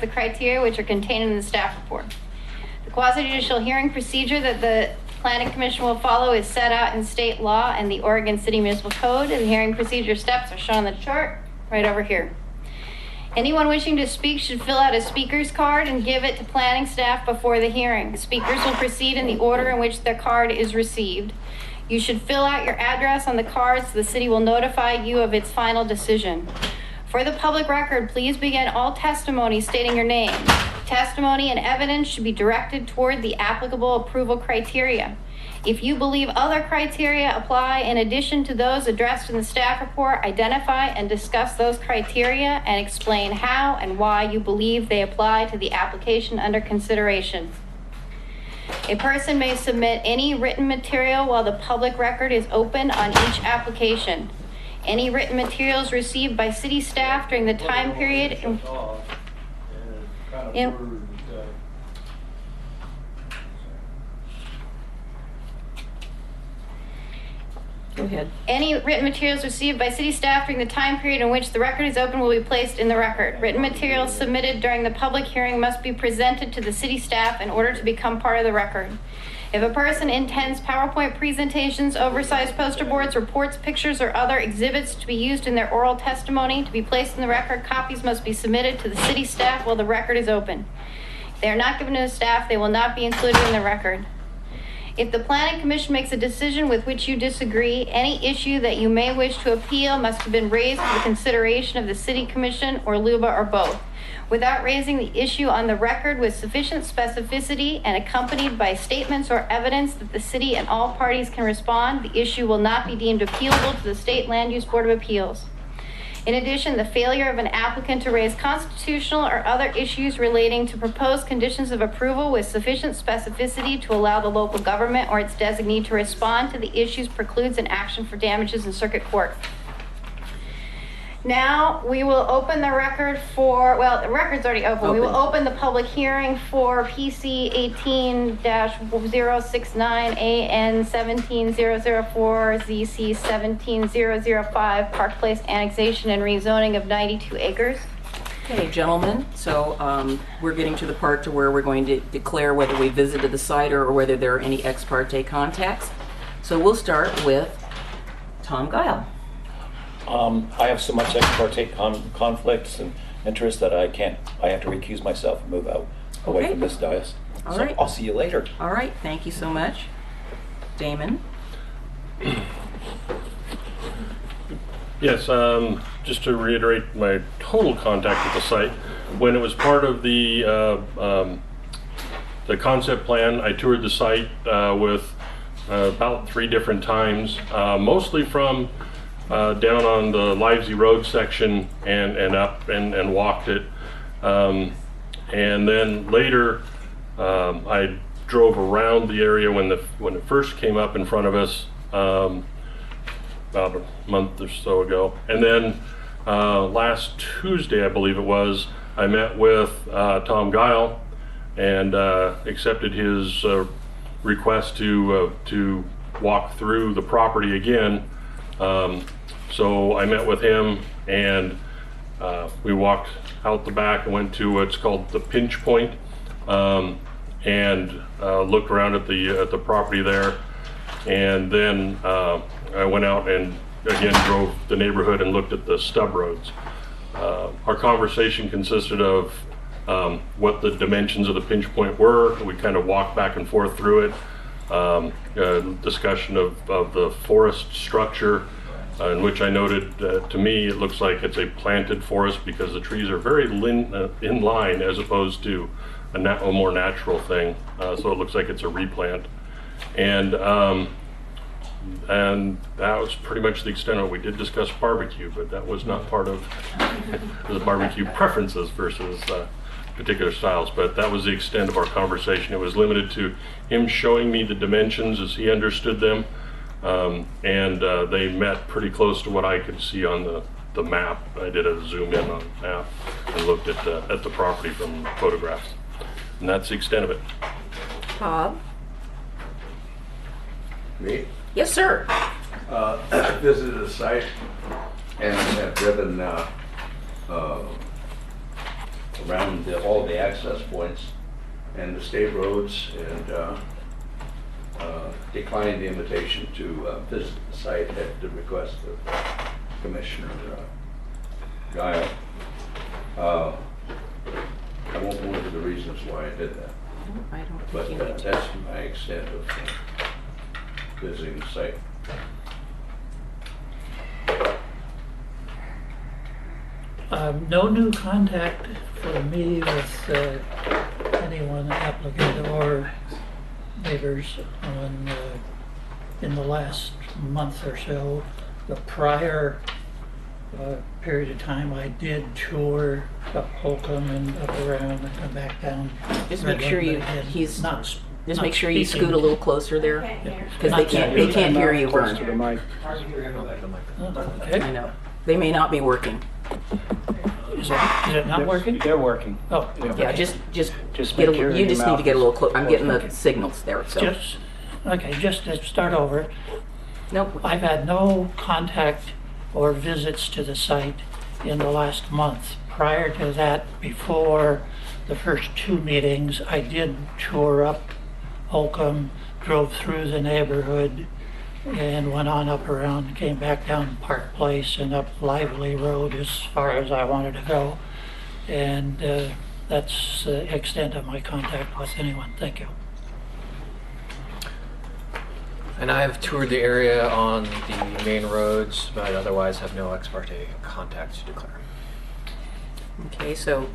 the criteria which are contained in the staff report. The quasi-judicial hearing procedure that the Planning Commission will follow is set out in state law and the Oregon City Municipal Code. The hearing procedure steps are shown on the chart right over here. Anyone wishing to speak should fill out a speaker's card and give it to planning staff before the hearing. Speakers will proceed in the order in which their card is received. You should fill out your address on the card so the city will notify you of its final decision. For the public record, please begin all testimony stating your name. Testimony and evidence should be directed toward the applicable approval criteria. If you believe other criteria apply in addition to those addressed in the staff report, identify and discuss those criteria and explain how and why you believe they apply to the application under consideration. A person may submit any written material while the public record is open on each application. Any written materials received by city staff during the time period Go ahead. Any written materials received by city staff during the time period in which the record is open will be placed in the record. Written materials submitted during the public hearing must be presented to the city staff in order to become part of the record. If a person intends PowerPoint presentations, oversized poster boards, reports, pictures, or other exhibits to be used in their oral testimony to be placed in the record, copies must be submitted to the city staff while the record is open. If they are not given to the staff, they will not be included in the record. If the Planning Commission makes a decision with which you disagree, any issue that you may wish to appeal must have been raised for the consideration of the City Commission or LUBA or both. Without raising the issue on the record with sufficient specificity and accompanied by statements or evidence that the city and all parties can respond, the issue will not be deemed appealable to the State Land Use Board of Appeals. In addition, the failure of an applicant to raise constitutional or other issues relating to proposed conditions of approval with sufficient specificity to allow the local government or its designee to respond to the issues precludes an action for damages in circuit court. Now we will open the record for, well, the record's already open. We will open the public hearing for PC 18-069 AN 17004 ZC 17005 Park Place annexation and rezoning of 92 acres. Okay, gentlemen, so we're getting to the part to where we're going to declare whether we visited the site or whether there are any ex parte contacts. So we'll start with Tom Guile. I have so much ex parte conflicts and interests that I have to recuse myself and move out away Okay. from this dais. All So right. I'll see you later. All right, thank you so much. Damon? Yes, just to reiterate my total contact with the site, when it was part of the concept plan, I toured the site with about 3 different times, mostly from down on the Livesey Road section and up and walked it. And then later, I drove around the area when it first came up in front of us about a month or so ago. And then last Tuesday, I believe it was, I met with Tom Guile and accepted his request to walk through the property again. So I met with him and we walked out the back and went to what's called the pinch point and looked around at the property there. And then I went out and again drove the neighborhood and looked at the stub roads. Our conversation consisted of what the dimensions of the pinch point were. We kind of walked back and forth through it. Discussion of the forest structure, in which I noted, to me, it looks like it's a planted forest because the trees are very in line as opposed to a more natural thing. So it looks like it's a replant. And that was pretty much the extent of it. We did discuss barbecue, but that was not part of the barbecue preferences versus particular styles. But that was the extent of our conversation. It was limited to him showing me the dimensions as he understood them. And they met pretty close to what I could see on the map. I did a zoom in on the map and looked at the property from photographs. And that's the extent of it. Bob? Me? Yes, sir. I visited the site and have driven around all the access points and the state roads, and declined the invitation to visit the site at the request of Commissioner Guile. I won't go into the reasons why I did that, I don't but think you need to. that's my extent of visiting the site. No new contact for me with anyone, applicant or neighbors, on in the last month or so. The prior period of time, I did tour up Holcomb and up around and come back down. Just make sure Redwood, you, but he's, not, just not make sure you speaking. scoot a little closer there, because Not they can't hear you, Close to the Vern. mic. Okay. I know. They may not be working. Is it not working? They're working. Oh, Yeah, just Just get a, make sure you your just need to mouth get a is little close. I'm getting the close. signals there, so. just, okay, just to start over, Nope. I've had no contact or visits to the site in the last month. Prior to that, before the first two meetings, I did tour up Holcomb, drove through the neighborhood, and went on up around, came back down Park Place and up Lively Road as far as I wanted to go. And that's the extent of my contact with anyone. Thank you. And I have toured the area on the main roads, but otherwise have no ex parte contact to declare. Okay, so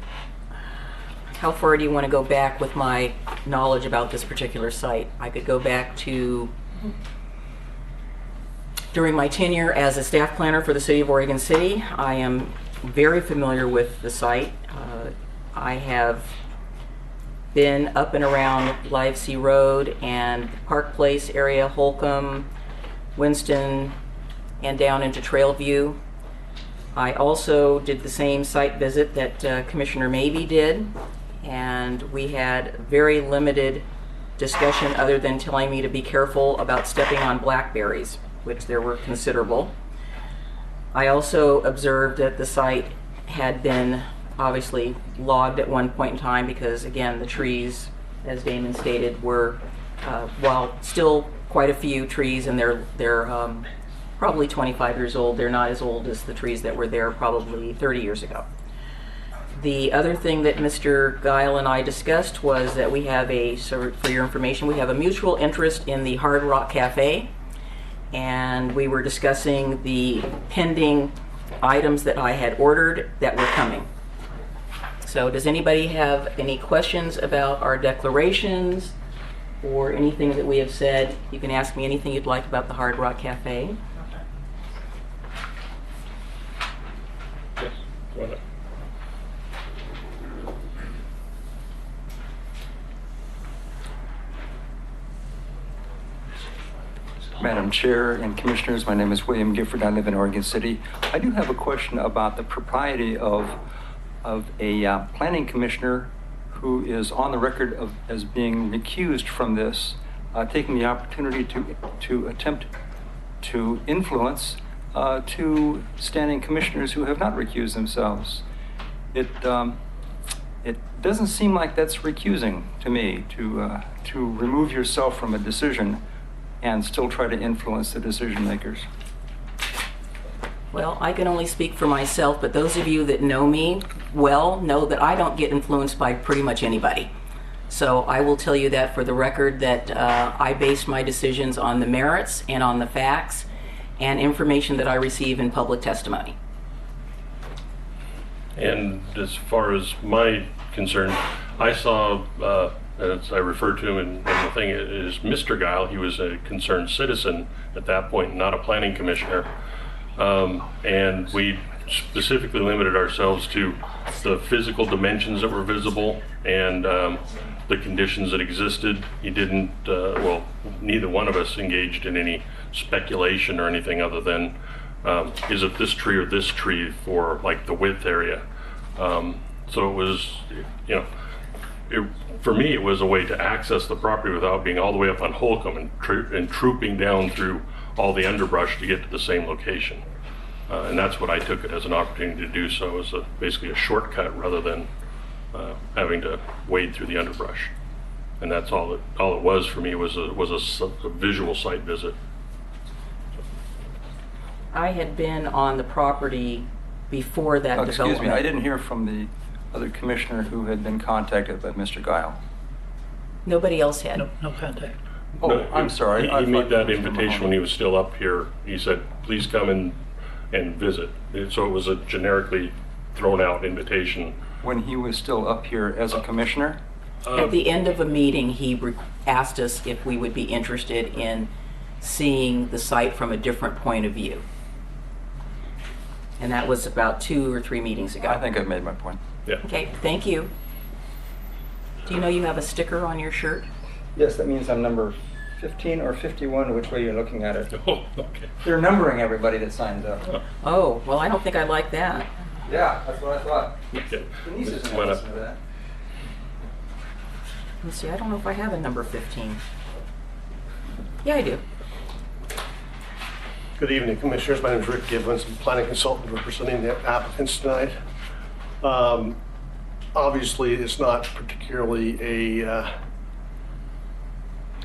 how far do you want to go back with my knowledge about this particular site? I could go back to during my tenure as a staff planner for the City of Oregon City. I am very familiar with the site. I have been up and around Livesey Road and Park Place area, Holcomb, Winston, and down into Trailview. I also did the same site visit that Commissioner Mabey did, and we had very limited discussion other than telling me to be careful about stepping on blackberries, which there were considerable. I also observed that the site had been obviously logged at one point in time because, again, the trees, as Damon stated, were, while still quite a few trees, and they're probably 25 years old, they're not as old as the trees that were there probably 30 years ago. The other thing that Mr. Guile and I discussed was that we have so for your information, we have a mutual interest in the Hard Rock Cafe, and we were discussing the pending items that I had ordered that were coming. So does anybody have any questions about our declarations or anything that we have said? You can ask me anything you'd like about the Hard Rock Cafe. Yes, go ahead. Madam Chair and Commissioners, my name is William Gifford. I live in Oregon City. I do have a question about the propriety of a planning commissioner who is on the record as being recused from this, taking the opportunity to attempt to influence two standing commissioners who have not recused themselves. It doesn't seem like that's recusing to me, to remove yourself from a decision and still try to influence the decision makers. Well, I can only speak for myself, but those of you that know me well know that I don't get influenced by pretty much anybody. So I will tell you that for the record, that I base my decisions on the merits and on the facts and information that I receive in public testimony. And as far as my concern, I saw, as I referred to him in the thing, is Mr. Guile. He was a concerned citizen at that point, not a planning commissioner. And we specifically limited ourselves to the physical dimensions that were visible and the conditions that existed. He didn't, well, neither one of us engaged in any speculation or anything other than, is it this tree or this tree for like the width area? So it was, you know, for me it was a way to access the property without being all the way up on Holcomb and trooping down through all the underbrush to get to the same location. And that's what I took it as, an opportunity to do so, as basically a shortcut rather than having to wade through the underbrush. And that's all it was for me, was a visual site visit. I had been on the property before that Oh, development. excuse me, I didn't hear from the other commissioner who had been contacted by Mr. Guile. Nobody else had. No contact. Oh, No, I'm sorry. He made that invitation when he was still up here. He said, please come and visit. So it was a generically thrown out invitation. When he was still up here as a commissioner? At the end of a meeting, he asked us if we would be interested in seeing the site from a different point of view. And that was about 2 or 3 meetings ago. I think I've made my point. Yeah. Okay, thank you. Do you know you have a sticker on your shirt? Yes, that means I'm number 15 or 51, which way you're looking at it. Oh, okay. They're numbering everybody that signs up. Oh, well, I don't think I like that. Yeah, that's what I thought. Okay. Denise isn't Come on up. listening to that. Let's see, I don't know if I have a number 15. Yeah, I do. Good evening, Commissioners. My name is Rick Gibbons. I'm a planning consultant representing the applicants tonight. Obviously, it's not particularly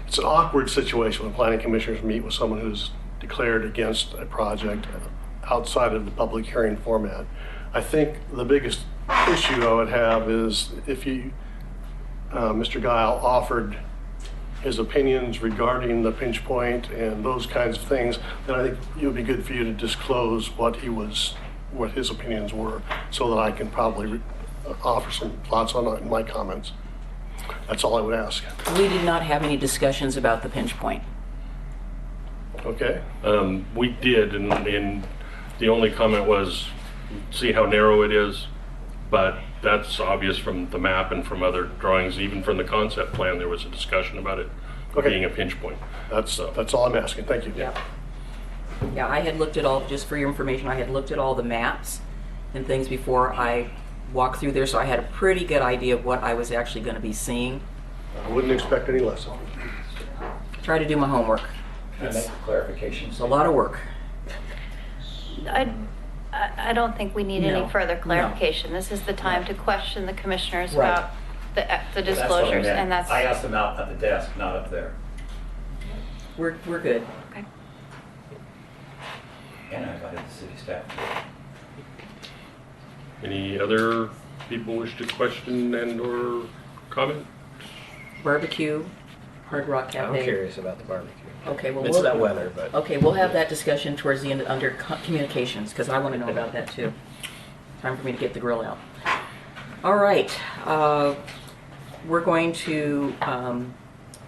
it's an awkward situation when planning commissioners meet with someone who's declared against a project outside of the public hearing format. I think the biggest issue I would have is if you, Mr. Guile, offered his opinions regarding the pinch point and those kinds of things, then I think it would be good for you to disclose what his opinions were, so that I can probably offer some thoughts on it in my comments. That's all I would ask. We did not have any discussions about the pinch point. Okay? We did, and the only comment was, see how narrow it is, but that's obvious from the map and from other drawings. Even from the concept plan, there was a discussion about it Okay. being a pinch point. That's all I'm asking. Thank you. Yeah. Yeah, I had looked at all, just for your information, I had looked at all the maps and things before I walked through there, so I had a pretty good idea of what I was actually going to be seeing. I wouldn't expect any less. Try to do my homework. Can I make a clarification? It's a lot of work. I don't think we need No, any further no. clarification. This is the time to question the commissioners Right. about the disclosures, and that's. I asked them out at the desk, not up there. We're good. Okay. And I invited the city staff. Any other people wish to question and or comment? Barbecue, Hard Rock I'm Cafe. curious about the barbecue. Okay, well, It's that weather, but. Okay, we'll have that discussion towards the end under communications, because I want to know about that too. Time for me to get the grill out. All right, we're going to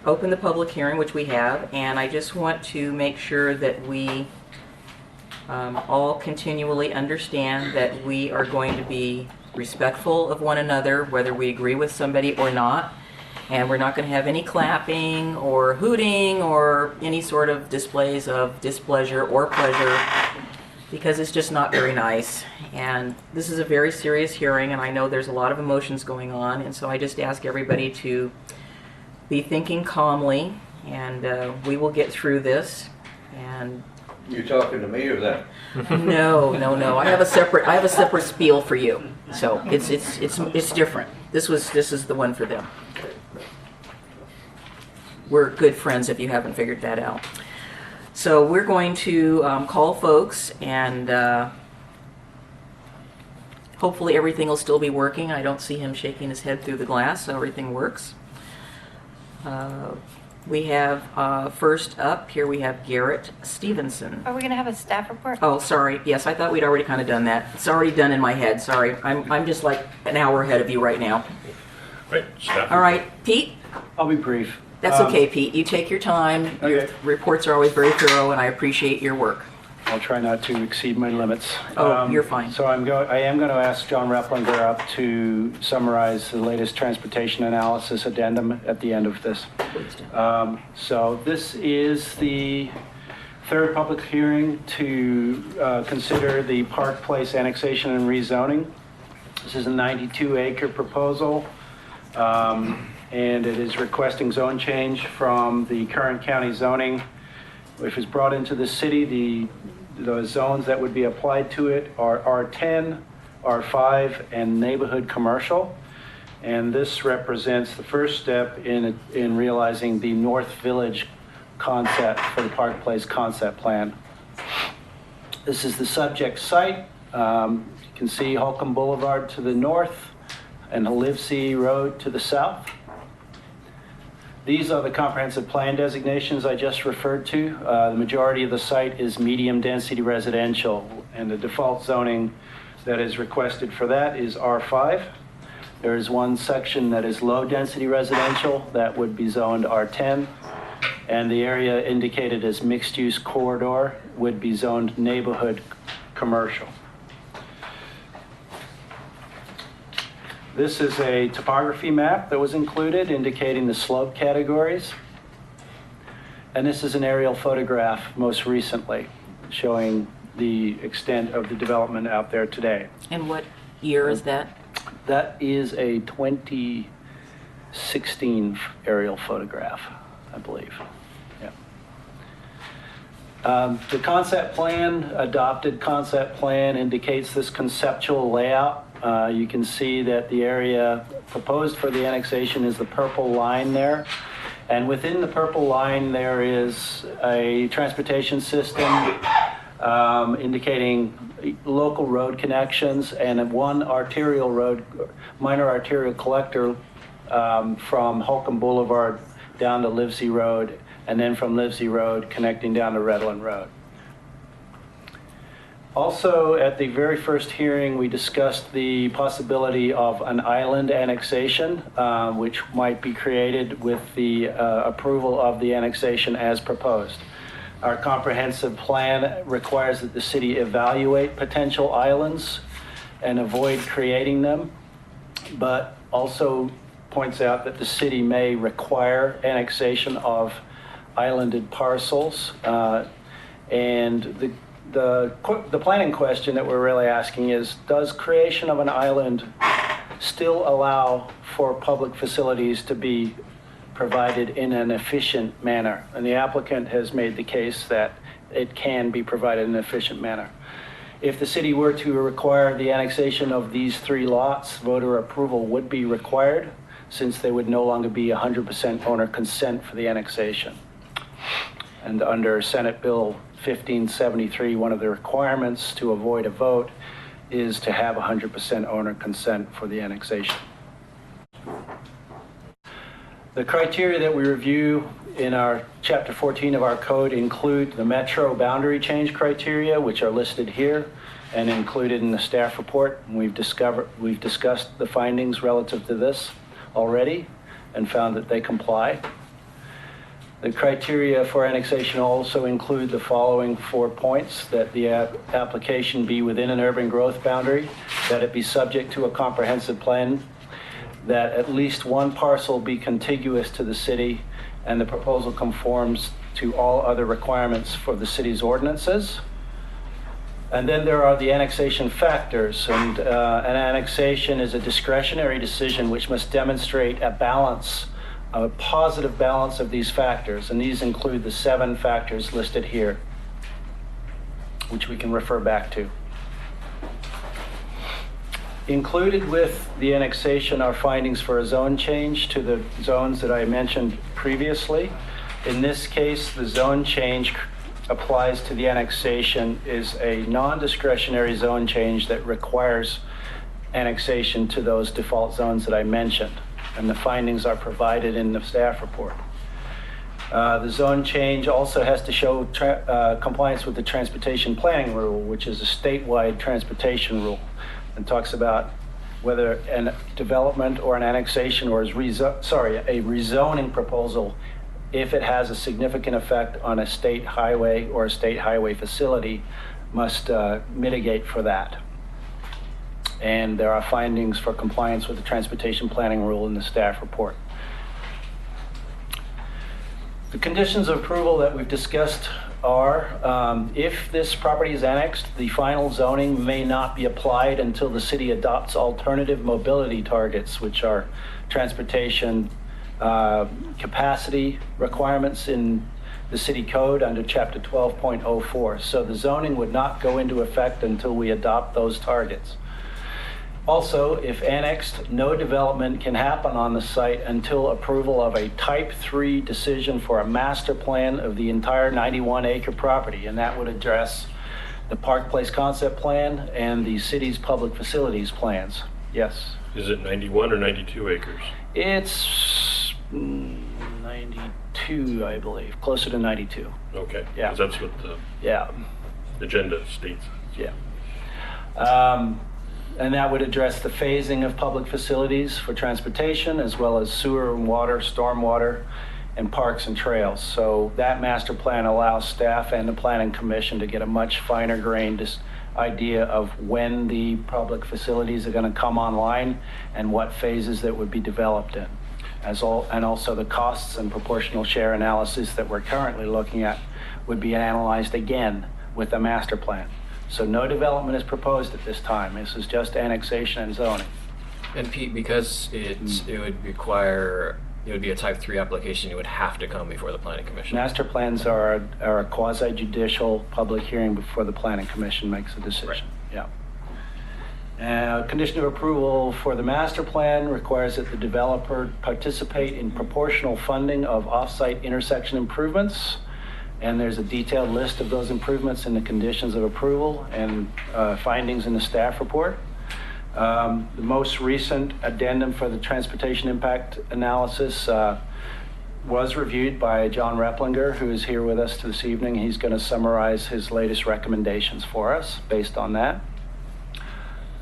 open the public hearing, which we have, and I just want to make sure that we all continually understand that we are going to be respectful of one another, whether we agree with somebody or not. And we're not going to have any clapping or hooting or any sort of displays of displeasure or pleasure, because it's just not very nice. And this is a very serious hearing, and I know there's a lot of emotions going on, and so I just ask everybody to be thinking calmly, and we will get through this. And You talking to me or them? no. I have a separate spiel for you. So it's different. This is the one for them. We're good friends if you haven't figured that out. So we're going to call folks, and hopefully everything will still be working. I don't see him shaking his head through the glass, so everything works. We have, first up, here we have Garrett Stevenson. Are we going to have a staff report? Oh, sorry. Yes, I thought we'd already kind of done that. It's already done in my head. Sorry. I'm just like an hour ahead of you right now. Right, staff. All right, Pete? I'll be brief. That's okay, Pete. You take your time. Your Okay. reports are always very thorough, and I appreciate your work. I'll try not to exceed my limits. Oh, you're fine. So I am going to ask John Replinger up to summarize the latest transportation analysis addendum at the end of this. So this is the third public hearing to consider the Park Place annexation and rezoning. This is a 92-acre proposal, and it is requesting zone change from the current county zoning, which was brought into the city. The zones that would be applied to it are R10, R5, and neighborhood commercial. And this represents the first step in realizing the North Village concept for the Park Place concept plan. This is the subject site. You can see Holcomb Boulevard to the north and Livesey Road to the south. These are the comprehensive plan designations I just referred to. The majority of the site is medium density residential, and the default zoning that is requested for that is R5. There is one section that is low density residential that would be zoned R10, and the area indicated as mixed use corridor would be zoned neighborhood commercial. This is a topography map that was included indicating the slope categories. And this is an aerial photograph most recently showing the extent of the development out there today. And what year is that? That is a 2016 aerial photograph, I believe. Yeah. The concept plan, adopted concept plan, indicates this conceptual layout. You can see that the area proposed for the annexation is the purple line there. And within the purple line, there is a transportation system indicating local road connections and one arterial road, minor arterial collector from Holcomb Boulevard down to Livesey Road, and then from Livesey Road connecting down to Redland Road. Also, at the very first hearing, we discussed the possibility of an island annexation, which might be created with the approval of the annexation as proposed. Our comprehensive plan requires that the city evaluate potential islands and avoid creating them, but also points out that the city may require annexation of islanded parcels. And the planning question that we're really asking is, does creation of an island still allow for public facilities to be provided in an efficient manner? And the applicant has made the case that it can be provided in an efficient manner. If the city were to require the annexation of these 3 lots, voter approval would be required, since there would no longer be 100% owner consent for the annexation. And under Senate Bill 1573, one of the requirements to avoid a vote is to have 100% owner consent for the annexation. The criteria that we review in our Chapter 14 of our code include the metro boundary change criteria, which are listed here and included in the staff report. And we've discussed the findings relative to this already and found that they comply. The criteria for annexation also include the following 4 points: that the application be within an urban growth boundary, that it be subject to a comprehensive plan, that at least one parcel be contiguous to the city, and the proposal conforms to all other requirements for the city's ordinances. And then there are the annexation factors, and an annexation is a discretionary decision which must demonstrate a balance, a positive balance of these factors, and these include the 7 factors listed here, which we can refer back to. Included with the annexation are findings for a zone change to the zones that I mentioned previously. In this case, the zone change applies to the annexation is a non-discretionary zone change that requires annexation to those default zones that I mentioned, and the findings are provided in the staff report. The zone change also has to show compliance with the transportation planning rule, which is a statewide transportation rule, and talks about whether a development or an annexation or a rezoning proposal, if it has a significant effect on a state highway or a state highway facility, must mitigate for that. And there are findings for compliance with the transportation planning rule in the staff report. The conditions of approval that we've discussed are, if this property is annexed, the final zoning may not be applied until the city adopts alternative mobility targets, which are transportation capacity requirements in the city code under Chapter 12.04. So the zoning would not go into effect until we adopt those targets. Also, if annexed, no development can happen on the site until approval of a Type 3 decision for a master plan of the entire 91-acre property, and that would address the Park Place concept plan and the city's public facilities plans. Yes. Is it 91 or 92 acres? It's 92, I believe, closer to 92. Okay. Yeah. 'Cause that's what the Yeah. agenda states. Yeah. And that would address the phasing of public facilities for transportation, as well as sewer and water, stormwater, and parks and trails. So that master plan allows staff and the planning commission to get a much finer grained idea of when the public facilities are going to come online and what phases that would be developed in. And also the costs and proportional share analysis that we're currently looking at would be analyzed again with the master plan. So no development is proposed at this time. This is just annexation and zoning. And Pete, because it would require, it would be a type 3 application, it would have to come before the planning commission. Master plans are a quasi-judicial public hearing before the planning commission makes a decision. Yeah. Condition of approval for the master plan requires that the developer participate in proportional funding of off-site intersection improvements. And there's a detailed list of those improvements in the conditions of approval and findings in the staff report. The most recent addendum for the transportation impact analysis was reviewed by John Replinger, who is here with us this evening. He's going to summarize his latest recommendations for us based on that.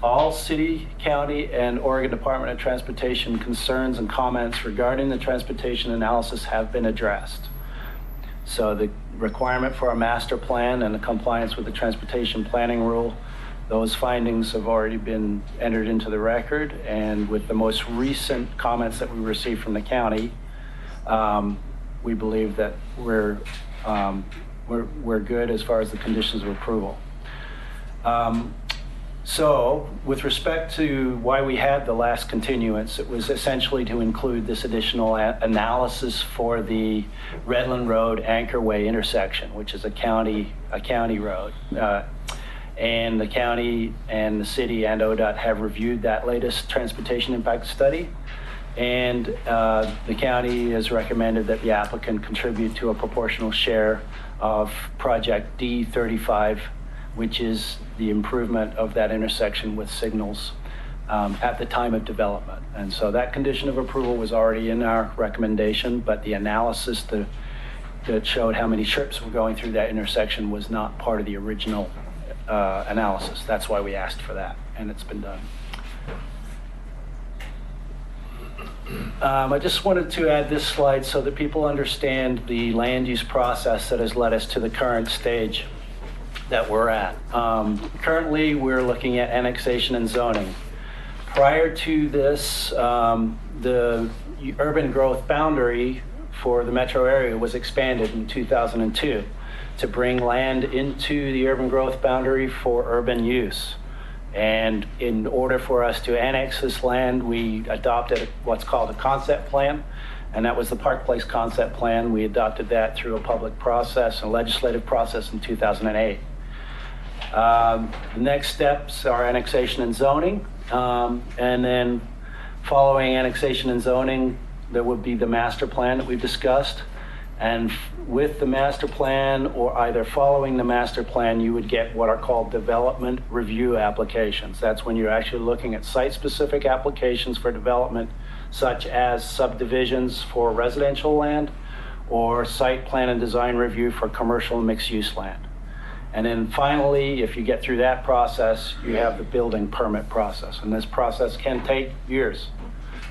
All city, county, and Oregon Department of Transportation concerns and comments regarding the transportation analysis have been addressed. So the requirement for a master plan and the compliance with the transportation planning rule, those findings have already been entered into the record. And with the most recent comments that we received from the county, we believe that we're good as far as the conditions of approval. So with respect to why we had the last continuance, it was essentially to include this additional analysis for the Redland Road Anchorway intersection, which is a county road. And the county and the city and ODOT have reviewed that latest transportation impact study. And the county has recommended that the applicant contribute to a proportional share of project D35, which is the improvement of that intersection with signals at the time of development. And so that condition of approval was already in our recommendation, but the analysis that showed how many trips were going through that intersection was not part of the original analysis. That's why we asked for that, and it's been done. I just wanted to add this slide so that people understand the land use process that has led us to the current stage that we're at. Currently, we're looking at annexation and zoning. Prior to this, the urban growth boundary for the metro area was expanded in 2002 to bring land into the urban growth boundary for urban use. And in order for us to annex this land, we adopted what's called a concept plan, and that was the Park Place concept plan. We adopted that through a public process, a legislative process in 2008. The next steps are annexation and zoning, and then following annexation and zoning, there would be the master plan that we've discussed. And with the master plan, or either following the master plan, you would get what are called development review applications. That's when you're actually looking at site-specific applications for development, such as subdivisions for residential land or site plan and design review for commercial and mixed-use land. And then finally, if you get through that process, you have the building permit process. And this process can take years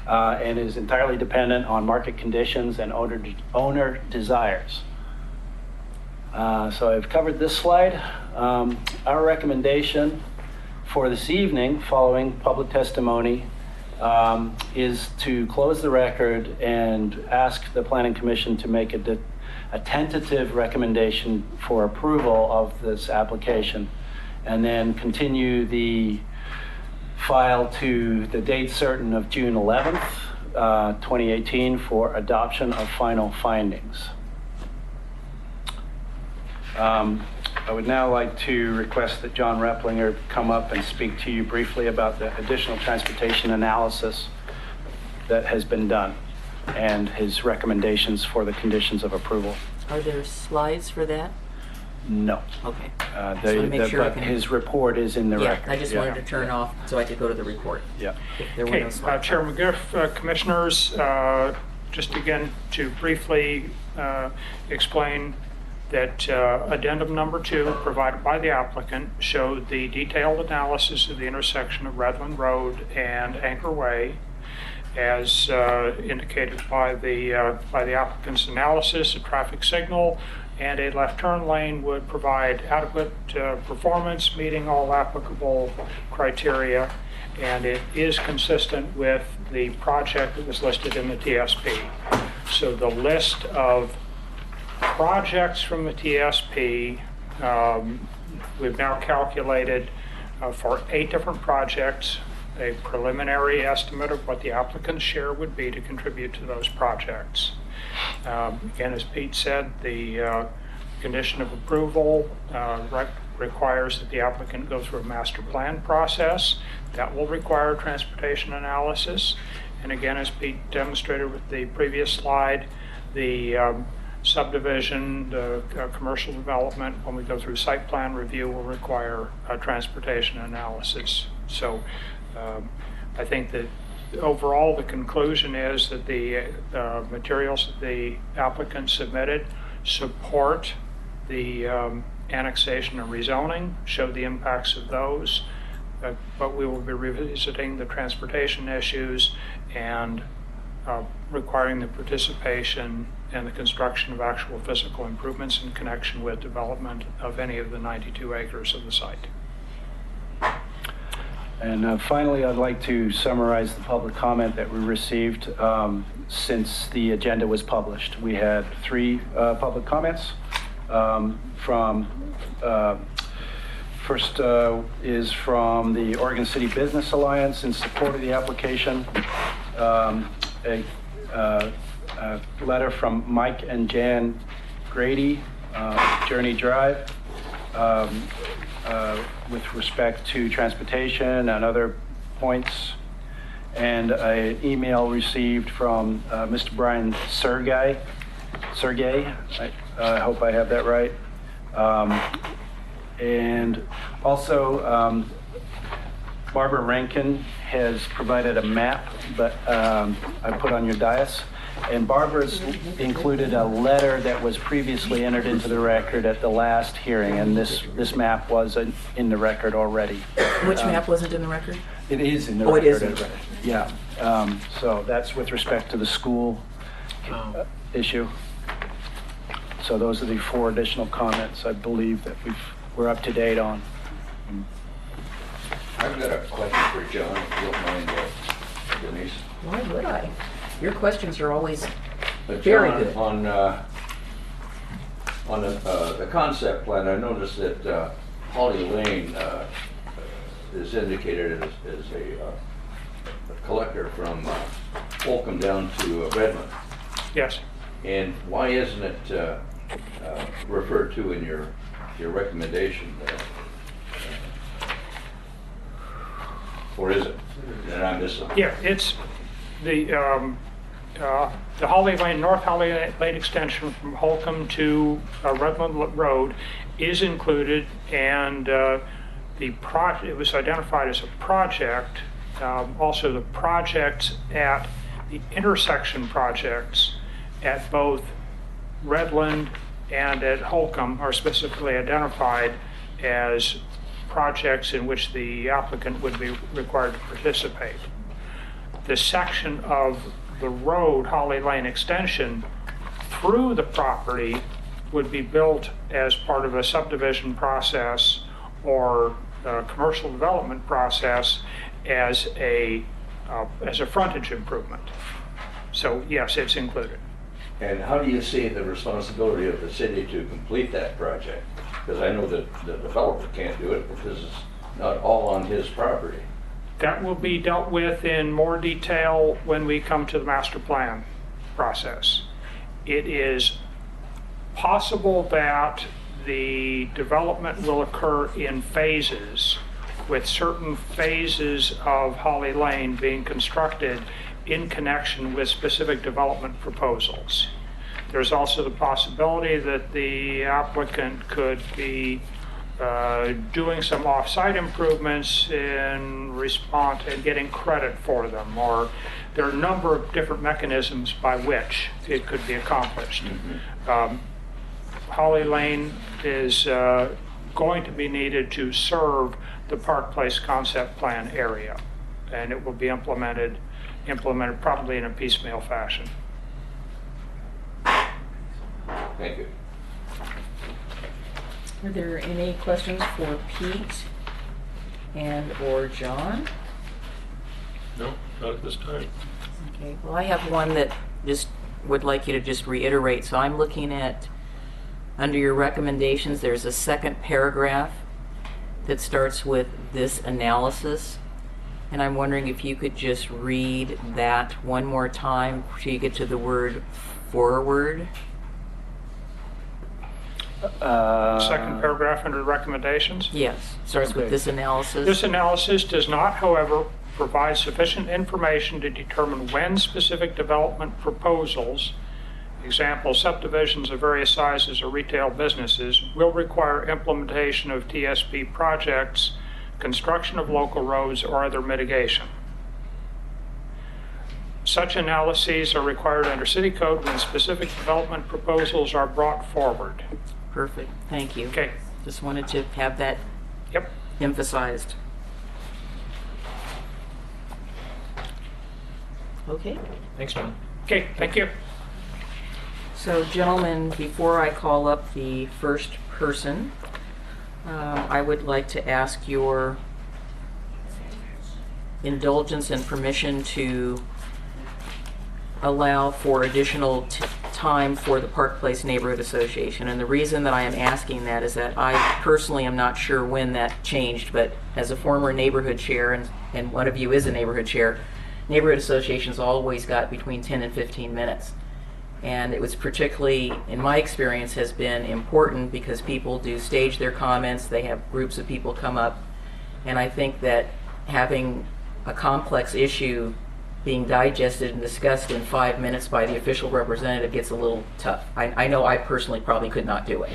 and is entirely dependent on market conditions and owner desires. So I've covered this slide. Our recommendation for this evening, following public testimony, is to close the record and ask the Planning Commission to make a tentative recommendation for approval of this application, and then continue the file to the date certain of June 11th, 2018 for adoption of final findings. I would now like to request that John Replinger come up and speak to you briefly about the additional transportation analysis that has been done and his recommendations for the conditions of approval. Are there slides for that? No. Okay. The- wanna make sure I but can- his report is in the Yeah, record. I just wanted to turn off so I could go to the report. Yeah. If there were Okay, no slides. Chair McGriff, Commissioners, just again to briefly explain that addendum number 2 provided by the applicant showed the detailed analysis of the intersection of Redland Road and Anchor Way as indicated by the applicant's analysis. A traffic signal and a left turn lane would provide adequate performance, meeting all applicable criteria, and it is consistent with the project that was listed in the TSP. So the list of projects from the TSP, we've now calculated for 8 different projects, a preliminary estimate of what the applicant's share would be to contribute to those projects. Again, as Pete said, the condition of approval requires that the applicant go through a master plan process. That will require transportation analysis. And again, as Pete demonstrated with the previous slide, the subdivision, the commercial development, when we go through site plan review, will require a transportation analysis. So I think that overall the conclusion is that the materials that the applicant submitted support the annexation and rezoning, show the impacts of those, but we will be revisiting the transportation issues and requiring the participation and the construction of actual physical improvements in connection with development of any of the 92 acres of the site. And finally, I'd like to summarize the public comment that we received since the agenda was published. We had 3 public comments first is from the Oregon City Business Alliance in support of the application. A letter from Mike and Jan Grady, Journey Drive, with respect to transportation and other points, and an email received from Mr. Brian Sergey. I hope I have that right. And also, Barbara Rankin has provided a map, but I put on your dais. And Barbara's included a letter that was previously entered into the record at the last hearing, and this map was in the record already. Which map wasn't in the record? It is in the Oh, record. it is in the record. Yeah. So that's with respect to the school issue. So those are the 4 additional comments I believe that we're up to date on. I've got a question for John, if you don't mind, Denise. Why would I? Your questions are always But very John, good. on the concept plan, I noticed that Holly Lane is indicated as a collector from Holcomb down to Redmond. Yes. And why isn't it referred to in your recommendation? Or is it? Did I miss something? Yeah, it's the Holly Lane, North Holly Lane extension from Holcomb to Redmond Road is included, and it was identified as a project. Also, the projects at the intersection projects at both Redland and at Holcomb are specifically identified as projects in which the applicant would be required to participate. The section of the road, Holly Lane extension, through the property would be built as part of a subdivision process or a commercial development process as a frontage improvement. So yes, it's included. And how do you see the responsibility of the city to complete that project? Because I know that the developer can't do it because it's not all on his property. That will be dealt with in more detail when we come to the master plan process. It is possible that the development will occur in phases, with certain phases of Holly Lane being constructed in connection with specific development proposals. There's also the possibility that the applicant could be doing some off-site improvements in response and getting credit for them, or there are a number of different mechanisms by which it could be accomplished. Holly Lane is going to be needed to serve the Park Place concept plan area, and it will be implemented probably in a piecemeal fashion. Thank you. Are there any questions for Pete and or John? No, not at this time. Okay, well, I have one that just would like you to just reiterate. So I'm looking at, under your recommendations, there's a second paragraph that starts with this analysis. And I'm wondering if you could just read that one more time till you get to the word forward. Second paragraph under recommendations. Yes, starts with Okay. this analysis. This analysis does not, however, provide sufficient information to determine when specific development proposals, example subdivisions of various sizes or retail businesses, will require implementation of TSP projects, construction of local roads, or other mitigation. Such analyses are required under City Code when specific development proposals are brought forward. Perfect, thank you. Okay, Just wanted to have that yep, emphasized. Okay, Thanks, John. okay, thank you. so gentlemen, before I call up the first person, I would like to ask your indulgence and permission to allow for additional time for the Park Place Neighborhood Association. And the reason that I am asking that is that I personally am not sure when that changed, but as a former neighborhood chair, and one of you is a neighborhood chair, neighborhood associations always got between 10 and 15 minutes. And it was particularly, in my experience, has been important because people do stage their comments, they have groups of people come up, and I think that having a complex issue being digested and discussed in 5 minutes by the official representative gets a little tough. I know I personally probably could not do it.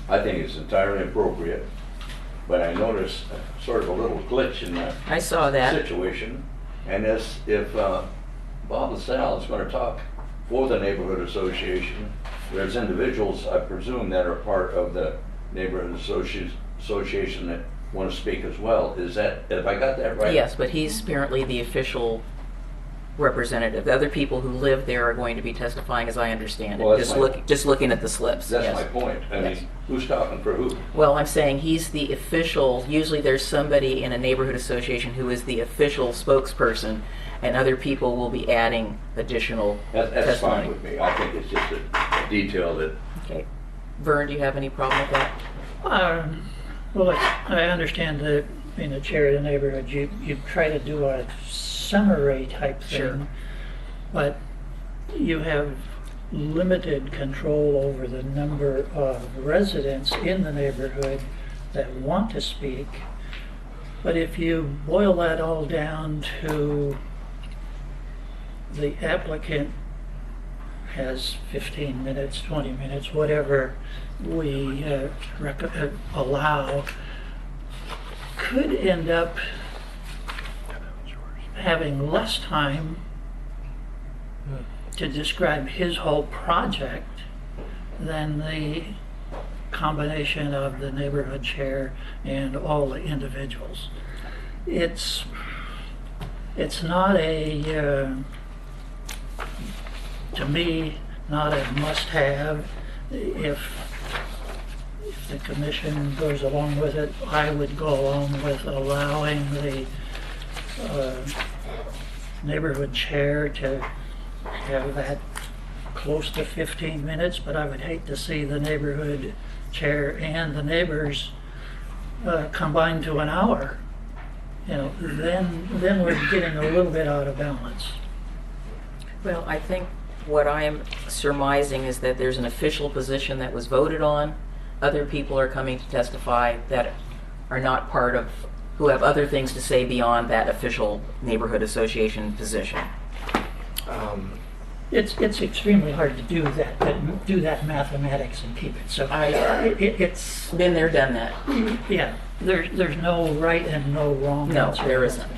I think it's entirely appropriate, but I noticed sort of a little glitch in that I saw that. situation. And as if Bob LaSalle is going to talk for the neighborhood association, there's individuals, I presume, that are part of the neighborhood association that want to speak as well. Is that, have I got that right? Yes, but he's apparently the official representative. The other people who live there are going to be testifying, as I understand it. Well, that's Just looking at the slips. That's yes. my point. I Yes. mean, who's talking for who? Well, I'm saying he's the official. Usually there's somebody in a neighborhood association who is the official spokesperson, and other people will be adding additional That's testimony. fine with me. I think it's just a detail that, Okay. Vern, do you have any problem with that? Well, I understand that being the chair of the neighborhood, you try to do a summary type thing, Sure. but you have limited control over the number of residents in the neighborhood that want to speak. But if you boil that all down to the applicant has 15 minutes, 20 minutes, whatever we allow, could end up having less time to describe his whole project than the combination of the neighborhood chair and all the individuals. It's not a, to me, not a must-have. If the commission goes along with it, I would go along with allowing the neighborhood chair to have that close to 15 minutes, but I would hate to see the neighborhood chair and the neighbors combined to an hour. You know, then we're getting a little bit out of balance. Well, I think what I am surmising is that there's an official position that was voted on. Other people are coming to testify that are not part of, who have other things to say beyond that official neighborhood association position. It's extremely hard to do that mathematics and keep it. So it's Been there, done that. yeah. There's no right and no wrong No, answer. there isn't.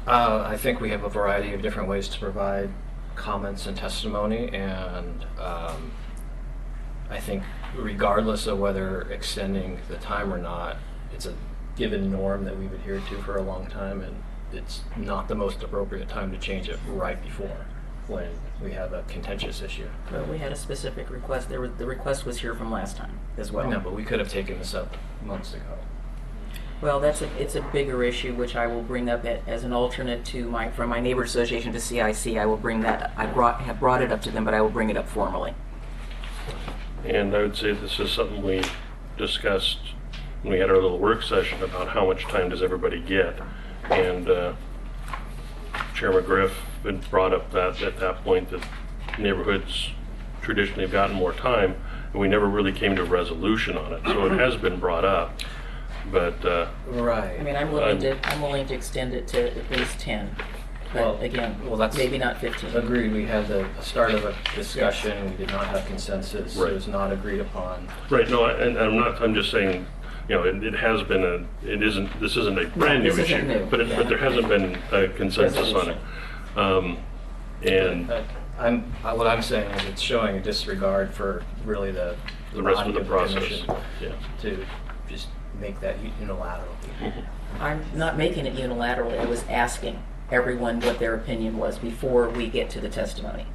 I think we have a variety of different ways to provide comments and testimony, and I think regardless of whether extending the time or not, it's a given norm that we've adhered to for a long time, and it's not the most appropriate time to change it right before when we have a contentious issue. Well, we had a specific request. The request was here from last time as well. No, but we could have taken this up months ago. Well, it's a bigger issue, which I will bring up as an alternate to from my neighbor association to CIC. I will bring that. Have brought it up to them, but I will bring it up formally. And I would say this is something we discussed when we had our little work session about how much time does everybody get. And Chair McGriff had brought up that at that point that neighborhoods traditionally have gotten more time, and we never really came to a resolution on it. So it has been brought up, but Right. I mean, I'm willing to extend it to at least 10. But Well, again, that's maybe not 15. Agreed. We had the start of a discussion. We did not have consensus. Right. It was not agreed upon. right. No, and I'm just saying, you know, it has been this isn't a brand new this isn't issue, new. but Yeah. there hasn't been a consensus on it. And What I'm saying is it's showing a disregard for really the the rest body of the process, commission yeah. to just make that unilateral. I'm not making it unilaterally. I was asking everyone what their opinion was before we get to the testimony.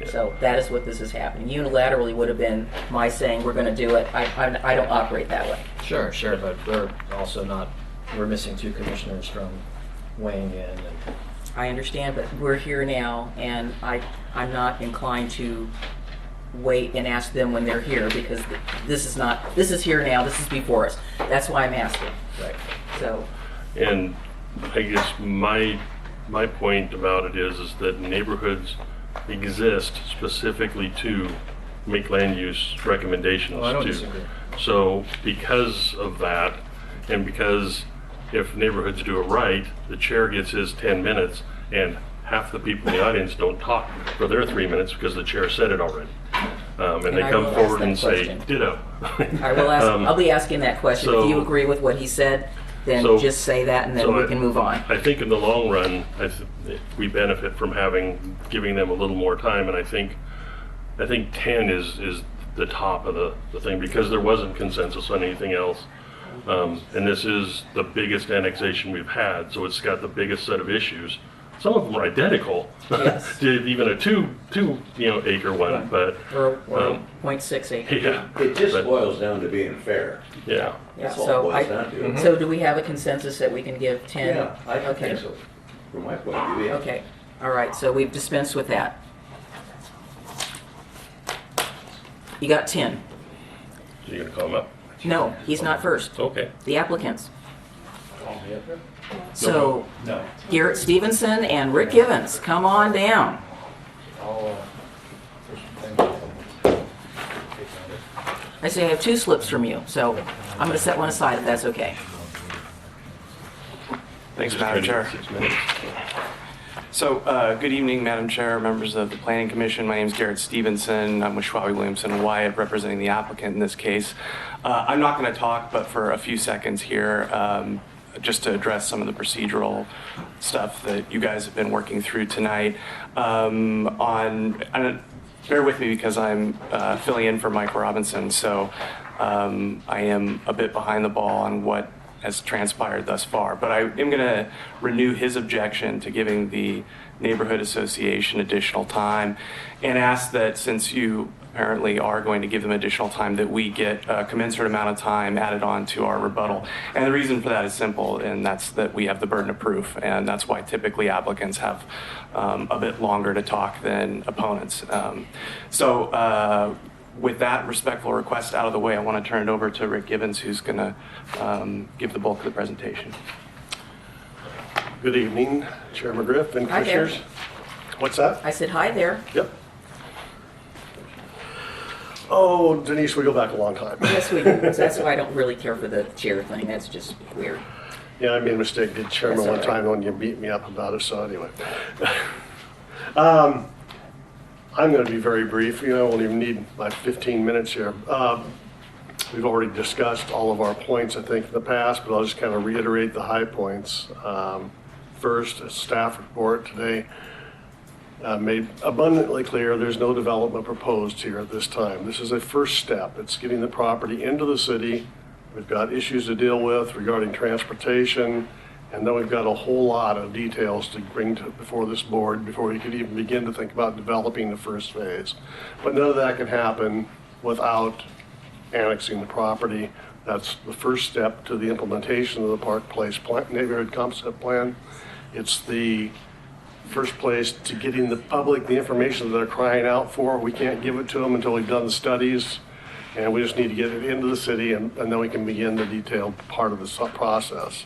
Yeah. So that is what this is happening. Unilaterally would have been my saying we're going to do it. I don't operate that way. Sure, but we're also not, we're missing 2 commissioners from weighing in. And I understand, but we're here now, and I'm not inclined to wait and ask them when they're here, because this is here now, this is before us. That's why I'm asking. right. So, And I guess my point about it is that neighborhoods exist specifically to make land use recommendations Oh, I don't to. disagree. So because of that, and because if neighborhoods do it right, the chair gets his 10 minutes, and half the people in the audience don't talk for their 3 minutes because the chair said it already. And they I come will ask forward that and say, question. ditto. I will ask. I'll be asking that question. If you so- agree with what he said, then So- just say that, and then we can move on. I think in the long run, we benefit from giving them a little more time, and I think 10 is the top of the thing, because there wasn't consensus on anything else. And this is the biggest annexation we've had, so it's got the biggest set of issues. Some of them are identical Yes. to even a two acre one, but Or 0.6 acres. yeah, It just But- boils down to being fair. yeah. Yeah, That's all it so boils down to. So do we have a consensus that we can give 10? Yeah, I Okay. think so. From my point of view, yeah. Okay, all right, so we've dispensed with that. You got 10. So you gonna call them up? No, he's not first. Okay. The applicants. So Garrett Stevenson and Rick Givens, come on down. I say I have 2 slips from you, so I'm going to set one aside if that's okay. Thanks, Just Madam trying Chair. to get 6 minutes. So, good evening, Madam Chair, members of the Planning Commission. My name is Garrett Stevenson. I'm with Schwabe Williamson and Wyatt, representing the applicant in this case. I'm not going to talk, but for a few seconds here, just to address some of the procedural stuff that you guys have been working through tonight. Bear with me because I'm filling in for Mike Robinson, so I am a bit behind the ball on what has transpired thus far. But I am going to renew his objection to giving the neighborhood association additional time and ask that, since you apparently are going to give them additional time, that we get a commensurate amount of time added on to our rebuttal. And the reason for that is simple, and that's that we have the burden of proof, and that's why typically applicants have a bit longer to talk than opponents. With that respectful request out of the way, I want to turn it over to Rick Givens, who's going to give the bulk of the presentation. Good evening, Chair McGriff and Hi there. Commissioners. What's that? I said hi there. Yep. Oh, Denise, we go back a long time. Yes, we do. That's why I don't really care for the chair thing. That's just weird. Yeah, I made a mistake, did chairman That's all one right. time when you beat me up about it, so anyway. I'm going to be very brief, I won't even need my 15 minutes here. We've already discussed all of our points, I think, in the past, but I'll just kind of reiterate the high points. First, a staff report today made abundantly clear there's no development proposed here at this time. This is a first step. It's getting the property into the city. We've got issues to deal with regarding transportation, and then we've got a whole lot of details to bring before this board before we could even begin to think about developing the first phase. But none of that can happen without annexing the property. That's the first step to the implementation of the Park Place Neighborhood Concept Plan. It's the first place to getting the public the information that they're crying out for. We can't give it to them until we've done the studies, and we just need to get it into the city, and then we can begin the detailed part of the process.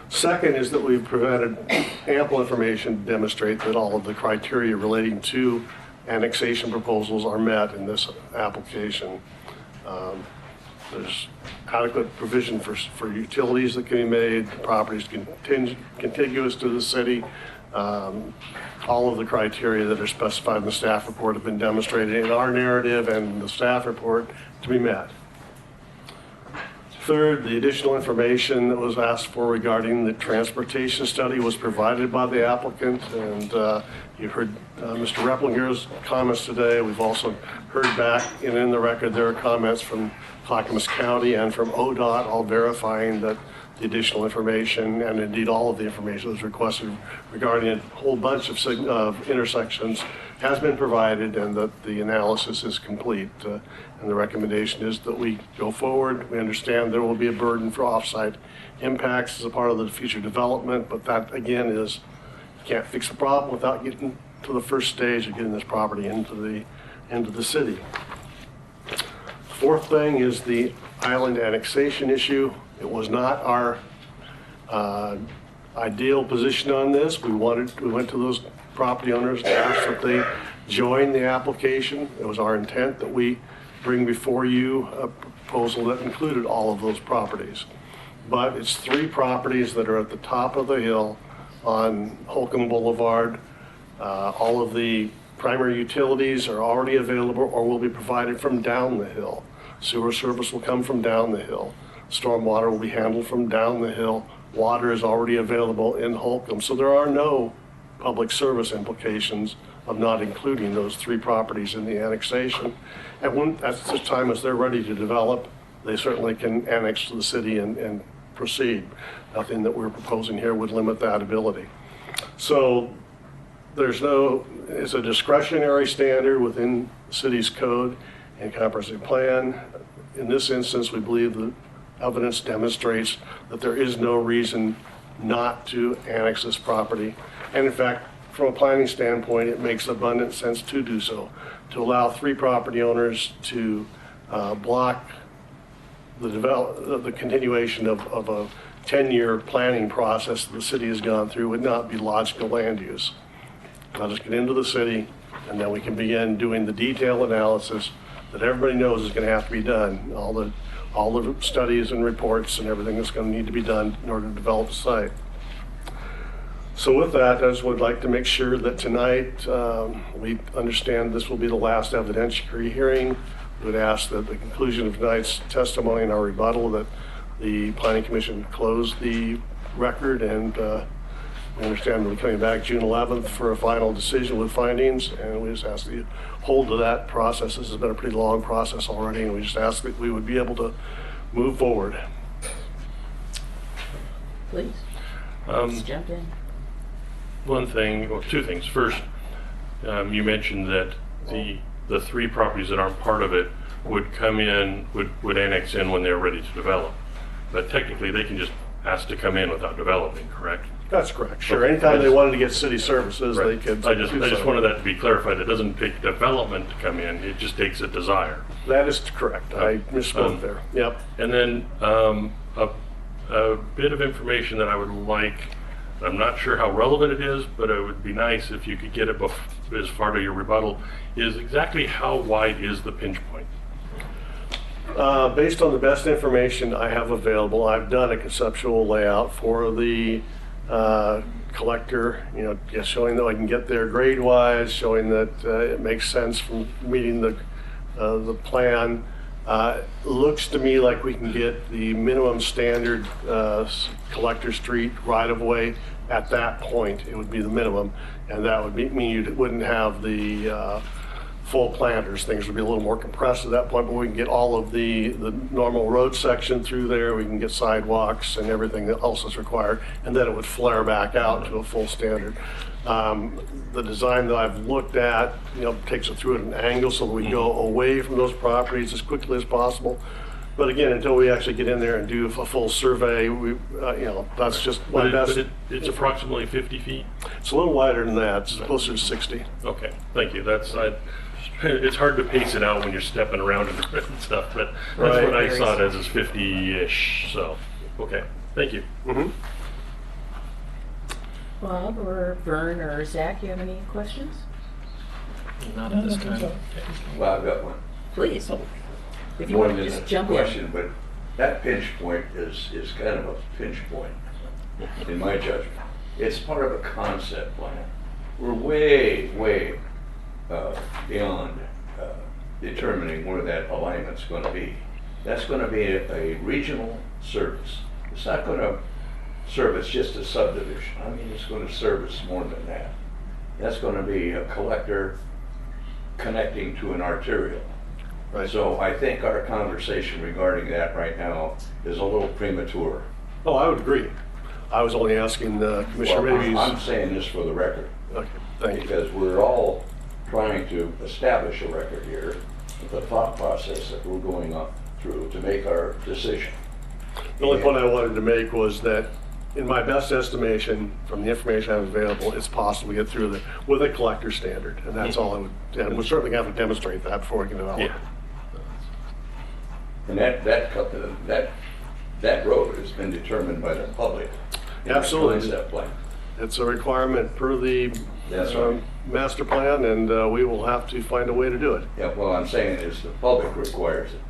Second is that we've provided ample information to demonstrate that all of the criteria relating to annexation proposals are met in this application. There's adequate provision for utilities that can be made, the properties contiguous to the city. All of the criteria that are specified in the staff report have been demonstrated in our narrative and the staff report to be met. Third, the additional information that was asked for regarding the transportation study was provided by the applicant, and you heard Mr. Replinger's comments today. We've also heard back, and in the record there are comments from Clackamas County and from ODOT, all verifying that the additional information, and indeed all of the information that was requested regarding a whole bunch of intersections, has been provided, and that the analysis is complete. And the recommendation is that we go forward. We understand there will be a burden for offsite impacts as a part of the future development, but that again is, you can't fix the problem without getting to the first stage of getting this property into the city. The fourth thing is the island annexation issue. It was not our ideal position on this. We went to those property owners and asked that they join the application. It was our intent that we bring before you a proposal that included all of those properties. But it's 3 properties that are at the top of the hill on Holcomb Boulevard. All of the primary utilities are already available or will be provided from down the hill. Sewer service will come from down the hill. Stormwater will be handled from down the hill. Water is already available in Holcomb. So there are no public service implications of not including those 3 properties in the annexation. And at the time as they're ready to develop, they certainly can annex to the city and proceed. Nothing that we're proposing here would limit that ability. So it's a discretionary standard within the city's code and comprehensive plan. In this instance, we believe the evidence demonstrates that there is no reason not to annex this property. And in fact, from a planning standpoint, it makes abundant sense to do so, to allow 3 property owners to block the continuation of a 10-year planning process that the city has gone through would not be logical land use. Let us get into the city, and then we can begin doing the detailed analysis that everybody knows is going to have to be done, all the studies and reports and everything that's going to need to be done in order to develop the site. So with that, I just would like to make sure that tonight we understand this will be the last evidentiary hearing. We would ask that at the conclusion of tonight's testimony and our rebuttal that the Planning Commission close the record, and we understand we'll be coming back June 11th for a final decision with findings, and we just ask that you hold to that process. This has been a pretty long process already, and we just ask that we would be able to move forward. Please. Let's jump in. One thing, or 2 things. First, you mentioned that the 3 properties that aren't part of it would come in, would annex in when they're ready to develop. But technically, they can just ask to come in without developing, correct? That's correct. Sure. Okay. Anytime they wanted to get city services, Right. they could. I just wanted that to be clarified. It doesn't take development to come in. It just takes a desire. That is correct. I misspoke there. Yep. And then a bit of information that I would like I'm not sure how relevant it is, but it would be nice if you could get it as part of your rebuttal, is exactly how wide is the pinch point? Based on the best information I have available, I've done a conceptual layout for the collector, just showing that I can get there grade-wise, showing that it makes sense from meeting the plan. Looks to me like we can get the minimum standard collector street right-of-way at that point. It would be the minimum, and that would mean you wouldn't have the full planters. Things would be a little more compressed at that point, but we can get all of the normal road section through there. We can get sidewalks and everything that else is required, and then it would flare back out to a full standard. The design that I've looked at, takes it through at an angle so that we go away from those properties as quickly as possible. But again, until we actually get in there and do a full survey, that's just my best. It's approximately 50 feet? It's a little wider than that. It's closer to 60. Okay, thank you. It's hard to pace it out when you're stepping around and stuff, but that's Right. what I saw it as, is 50-ish, so, okay, thank you. Mm-hmm. Bob or Vern or Zach, you have any questions? Not at this time. Well, I've got one. Please. If you More want to than just a jump in. question, but that pinch point is kind of a pinch point, in my judgment. It's part of a concept plan. We're way beyond determining where that alignment's going to be. That's going to be a regional service. It's not going to service just a subdivision. I mean, it's going to service more than that. That's going to be a collector connecting to an arterial. Right. So I think our conversation regarding that right now is a little premature. Oh, I would agree. I was only asking Commissioner Well, Mays. I'm saying this for the record, Okay, thank you. because we're all trying to establish a record here, the thought process that we're going up through to make our decision. The only point I wanted to make was that, in my best estimation, from the information I have available, it's possible to get through with a collector standard, and that's all I would, and we'll certainly have to demonstrate that before we can develop. Yeah. And that road has been determined by the public. in the Absolutely. Concept plan. It's a requirement per the That's right. master plan, and we will have to find a way to do it. Yeah, well, I'm saying is the public requires it,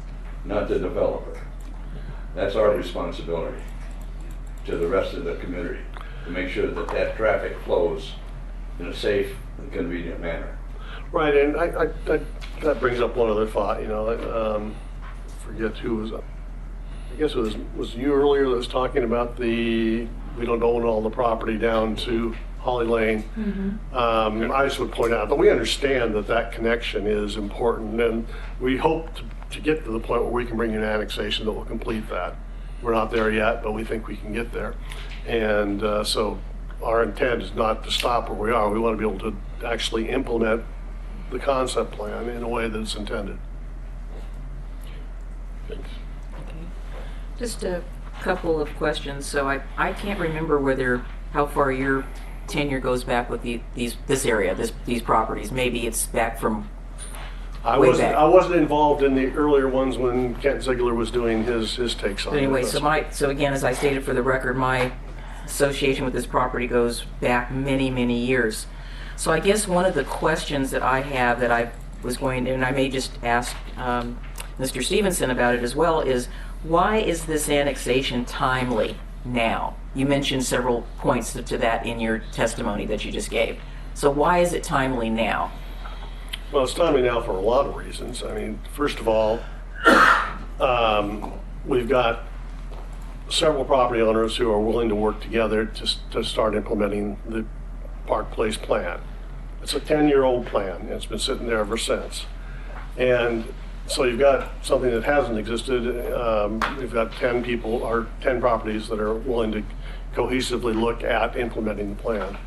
not the developer. That's our responsibility to the rest of the community, to make sure that that traffic flows in a safe and convenient manner. Right, and that brings up one other thought, forget who was, I guess it was you earlier that was talking about we don't own all the property down to Holly Lane. Mm-hmm. I just would point out that we understand that connection is important, and we hope to get to the point where we can bring you an annexation that will complete that. We're not there yet, but we think we can get there. And so our intent is not to stop where we are. We want to be able to actually implement the concept plan in a way that it's intended. Thanks. Just a couple of questions. So I can't remember how far your tenure goes back with this area, these properties. Maybe it's back from I way wasn't, back. I wasn't involved in the earlier ones when Kent Ziegler was doing his takes on But it. anyway, so again, as I stated for the record, my association with this property goes back many, many years. So I guess one of the questions that I have that I was going to, and I may just ask Mr. Stevenson about it as well, is why is this annexation timely now? You mentioned several points to that in your testimony that you just gave. So why is it timely now? Well, it's timely now for a lot of reasons. I mean, first of all, we've got several property owners who are willing to work together to start implementing the Park Place plan. It's a 10-year-old plan, and it's been sitting there ever since. And so you've got something that hasn't existed. We've got 10 people or 10 properties that are willing to cohesively look at implementing the plan.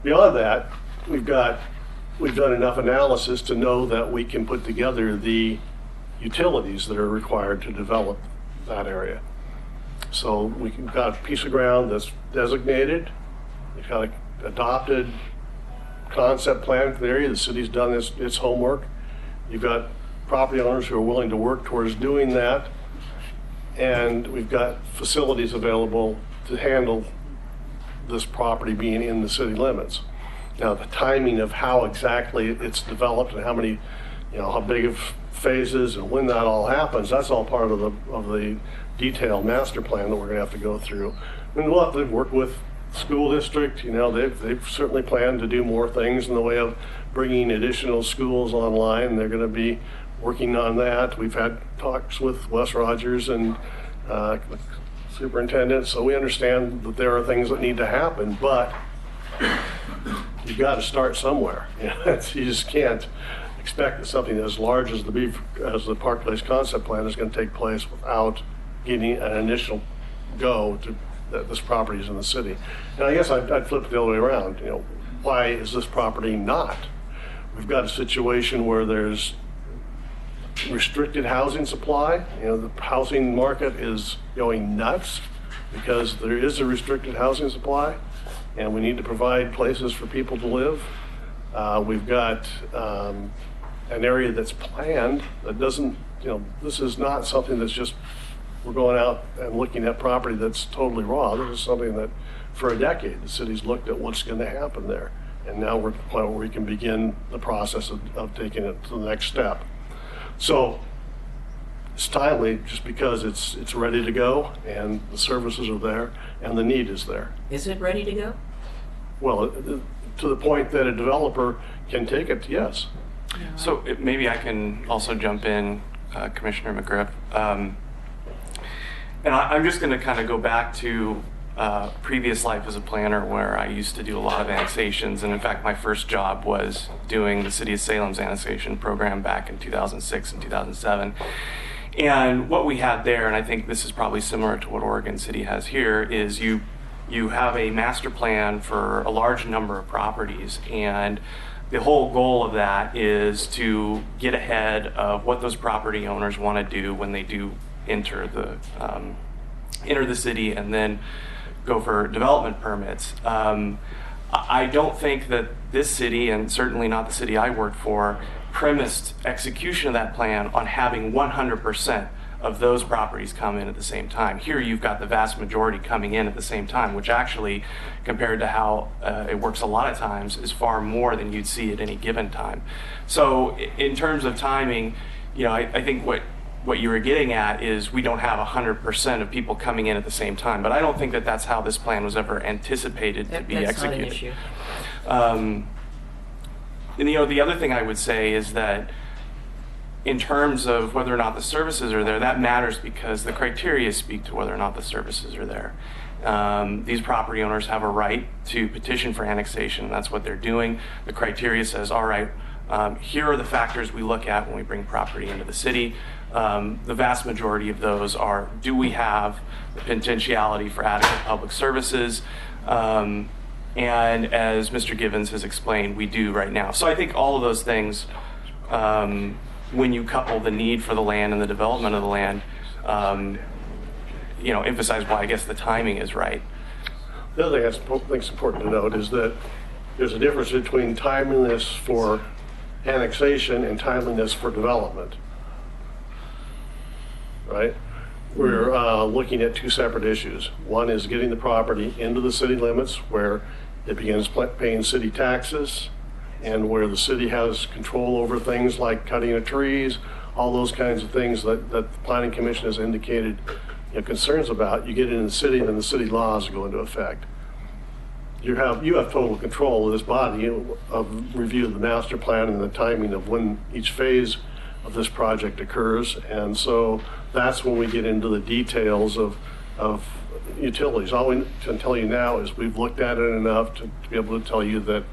Beyond that, we've done enough analysis to know that we can put together the utilities that are required to develop that area. So we've got a piece of ground that's designated. We've got an adopted concept plan for the area. The city's done its homework. You've got property owners who are willing to work towards doing that. And we've got facilities available to handle this property being in the city limits. Now, the timing of how exactly it's developed and how many, how big of phases and when that all happens, that's all part of the detailed master plan that we're gonna have to go through. And we'll have to work with school district, they've certainly planned to do more things in the way of bringing additional schools online. They're gonna be working on that. We've had talks with Wes Rogers and superintendent, so we understand that there are things that need to happen, but you've got to start somewhere. You just can't expect that something as large as the Park Place concept plan is going to take place without getting an initial go to that this property is in the city. And I guess I'd flip it the other way around. Why is this property not? We've got a situation where there's restricted housing supply. The housing market is going nuts because there is a restricted housing supply, and we need to provide places for people to live. We've got an area that's planned that doesn't, this is not something that's just, we're going out and looking at property that's totally raw. This is something that for a decade the city's looked at what's going to happen there. And now we're at the point where we can begin the process of taking it to the next step. So it's timely just because it's ready to go and the services are there and the need is there. Is it ready to go? Well, to the point that a developer can take it, yes. So maybe I can also jump in, Commissioner McGriff. And I'm just going to kind of go back to previous life as a planner where I used to do a lot of annexations. And in fact, my first job was doing the City of Salem's annexation program back in 2006 and 2007. And what we had there, and I think this is probably similar to what Oregon City has here, is you have a master plan for a large number of properties, and the whole goal of that is to get ahead of what those property owners want to do when they do enter the city and then go for development permits. I don't think that this city, and certainly not the city I worked for, premised execution of that plan on having 100% of those properties come in at the same time. Here you've got the vast majority coming in at the same time, which actually, compared to how it works a lot of times, is far more than you'd see at any given time. So in terms of timing, I think what you were getting at is we don't have 100% of people coming in at the same time, but I don't think that that's how this plan was ever anticipated to be executed. That's not an issue. And the other thing I would say is that in terms of whether or not the services are there, that matters because the criteria speak to whether or not the services are there. These property owners have a right to petition for annexation. That's what they're doing. The criteria says, all right, here are the factors we look at when we bring property into the city. The vast majority of those are, do we have the potentiality for adequate public services? And as Mr. Givens has explained, we do right now. So I think all of those things, when you couple the need for the land and the development of the land, emphasize why I guess the timing is right. The other thing I think is important to note is that there's a difference between timeliness for annexation and timeliness for development, right? We're looking at two separate issues. One is getting the property into the city limits where it begins paying city taxes and where the city has control over things like cutting of trees, all those kinds of things that the Planning Commission has indicated concerns about. You get it in the city, then the city laws go into effect. You have total control of this body of review of the master plan and the timing of when each phase of this project occurs. And so that's when we get into the details of utilities. All we can tell you now is we've looked at it enough to be able to tell you that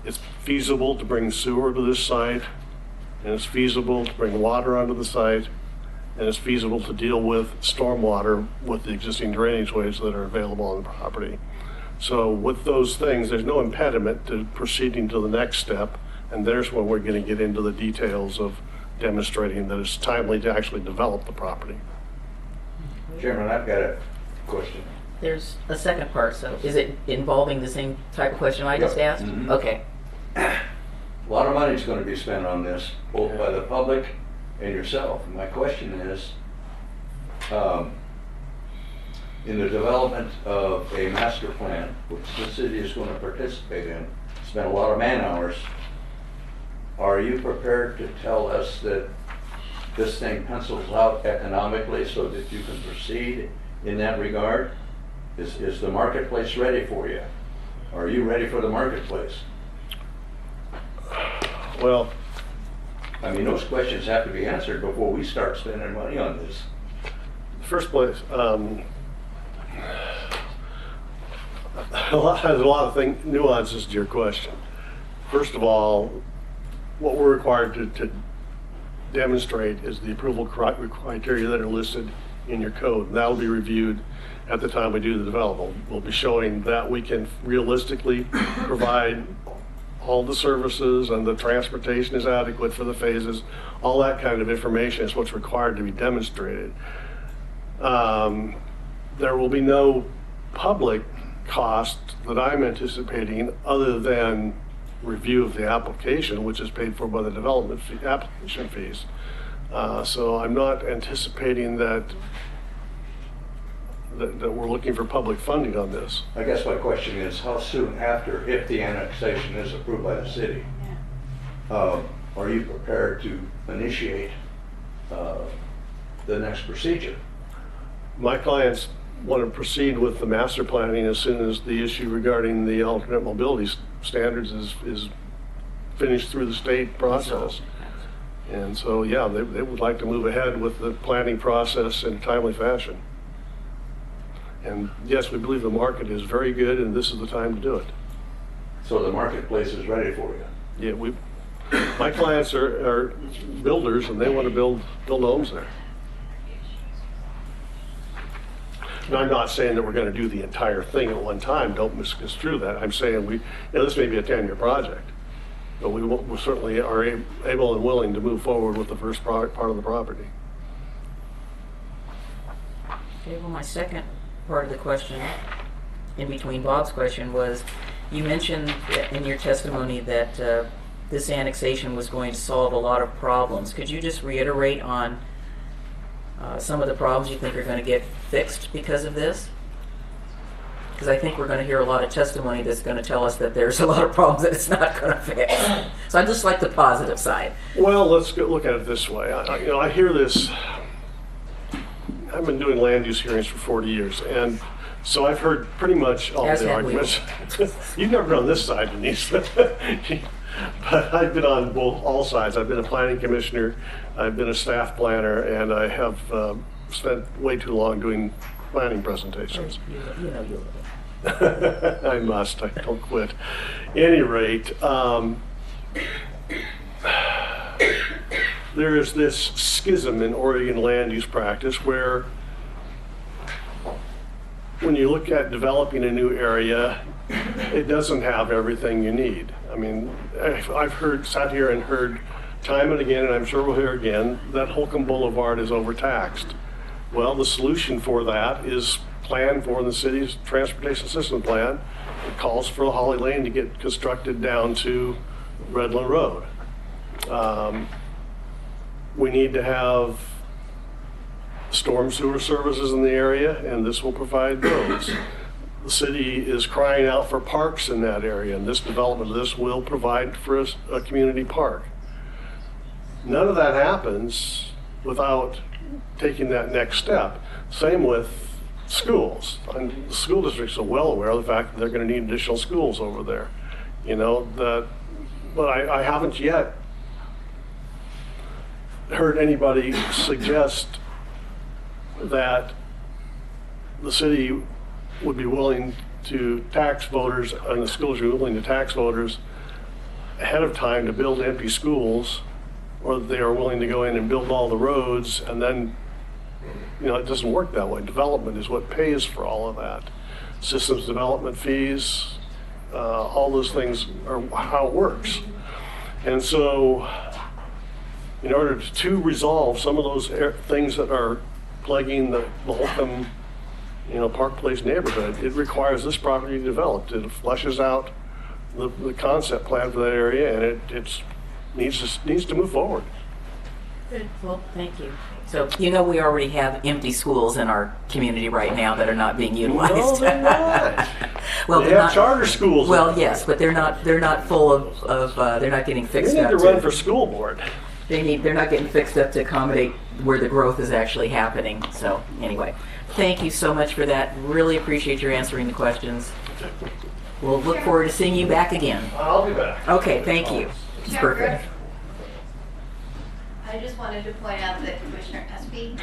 it's feasible to bring sewer to this site, and it's feasible to bring water onto the site, and it's feasible to deal with stormwater with the existing drainage ways that are available on the property. So with those things, there's no impediment to proceeding to the next step, and there's when we're going to get into the details of demonstrating that it's timely to actually develop the property. Chairman, I've got a question. There's a second part, so is it involving the same type of question I just asked? Mhm. Okay. A lot of money is going to be spent on this, both by the public and yourself. And my question is, in the development of a master plan, which the city is going to participate in, spend a lot of man hours, are you prepared to tell us that this thing pencils out economically so that you can proceed in that regard? Is the marketplace ready for you? Are you ready for the marketplace? Well, I mean, those questions have to be answered before we start spending money on this. first place, there's a lot of nuances to your question. First of all, what we're required to demonstrate is the approval criteria that are listed in your code. And that will be reviewed at the time we do the development. We'll be showing that we can realistically provide all the services and the transportation is adequate for the phases. All that kind of information is what's required to be demonstrated. There will be no public cost that I'm anticipating other than review of the application, which is paid for by the development fee, application fees. So I'm not anticipating that we're looking for public funding on this. I guess my question is, how soon after, if the annexation is approved by the city, are you prepared to initiate the next procedure? My clients want to proceed with the master planning as soon as the issue regarding the alternate mobility standards is finished through the state process. And so, yeah, they would like to move ahead with the planning process in a timely fashion. And yes, we believe the market is very good and this is the time to do it. So the marketplace is ready for you? Yeah, my clients are builders and they want to build homes there. Now, I'm not saying that we're going to do the entire thing at one time. Don't misconstrue that. I'm saying this may be a 10-year project, but we certainly are able and willing to move forward with the first part of the property. Okay, well, my second part of the question, in between Bob's question, was you mentioned in your testimony that this annexation was going to solve a lot of problems. Could you just reiterate on some of the problems you think are going to get fixed because of this? Because I think we're going to hear a lot of testimony that's going to tell us that there's a lot of problems that it's not going to fix. So I just like the positive side. Well, let's look at it this way. I hear this. I've been doing land use hearings for 40 years, and so I've heard pretty much all the arguments. You've never been on this side, Denise. But I've been on all sides. I've been a planning commissioner, I've been a staff planner, and I have spent way too long doing planning presentations. You know you'll love it. I must. I don't quit. Any rate, there is this schism in Oregon land use practice where when you look at developing a new area, it doesn't have everything you need. I mean, I've sat here and heard time and again, and I'm sure we'll hear again, that Holcomb Boulevard is overtaxed. Well, the solution for that is planned for in the city's transportation system plan. It calls for the Holly Lane to get constructed down to Redland Road. We need to have storm sewer services in the area, and this will provide those. The city is crying out for parks in that area, and this development of this will provide for a community park. None of that happens without taking that next step. Same with schools. And the school districts are well aware of the fact that they're going to need additional schools over there. But I haven't yet heard anybody suggest that the city would be willing to tax voters, and the schools are willing to tax voters ahead of time to build empty schools, or that they are willing to go in and build all the roads, and then, it doesn't work that way. Development is what pays for all of that. Systems development fees, all those things are how it works. And so, in order to resolve some of those things that are plaguing the Holcomb Park Place neighborhood, it requires this property to be developed. It fleshes out the concept plan for that area, and it needs to move forward. Good. Well, thank you. So, you know, we already have empty schools in our community right now that are not being utilized. No, they're not. Well, They they're have not, charter schools. well, yes, but they're not full of they're not getting They fixed need up to run for school board. they're not getting fixed up to accommodate where the growth is actually happening. So, anyway, thank you so much for that. Really appreciate your answering the questions. We'll look forward to seeing you back again. I'll be back. Okay, thank you. It's perfect. I just wanted to point out that Commissioner Espy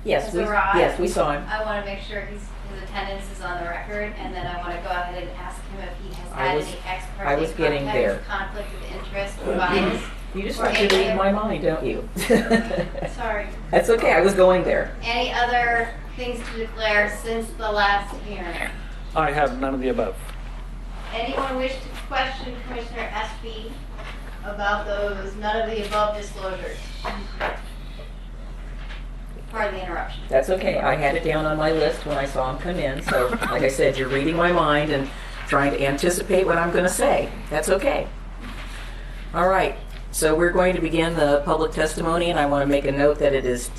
Yes, has we, arrived. yes, we saw him. I want to make sure his attendance is on the record, and then I want to go ahead and ask him if he has I had was- any ex parte I was getting there. conflict of interest bias. You just or like to any read other- my mind, don't you? Sorry. That's okay, I was going there. Any other things to declare since the last hearing? I have none of the above. Anyone wish to question Commissioner Espy about those none of the above disclosures? Pardon the interruption. That's okay, I had it down on my list when I saw him come in, so like I said, you're reading my mind and trying to anticipate what I'm going to say. That's okay. All right, so we're going to begin the public testimony, and I want to make a note that it is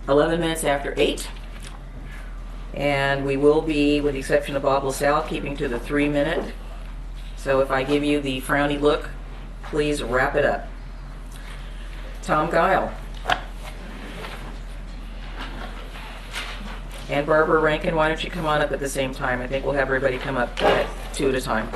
11 minutes after 8. And we will be, with the exception of Bob LaSalle, keeping to the 3-minute. So if I give you the frowny look, please wrap it up. Tom Guile. And Barbara Rankin, why don't you come on up at the same time? I think we'll have everybody come up two at a time.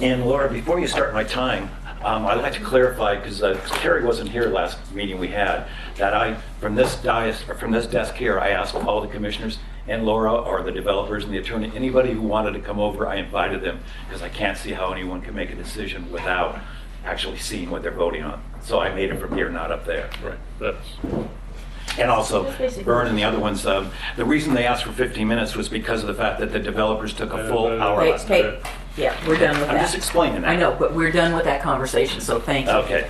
And Laura, before you start my time, I'd like to clarify, because Carrie wasn't here last meeting we had, that from this desk here, I asked all the commissioners and Laura or the developers and the attorney, anybody who wanted to come over, I invited them, because I can't see how anyone can make a decision without actually seeing what they're voting on. So I made it from here, not up there. Right, that's, And also, Vern and the other ones, the reason they asked for 15 minutes was because of the fact that the developers took a full hour Hey, last night. yeah, we're done with that. I'm just explaining that. I know, but we're done with that conversation, so thank you. Okay,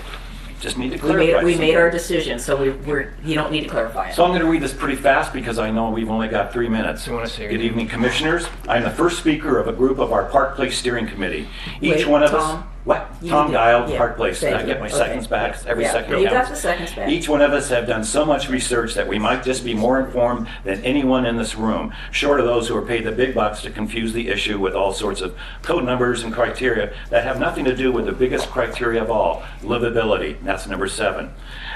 just need to We clarify. made our something. decision, so you don't need to clarify it. So I'm going to read this pretty fast because I know we've only got 3 minutes. You wanna say your Good name? evening, Commissioners. I'm the first speaker of a group of our Park Place Steering Committee. Each Wait, one of Tom? us... What? You Tom need to- Guile, yeah, Park Place. Did thank I get you. my Okay. seconds back? Every Yeah, second you counts. got the seconds back. Each one of us have done so much research that we might just be more informed than anyone in this room, short of those who are paid the big bucks to confuse the issue with all sorts of code numbers and criteria that have nothing to do with the biggest criteria of all, livability. And that's number 7.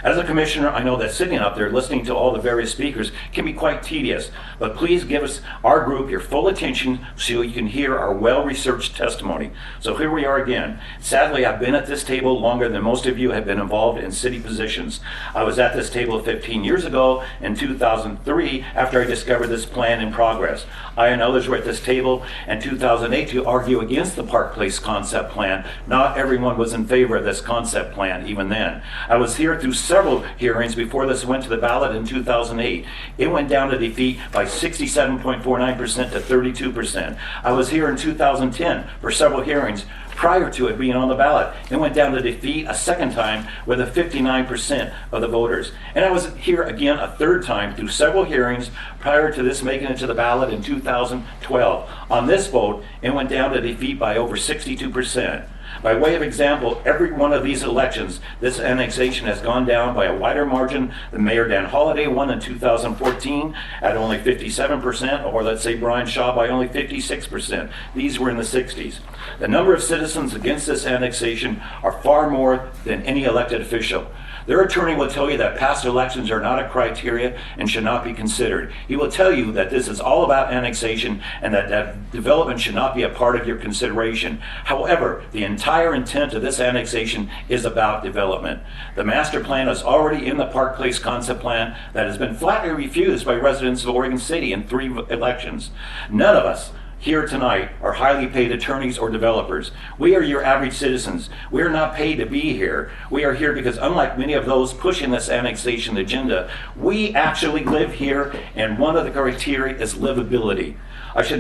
As a commissioner, I know that sitting up there listening to all the various speakers can be quite tedious, but please give us, our group, your full attention so you can hear our well-researched testimony. So here we are again. Sadly, I've been at this table longer than most of you have been involved in city positions. I was at this table 15 years ago in 2003 after I discovered this plan in progress. I and others were at this table in 2008 to argue against the Park Place concept plan. Not everyone was in favor of this concept plan even then. I was here through several hearings before this went to the ballot in 2008. It went down to defeat by 67.49% to 32%. I was here in 2010 for several hearings prior to it being on the ballot. It went down to defeat a second time with a 59% of the voters. And I was here again a third time through several hearings prior to this making it to the ballot in 2012. On this vote, it went down to defeat by over 62%. By way of example, every one of these elections, this annexation has gone down by a wider margin than Mayor Dan Holliday won in 2014 at only 57%, or let's say Brian Shaw by only 56%. These were in the 60s. The number of citizens against this annexation are far more than any elected official. Their attorney will tell you that past elections are not a criteria and should not be considered. He will tell you that this is all about annexation and that development should not be a part of your consideration. However, the entire intent of this annexation is about development. The master plan is already in the Park Place concept plan that has been flatly refused by residents of Oregon City in 3 elections. None of us here tonight are highly paid attorneys or developers. We are your average citizens. We are not paid to be here. We are here because unlike many of those pushing this annexation agenda, we actually live here, and one of the criteria is livability. I should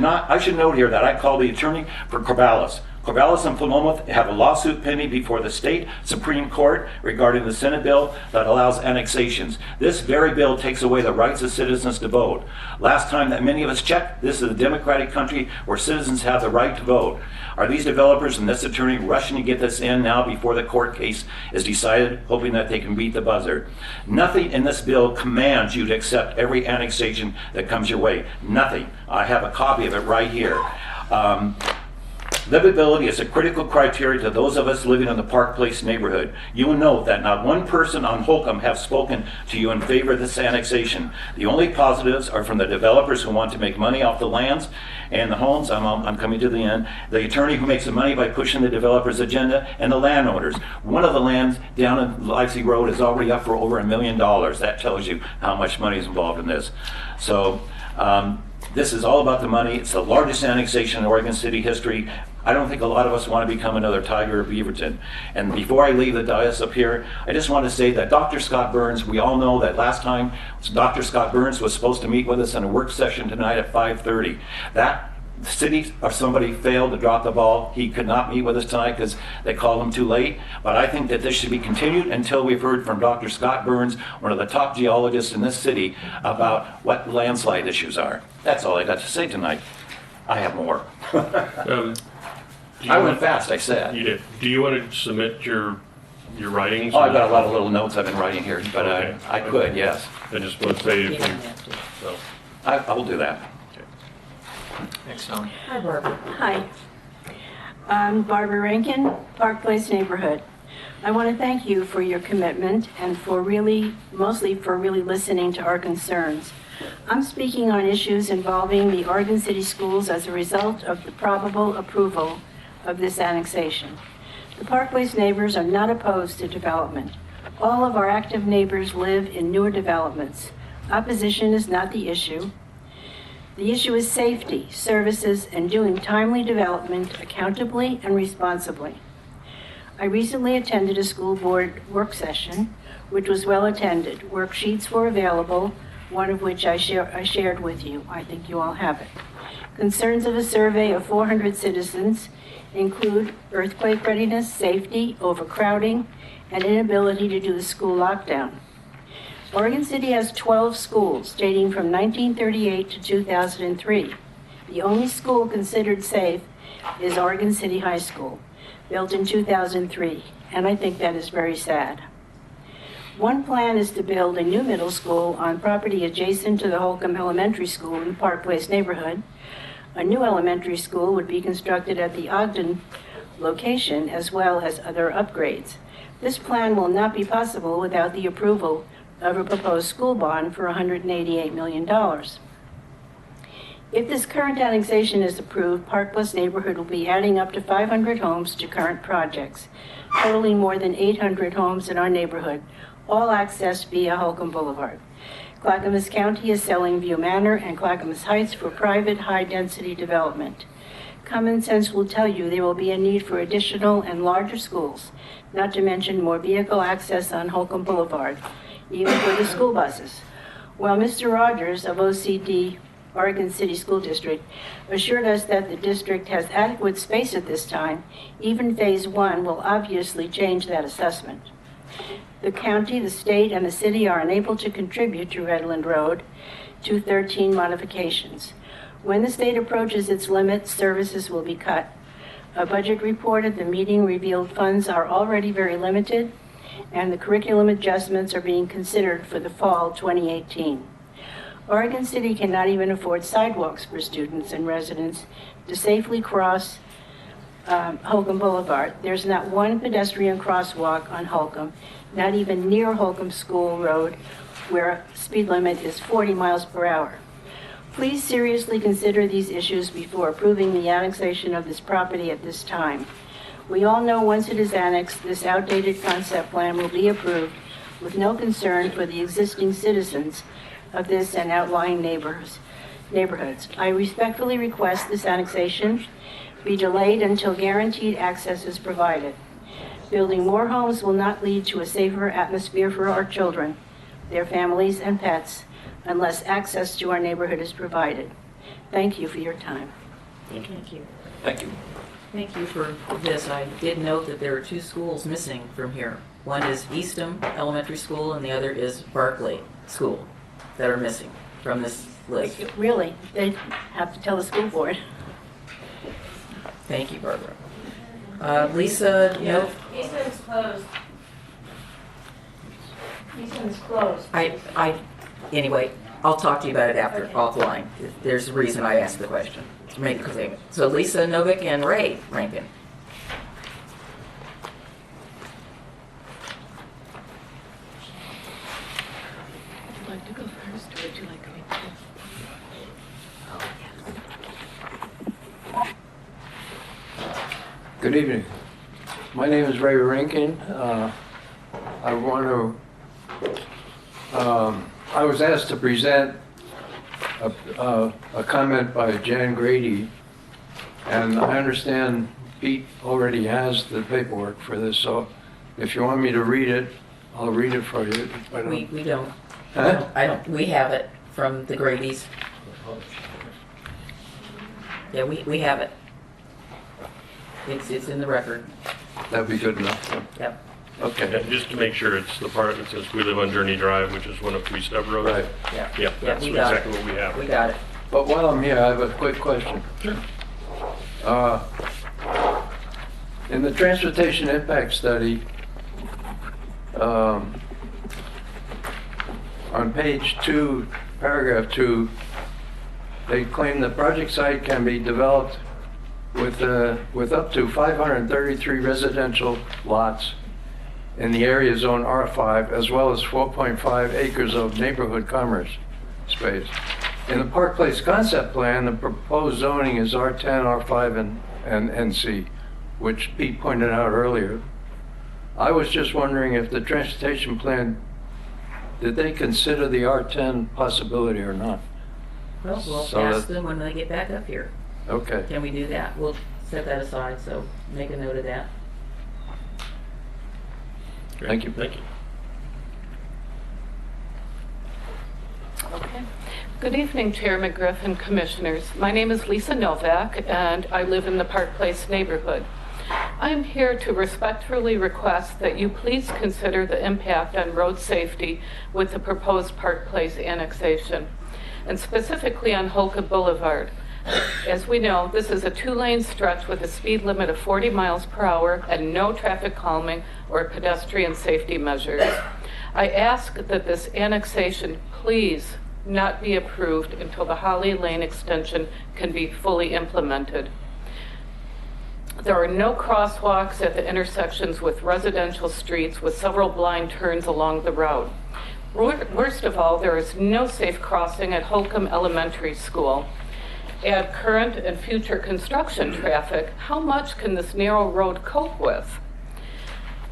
note here that I called the attorney for Corvallis. Corvallis and Philomath have a lawsuit pending before the state Supreme Court regarding the Senate bill that allows annexations. This very bill takes away the rights of citizens to vote. Last time that many of us checked, this is a democratic country where citizens have the right to vote. Are these developers and this attorney rushing to get this in now before the court case is decided, hoping that they can beat the buzzer? Nothing in this bill commands you to accept every annexation that comes your way. Nothing. I have a copy of it right here. Livability is a critical criteria to those of us living in the Park Place neighborhood. You will note that not one person on Holcomb have spoken to you in favor of this annexation. The only positives are from the developers who want to make money off the lands and the homes. I'm coming to the end. The attorney who makes the money by pushing the developer's agenda, and the landowners. One of the lands down in Livesey Road is already up for over $1 million. That tells you how much money is involved in this. So this is all about the money. It's the largest annexation in Oregon City history. I don't think a lot of us want to become another Tiger or Beaverton. And before I leave the dais up here, I just want to say that Dr. Scott Burns, we all know that last time Dr. Scott Burns was supposed to meet with us in a work session tonight at 5:30. That city or somebody failed to drop the ball. He could not meet with us tonight because they called him too late. But I think that this should be continued until we've heard from Dr. Scott Burns, one of the top geologists in this city, about what landslide issues are. That's all I got to say tonight. I have more. I went fast, I said. You did. Do you want to submit your writings? Oh, I've got a lot of little notes I've been writing here, but Okay. I could, yes. I just want to say You if don't you, have to. so. I will do that. Thanks, Tom. Hi, Barbara. Hi, I'm Barbara Rankin, Park Place neighborhood. I want to thank you for your commitment and mostly for really listening to our concerns. I'm speaking on issues involving the Oregon City Schools as a result of the probable approval of this annexation. The Park Place neighbors are not opposed to development. All of our active neighbors live in newer developments. Opposition is not the issue. The issue is safety, services, and doing timely development accountably and responsibly. I recently attended a school board work session, which was well attended. Worksheets were available, one of which I shared with you. I think you all have it. Concerns of a survey of 400 citizens include earthquake readiness, safety, overcrowding, and inability to do the school lockdown. Oregon City has 12 schools dating from 1938 to 2003. The only school considered safe is Oregon City High School, built in 2003, and I think that is very sad. One plan is to build a new middle school on property adjacent to the Holcomb Elementary School in the Park Place neighborhood. A new elementary school would be constructed at the Ogden location, as well as other upgrades. This plan will not be possible without the approval of a proposed school bond for $188 million. If this current annexation is approved, Park Place neighborhood will be adding up to 500 homes to current projects, totaling more than 800 homes in our neighborhood, all accessed via Holcomb Boulevard. Clackamas County is selling View Manor and Clackamas Heights for private high-density development. Common sense will tell you there will be a need for additional and larger schools, not to mention more vehicle access on Holcomb Boulevard, even for the school buses. While Mr. Rogers of OCD, Oregon City School District, assured us that the district has adequate space at this time, even Phase 1 will obviously change that assessment. The county, the state, and the city are unable to contribute to Redland Road 213 modifications. When the state approaches its limit, services will be cut. A budget report at the meeting revealed funds are already very limited, and the curriculum adjustments are being considered for the fall 2018. Oregon City cannot even afford sidewalks for students and residents to safely cross Holcomb Boulevard. There's not one pedestrian crosswalk on Holcomb, not even near Holcomb School Road, where speed limit is 40 miles per hour. Please seriously consider these issues before approving the annexation of this property at this time. We all know once it is annexed, this outdated concept plan will be approved with no concern for the existing citizens of this and outlying neighborhoods. I respectfully request this annexation be delayed until guaranteed access is provided. Building more homes will not lead to a safer atmosphere for our children, their families, and pets unless access to our neighborhood is provided. Thank you for your time. Thank you. Thank you. Thank you for this. I did note that there are 2 schools missing from here. One is Eastham Elementary School and the other is Barclay School that are missing from this list. Really, they have to tell the school board. Thank you, Barbara. Lisa, no, Easton's closed. Easton's closed. anyway, I'll talk to you about it after, offline. There's a reason I asked the question. Make it clear. So Lisa Novick and Ray Rankin. Would you like to go first, or would you like me to? Good evening. My name is Ray Rankin. I was asked to present a comment by Jan Grady, and I understand Pete already has the paperwork for this, so if you want me to read it, I'll read it for you. We don't. Huh? I don't. We have it from the Grady's. Yeah, we have it. It's in the record. That'd be good enough. Yep. Okay. Yeah, just to make sure, it's the part that says we live on Journey Drive, which is one of 3 stub roads. Right. Yeah. Yeah, that's we got exactly it. what we have. We got it. But while I'm here, I have a quick question. Sure. In the transportation impact study, on page 2, paragraph 2, they claim the project site can be developed with up to 533 residential lots in the area zone R5, as well as 4.5 acres of neighborhood commerce space. In the Park Place concept plan, the proposed zoning is R10, R5, and NC, which Pete pointed out earlier. I was just wondering if the transportation plan, did they consider the R10 possibility or not? Well, we'll So ask that- them when they get back up here. Okay. Can we do that? We'll set that aside, so make a note of that. Great. Thank you. Thank you. Okay. Good evening, Chair McGriff and Commissioners. My name is Lisa Novak, and I live in the Park Place neighborhood. I am here to respectfully request that you please consider the impact on road safety with the proposed Park Place annexation, and specifically on Holcomb Boulevard. As we know, this is a 2-lane stretch with a speed limit of 40 miles per hour and no traffic calming or pedestrian safety measures. I ask that this annexation please not be approved until the Holly Lane extension can be fully implemented. There are no crosswalks at the intersections with residential streets with several blind turns along the route. Worst of all, there is no safe crossing at Holcomb Elementary School. Add current and future construction traffic, how much can this narrow road cope with?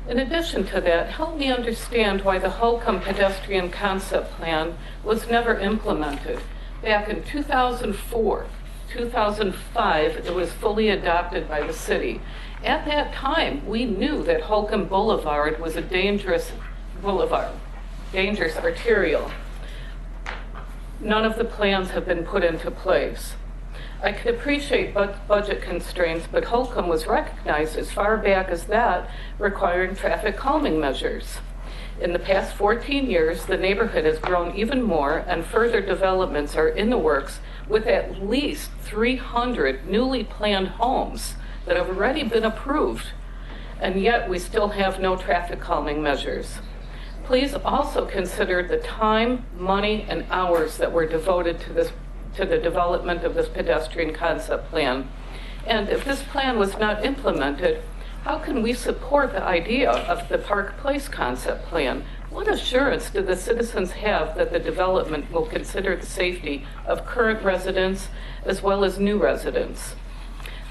In addition to that, help me understand why the Holcomb pedestrian concept plan was never implemented. Back in 2004, 2005, it was fully adopted by the city. At that time, we knew that Holcomb Boulevard was a dangerous boulevard, dangerous arterial. None of the plans have been put into place. I could appreciate budget constraints, but Holcomb was recognized as far back as that, requiring traffic calming measures. In the past 14 years, the neighborhood has grown even more, and further developments are in the works with at least 300 newly planned homes that have already been approved, and yet we still have no traffic calming measures. Please also consider the time, money, and hours that were devoted to the development of this pedestrian concept plan. And if this plan was not implemented, how can we support the idea of the Park Place concept plan? What assurance do the citizens have that the development will consider the safety of current residents as well as new residents?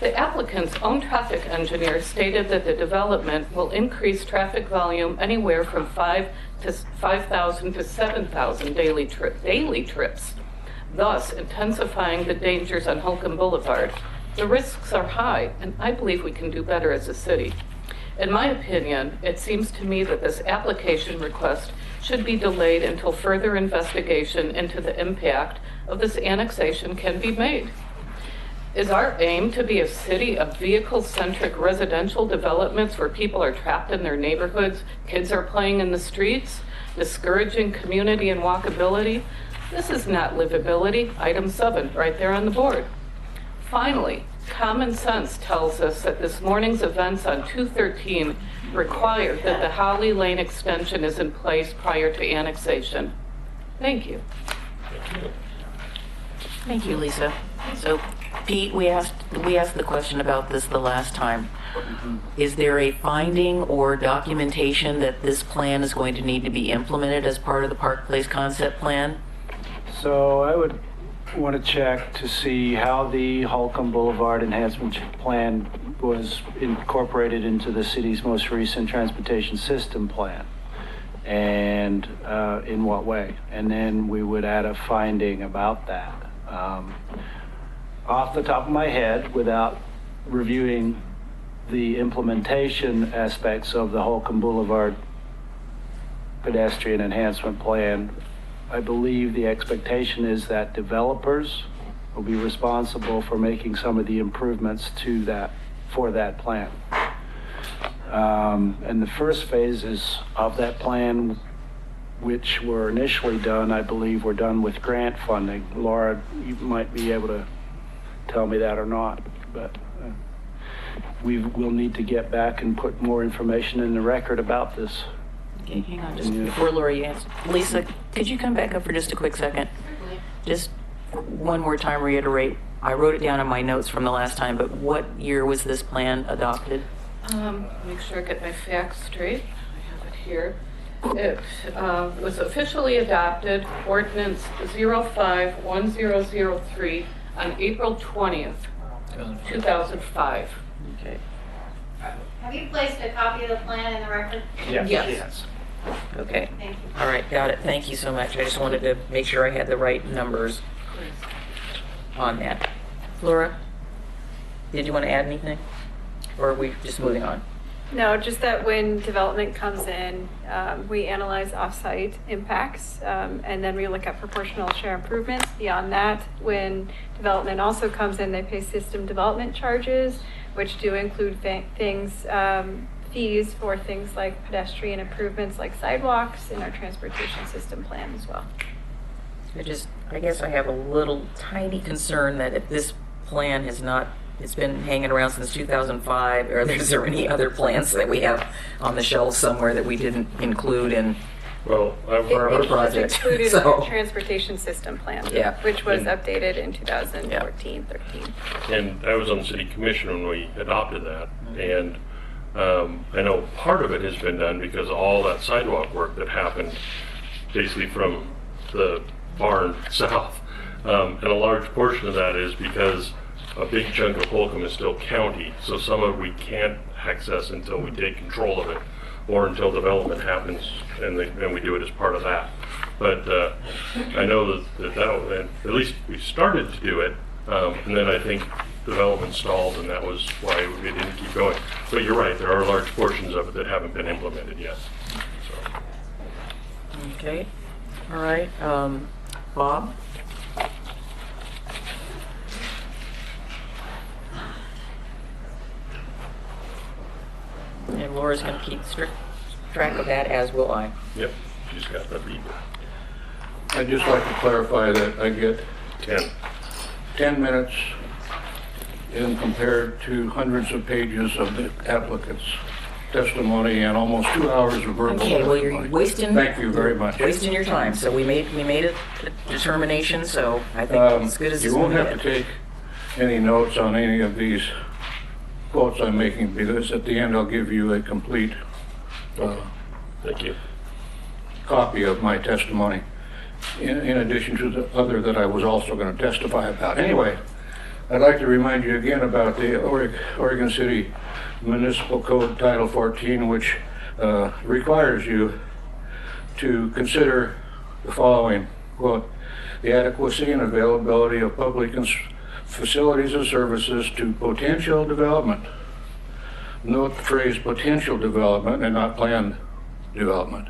The applicant's own traffic engineer stated that the development will increase traffic volume anywhere from 5,000 to 7,000 daily trips, thus intensifying the dangers on Holcomb Boulevard. The risks are high, and I believe we can do better as a city. In my opinion, it seems to me that this application request should be delayed until further investigation into the impact of this annexation can be made. Is our aim to be a city of vehicle-centric residential developments where people are trapped in their neighborhoods, kids are playing in the streets, discouraging community and walkability? This is not livability. Item 7, right there on the board. Finally, common sense tells us that this morning's events on 213 require that the Holly Lane extension is in place prior to annexation. Thank you. Thank you, Lisa. So, Pete, we asked the question about this the last time. Is there a finding or documentation that this plan is going to need to be implemented as part of the Park Place concept plan? So I would want to check to see how the Holcomb Boulevard Enhancement Plan was incorporated into the city's most recent transportation system plan, and in what way. And then we would add a finding about that. Off the top of my head, without reviewing the implementation aspects of the Holcomb Boulevard Pedestrian Enhancement Plan, I believe the expectation is that developers will be responsible for making some of the improvements to that, for that plan. And the first phases of that plan, which were initially done, I believe were done with grant funding. Laura, you might be able to tell me that or not, but we'll need to get back and put more information in the record about this. Okay, hang on, just before Lori answers. Lisa, could you come back up for just a quick second? Just one more time reiterate. I wrote it down in my notes from the last time, but what year was this plan adopted? Make sure I get my facts straight. I have it here. It was officially adopted, ordinance 051003, on April 20th, 2005. Okay. Have you placed a copy of the plan in the record? Yes. Okay. Thank you. All right, got it. Thank you so much. I just wanted to make sure I had the right numbers on that. Laura, did you want to add anything? Or are we just moving on? No, just that when development comes in, we analyze off-site impacts, and then we look at proportional share improvements. Beyond that, when development also comes in, they pay system development charges, which do include fees for things like pedestrian improvements like sidewalks in our transportation system plan as well. I guess I have a little tiny concern that if this plan has not, it's been hanging around since 2005, or is there any other plans that we have on the shelf somewhere that we didn't include in Well, for our project? It's included in So- our transportation system plan, Yeah. which was updated in 2014, 13. And I was on the city commission when we adopted that, and I know part of it has been done because of all that sidewalk work that happened basically from the barn south. And a large portion of that is because a big chunk of Holcomb is still county, so some of it we can't access until we take control of it, or until development happens and we do it as part of that. But I know that at least we started to do it, and then I think development stalled, and that was why we didn't keep going. But you're right, there are large portions of it that haven't been implemented yet. So. Okay, all right. Bob? And Laura's going to keep strict track of that, as will I. Yep, she's got the read. I'd just like to clarify that I get 10 minutes in compared to hundreds of pages of the applicant's testimony and almost 2 hours of verbal Okay, well, testimony. you're wasting. Thank you very much. Wasting your time. So we made a determination. So I think as good as You it's won't going have to to get. take any notes on any of these quotes I'm making, because at the end I'll give you a complete Thank you. copy of my testimony, in addition to the other that I was also going to testify about. Anyway, I'd like to remind you again about the Oregon City Municipal Code Title 14, which requires you to consider the following, quote, the adequacy and availability of public facilities and services to potential development. Note the phrase potential development and not planned development.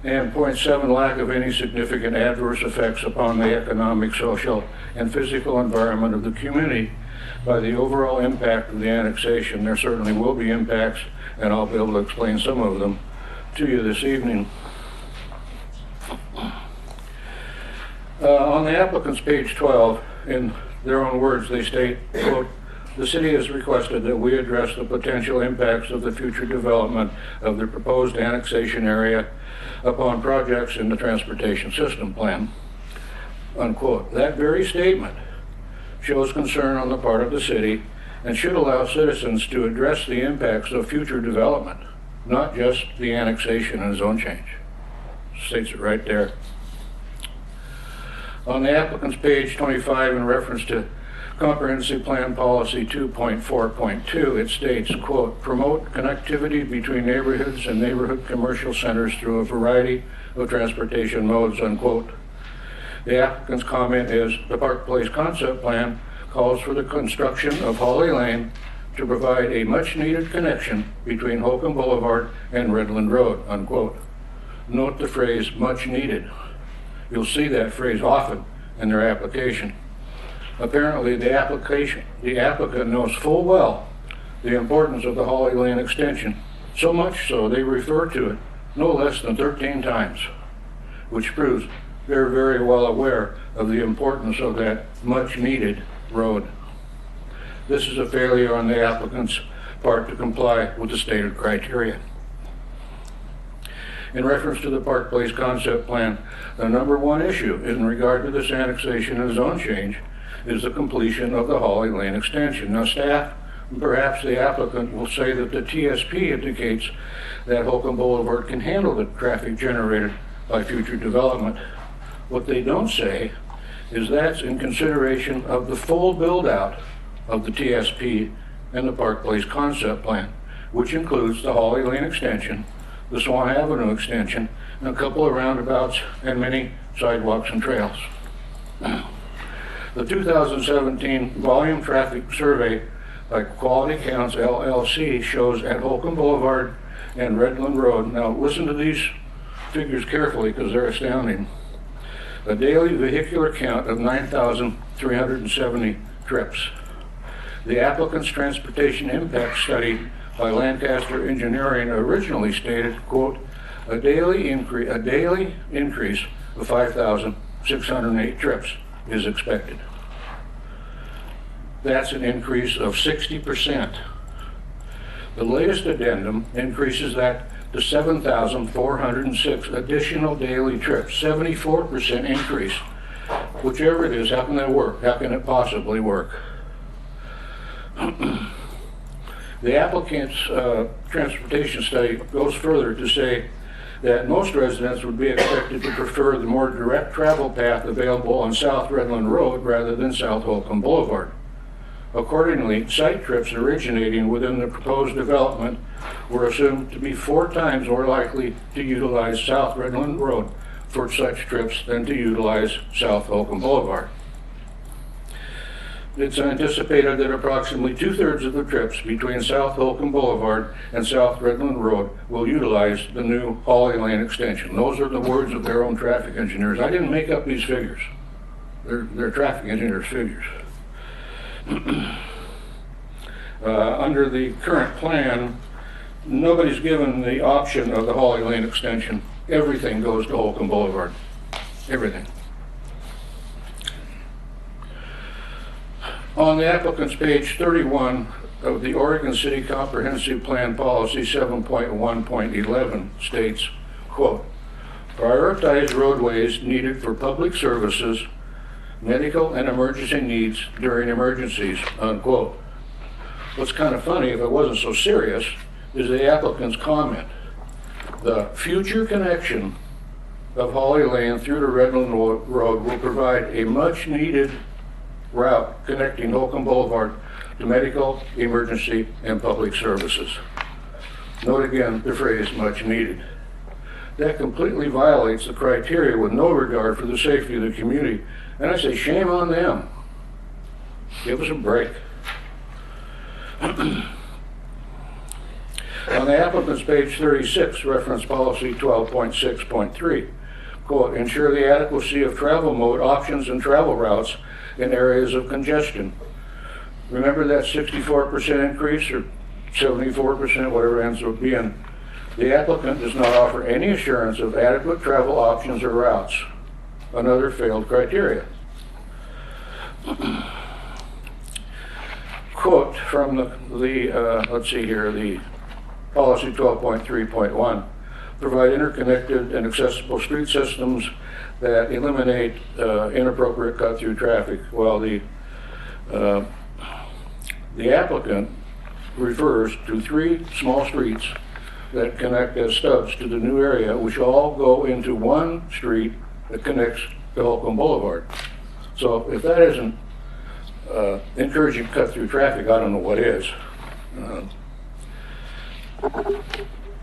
And point 7, lack of any significant adverse effects upon the economic, social, and physical environment of the community by the overall impact of the annexation. There certainly will be impacts, and I'll be able to explain some of them to you this evening. On the applicant's page 12, in their own words, they state, quote, "The city has requested that we address the potential impacts of the future development of the proposed annexation area upon projects in the transportation system plan," unquote. That very statement shows concern on the part of the city and should allow citizens to address the impacts of future development, not just the annexation and zone change. States it right there. On the applicant's page 25, in reference to Comprehensive Plan Policy 2.4.2, it states, quote, "Promote connectivity between neighborhoods and neighborhood commercial centers through a variety of transportation modes," unquote. The applicant's comment is, the Park Place Concept Plan calls for the construction of Holly Lane to provide a much-needed connection between Holcomb Boulevard and Redland Road, unquote. Note the phrase "much needed." You'll see that phrase often in their application. Apparently, the applicant knows full well the importance of the Holly Lane extension, so much so they refer to it no less than 13 times, which proves they're very well aware of the importance of that much-needed road. This is a failure on the applicant's part to comply with the stated criteria. In reference to the Park Place Concept Plan, the number one issue in regard to this annexation and zone change is the completion of the Holly Lane extension. Now, staff, and perhaps the applicant, will say that the TSP indicates that Holcomb Boulevard can handle the traffic generated by future development. What they don't say is that's in consideration of the full build-out of the TSP and the Park Place Concept Plan, which includes the Holly Lane extension, the Swan Avenue extension, and a couple of roundabouts and many sidewalks and trails. The 2017 volume traffic survey by Quality Counts LLC shows at Holcomb Boulevard and Redland Road, now listen to these figures carefully because they're astounding, a daily vehicular count of 9,370 trips. The applicant's transportation impact study by Lancaster Engineering originally stated, quote, a daily increase of 5,608 trips is expected. That's an increase of 60%. The latest addendum increases that to 7,406 additional daily trips, 74% increase. Whichever it is, how can that work? How can it possibly work? The applicant's transportation study goes further to say that most residents would be expected to prefer the more direct travel path available on South Redland Road rather than South Holcomb Boulevard. Accordingly, site trips originating within the proposed development were assumed to be 4 times more likely to utilize South Redland Road for such trips than to utilize South Holcomb Boulevard. It's anticipated that approximately 2/3 of the trips between South Holcomb Boulevard and South Redland Road will utilize the new Holly Lane extension. Those are the words of their own traffic engineers. I didn't make up these figures. They're traffic engineers' figures. Under the current plan, nobody's given the option of the Holly Lane extension. Everything goes to Holcomb Boulevard. Everything. On the applicant's page 31 of the Oregon City Comprehensive Plan Policy 7.1.11 states, quote, prioritize roadways needed for public services, medical and emergency needs during emergencies, unquote. What's kind of funny, if it wasn't so serious, is the applicant's comment. The future connection of Holly Lane through to Redland Road will provide a much needed route connecting Holcomb Boulevard to medical, emergency, and public services. Note again the phrase much needed. That completely violates the criteria with no regard for the safety of the community. And I say shame on them. Give us a break. On the applicant's page 36, reference policy 12.6.3, quote, ensure the adequacy of travel mode options and travel routes in areas of congestion. Remember that 64% increase or 74%, whatever it ends up being. The applicant does not offer any assurance of adequate travel options or routes. Another failed criteria. Quote from let's see here, the policy 12.3.1, provide interconnected and accessible street systems that eliminate inappropriate cut-through traffic. Well, the applicant refers to 3 small streets that connect as stubs to the new area, which all go into one street that connects to Holcomb Boulevard. So if that isn't encouraging cut-through traffic, I don't know what is.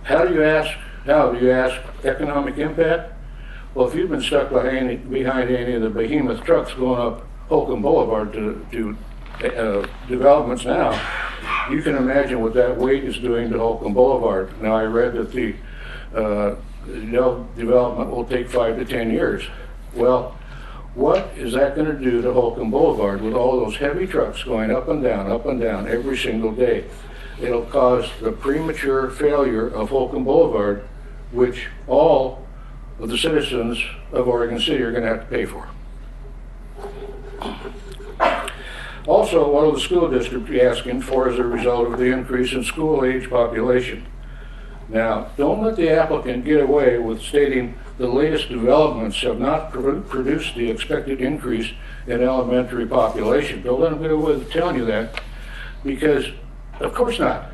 How do you ask economic impact? Well, if you've been stuck behind any of the behemoth trucks going up Holcomb Boulevard to developments now, you can imagine what that weight is doing to Holcomb Boulevard. Now, I read that the development will take 5 to 10 years. Well, what is that going to do to Holcomb Boulevard with all those heavy trucks going up and down every single day? It'll cause the premature failure of Holcomb Boulevard, which all of the citizens of Oregon City are going to have to pay for. Also, what will the school district be asking for as a result of the increase in school-age population? Now, don't let the applicant get away with stating the latest developments have not produced the expected increase in elementary population. Don't let them get away with telling you that, because of course not.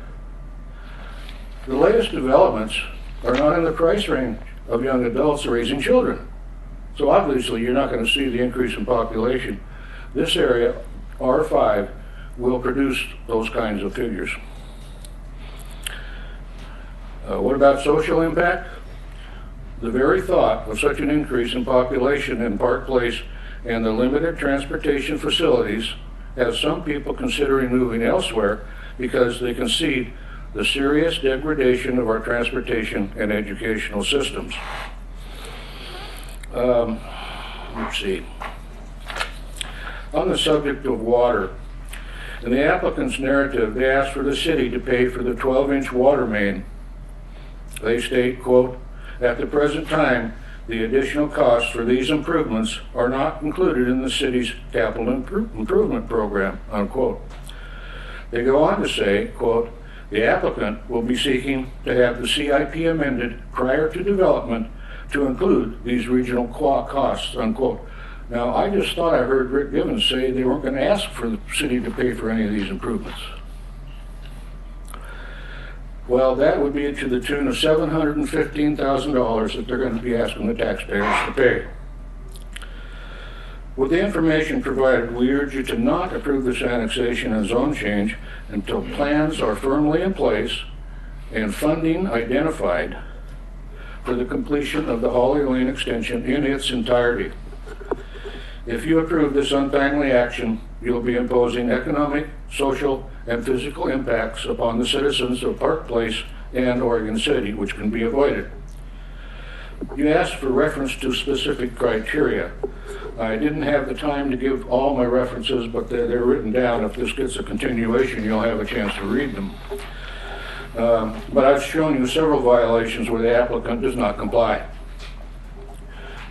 The latest developments are not in the price range of young adults raising children. So obviously you're not going to see the increase in population. This area, R5, will produce those kinds of figures. What about social impact? The very thought of such an increase in population in Park Place and the limited transportation facilities has some people considering moving elsewhere because they can see the serious degradation of our transportation and educational systems. Let's see. On the subject of water, in the applicant's narrative, they asked for the city to pay for the 12-inch water main. They state, quote, at the present time, the additional costs for these improvements are not included in the city's capital improvement program, unquote. They go on to say, quote, the applicant will be seeking to have the CIP amended prior to development to include these regional costs, unquote. Now, I just thought I heard Rick Givens say they weren't going to ask for the city to pay for any of these improvements. Well, that would be to the tune of $715,000 that they're going to be asking the taxpayers to pay. With the information provided, we urge you to not approve this annexation and zone change until plans are firmly in place and funding identified for the completion of the Holly Lane extension in its entirety. If you approve this untimely action, you'll be imposing economic, social, and physical impacts upon the citizens of Park Place and Oregon City, which can be avoided. You asked for reference to specific criteria. I didn't have the time to give all my references, but they're written down. If this gets a continuation, you'll have a chance to read them. But I've shown you several violations where the applicant does not comply.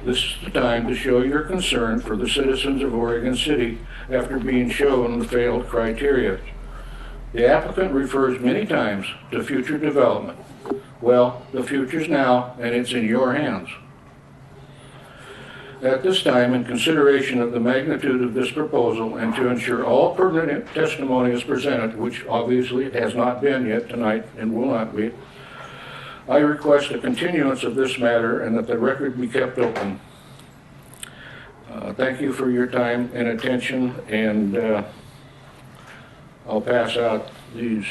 This is the time to show your concern for the citizens of Oregon City after being shown the failed criteria. The applicant refers many times to future development. Well, the future's now, and it's in your hands. At this time, in consideration of the magnitude of this proposal and to ensure all pertinent testimony is presented, which obviously it has not been yet tonight and will not be, I request a continuance of this matter and that the record be kept open. Thank you for your time and attention, and I'll pass out these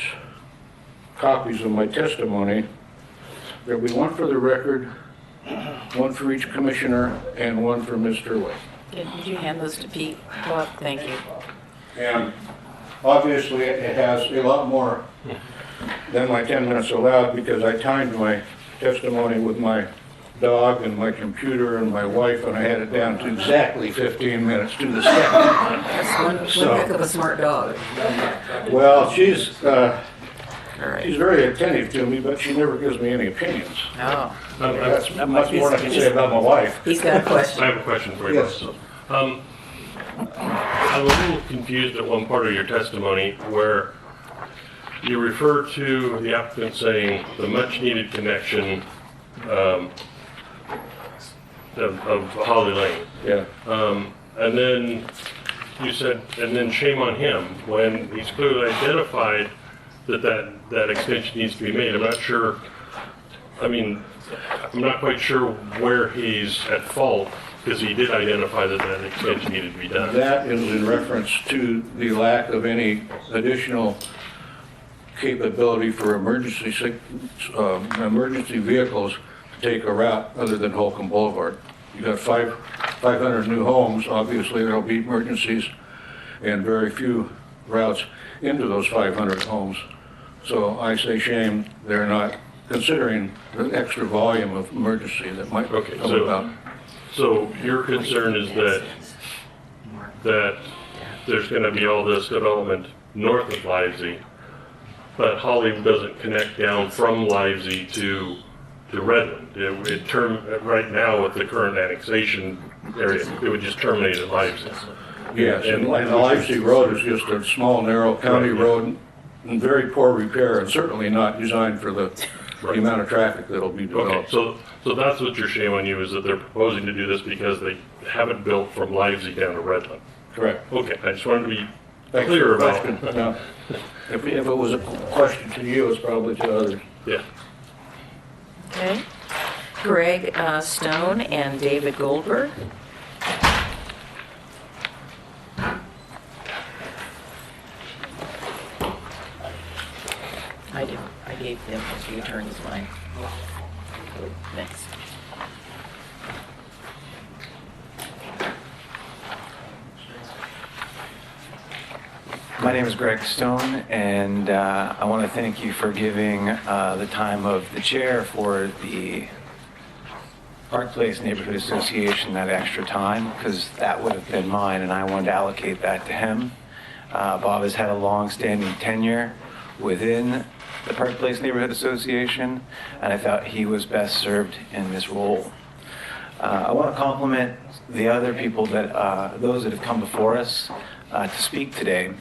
copies of my testimony. There'll be one for the record, one for each commissioner, and one for Mr. Lake. Did you hand those to Pete? Well, thank you. And obviously it has a lot more then my 10 minutes allowed because I timed my testimony with my dog and my computer and my wife, and I had it down to exactly 15 minutes to the second. That's one heck of a smart dog. Well, she's very attentive to me, but she never gives me any opinions. Oh. That's much more I can say about my wife. He's got a question. I have a question for you. Yes. I'm a little confused at one part of your testimony where you refer to the applicant saying the much-needed connection of Holly Lane. Yeah. And then you said, and then shame on him when he's clearly identified that extension needs to be made. I'm not sure, I'm not quite sure where he's at fault because he did identify that extension needed to be done. That is in reference to the lack of any additional capability for emergency vehicles to take a route other than Holcomb Boulevard. You got 500 new homes, obviously there'll be emergencies and very few routes into those 500 homes. So I say shame they're not considering the extra volume of emergency that might come about. So your concern is that there's going to be all this development north of Livesey, but Holly doesn't connect down from Livesey to Redland. Right now with the current annexation area, it would just terminate at Livesey. Yes, and the Livesey Road is just a small, narrow county road in very poor repair and certainly not designed for the amount of traffic that'll be developed. Okay, so that's what your shame on you is that they're proposing to do this because they haven't built from Livesey down to Redland. Correct. Okay, I just wanted to be Thanks clear for the about question. Now, if it was a question to you, it's probably to others. Yeah. Okay. Greg Stone and David Goldberg. I gave them the attorneys mine. Next. My name is Greg Stone, and I want to thank you for giving the time of the chair for the Park Place Neighborhood Association that extra time, because that would have been mine, and I wanted to allocate that to him. Bob has had a long-standing tenure within the Park Place Neighborhood Association, and I thought he was best served in this role. I want to compliment the other people those that have come before us to speak today.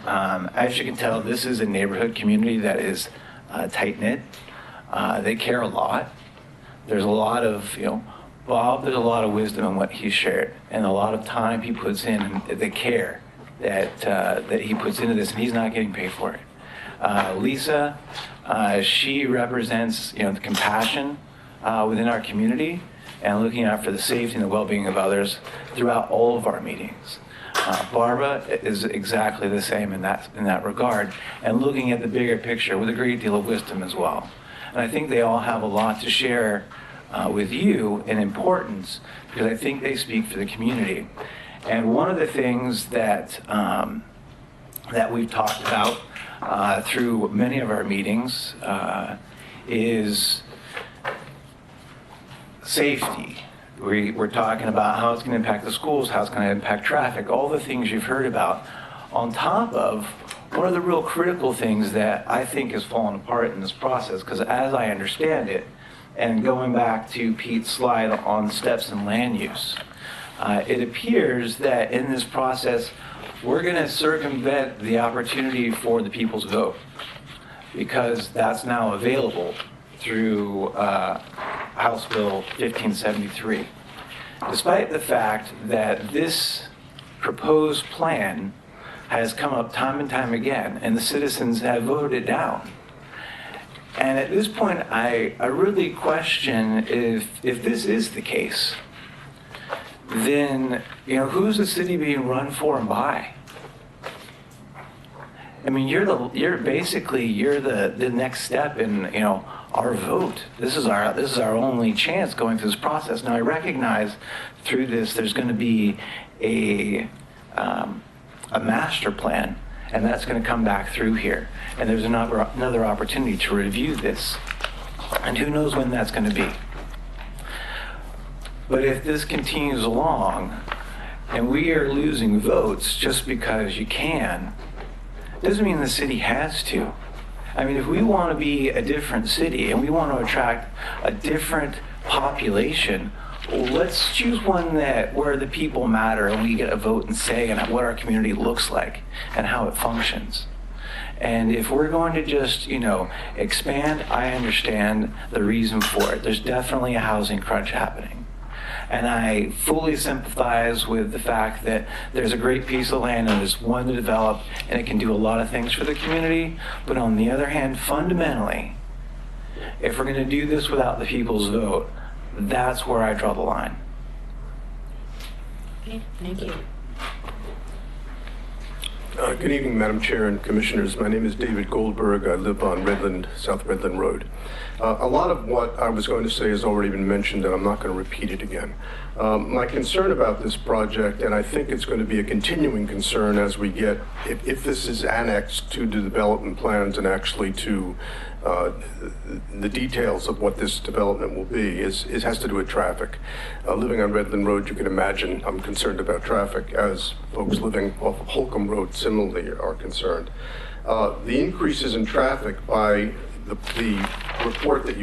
As you can tell, this is a neighborhood community that is tight-knit. They care a lot. There's a lot of, Bob, there's a lot of wisdom in what he's shared and a lot of time he puts in and the care that he puts into this, and he's not getting paid for it. Lisa, she represents, the compassion within our community and looking out for the safety and the well-being of others throughout all of our meetings. Barbara is exactly the same in that regard, and looking at the bigger picture with a great deal of wisdom as well. And I think they all have a lot to share with you in importance, because I think they speak for the community. And one of the things that we've talked about through many of our meetings is safety. We're talking about how it's going to impact the schools, how it's going to impact traffic, all the things you've heard about. On top of one of the real critical things that I think has fallen apart in this process, because as I understand it, and going back to Pete's slide on steps and land use, it appears that in this process, we're going to circumvent the opportunity for the people's vote, because that's now available through House Bill 1573. Despite the fact that this proposed plan has come up time and time again, and the citizens have voted it down. And at this point, I really question if this is the case, then, who's the city being run for and by? I mean, you're basically the next step in, our vote. This is our only chance going through this process. Now, I recognize through this there's going to be a master plan, and that's going to come back through here. And there's another opportunity to review this. And who knows when that's going to be. But if this continues along, and we are losing votes just because you can, doesn't mean the city has to. I mean, if we want to be a different city and we want to attract a different population, well, let's choose one where the people matter and we get a vote and say in what our community looks like and how it functions. And if we're going to just, expand, I understand the reason for it. There's definitely a housing crunch happening. And I fully sympathize with the fact that there's a great piece of land and it's one to develop and it can do a lot of things for the community. But on the other hand, fundamentally, if we're going to do this without the people's vote, that's where I draw the line. Okay, thank you. Good evening, Madam Chair and Commissioners. My name is David Goldberg. I live on South Redland Road. A lot of what I was going to say has already been mentioned, and I'm not going to repeat it again. My concern about this project, and I think it's going to be a continuing concern as we get, if this is annexed to the development plans and actually to the details of what this development will be, it has to do with traffic. Living on Redland Road, you can imagine I'm concerned about traffic, as folks living off of Holcomb Road similarly are concerned. The increases in traffic by the report that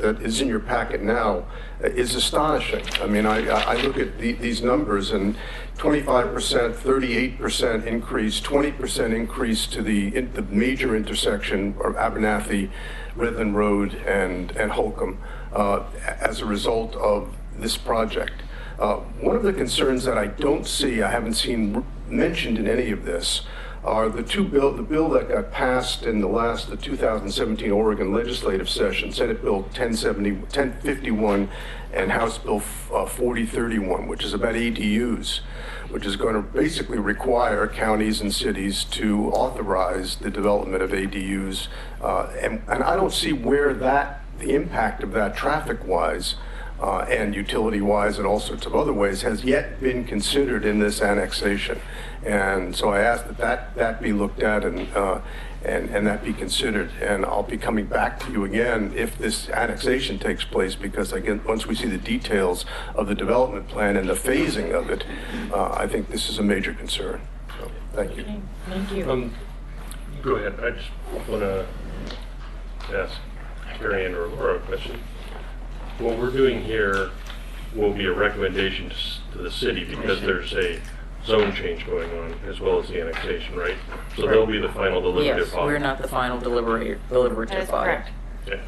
that is in your packet now is astonishing. I mean, I look at these numbers, and 25%, 38% increase, 20% increase to the major intersection of Abernathy, Redland Road, and Holcomb as a result of this project. One of the concerns that I haven't seen mentioned in any of this, are the bill that got passed in the 2017 Oregon legislative session, Senate Bill 1051 and House Bill 4031, which is about ADUs, which is going to basically require counties and cities to authorize the development of ADUs. And I don't see where the impact of that traffic-wise and utility-wise and all sorts of other ways has yet been considered in this annexation. And so I ask that be looked at and that be considered. And I'll be coming back to you again if this annexation takes place, because again, once we see the details of the development plan and the phasing of it, I think this is a major concern. So, thank you. Okay, thank you. Go ahead. I just want to ask Carrie Ann or a question. What we're doing here will be a recommendation to the city because there's a zone change going on as well as the annexation, right? So they'll be the final deliberative body. Yes, we're not the final deliberative That is body. correct. Okay.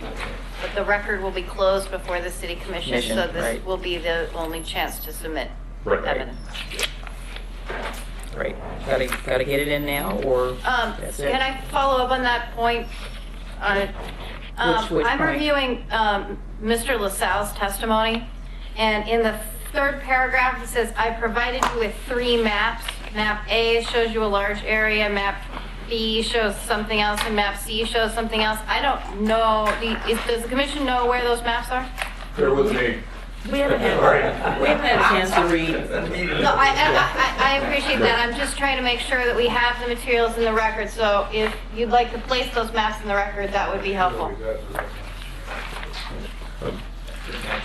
But the record will be closed before the city commission, so this right. will be the only chance to submit Right. evidence. Right. Gotta get it in now, or that's it? Can I follow up on that point? Which I'm point? reviewing Mr. LaSalle's testimony, and in the third paragraph, it says, I provided you with 3 maps. Map A shows you a large area, map B shows something else, and map C shows something else. I don't know, does the commission know where those maps are? Bear with me. We haven't had a chance to read. No, I appreciate that. I'm just trying to make sure that we have the materials in the record, so if you'd like to place those maps in the record, that would be helpful.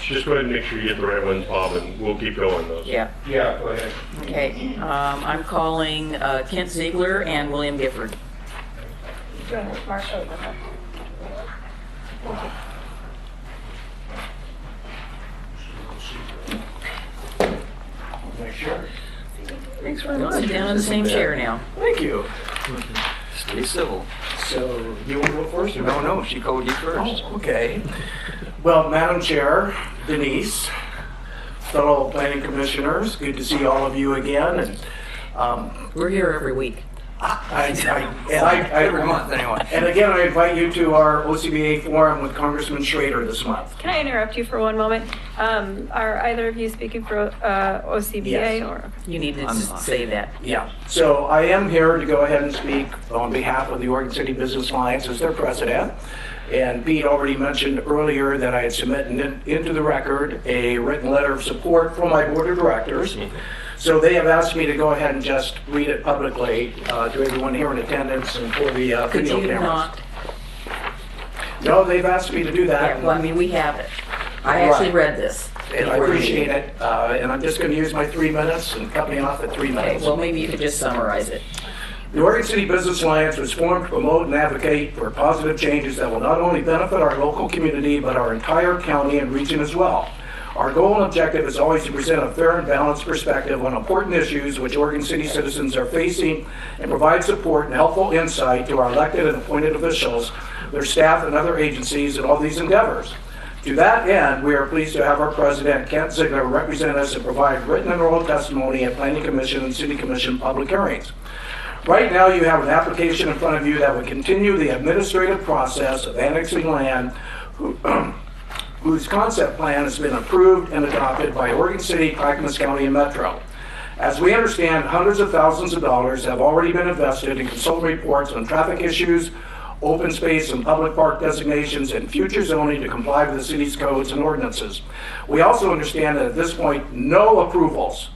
Just go ahead and make sure you get the right ones, Bob, and we'll keep going those. Yeah. Yeah, go ahead. Okay. I'm calling Kent Ziegler and William Gifford. Thanks very We'll much. sit down in the same chair now. Thank you. Stay civil. So, you want to go first? Or No, she called you first. Oh, okay. Well, Madam Chair, Denise, fellow planning commissioners, good to see all of you again. And We're here every week. Every month, anyway. And again, I invite you to our OCBA forum with Congressman Schrader this month. Can I interrupt you for one moment? Are either of you speaking for OCBA? Yes. Or? You need to say that. Yeah, so I am here to go ahead and speak on behalf of the Oregon City Business Alliance as their president. And Pete already mentioned earlier that I had submitted into the record a written letter of support from my board of directors So they have asked me to go ahead and just read it publicly to everyone here in attendance and for the Could video you cameras. not? No, they've asked me to do that. Yeah, well, I mean, we have it. I actually read this. And I appreciate it. And I'm just going to use my 3 minutes and cut me off at 3 Okay, minutes. well, maybe you could just summarize it. The Oregon City Business Alliance was formed to promote and advocate for positive changes that will not only benefit our local community, but our entire county and region as well. Our goal and objective is always to present a fair and balanced perspective on important issues which Oregon City citizens are facing and provide support and helpful insight to our elected and appointed officials, their staff, and other agencies in all these endeavors. To that end, we are pleased to have our president, Kent Ziegler, represent us and provide written and oral testimony at Planning Commission and City Commission public hearings. Right now, you have an application in front of you that would continue the administrative process of annexing land whose concept plan has been approved and adopted by Oregon City, Clackamas County, and Metro. As we understand, hundreds of thousands of dollars have already been invested in consultant reports on traffic issues, open space and public park designations, and future zoning to comply with the city's codes and ordinances. We also understand that at this point, no approvals,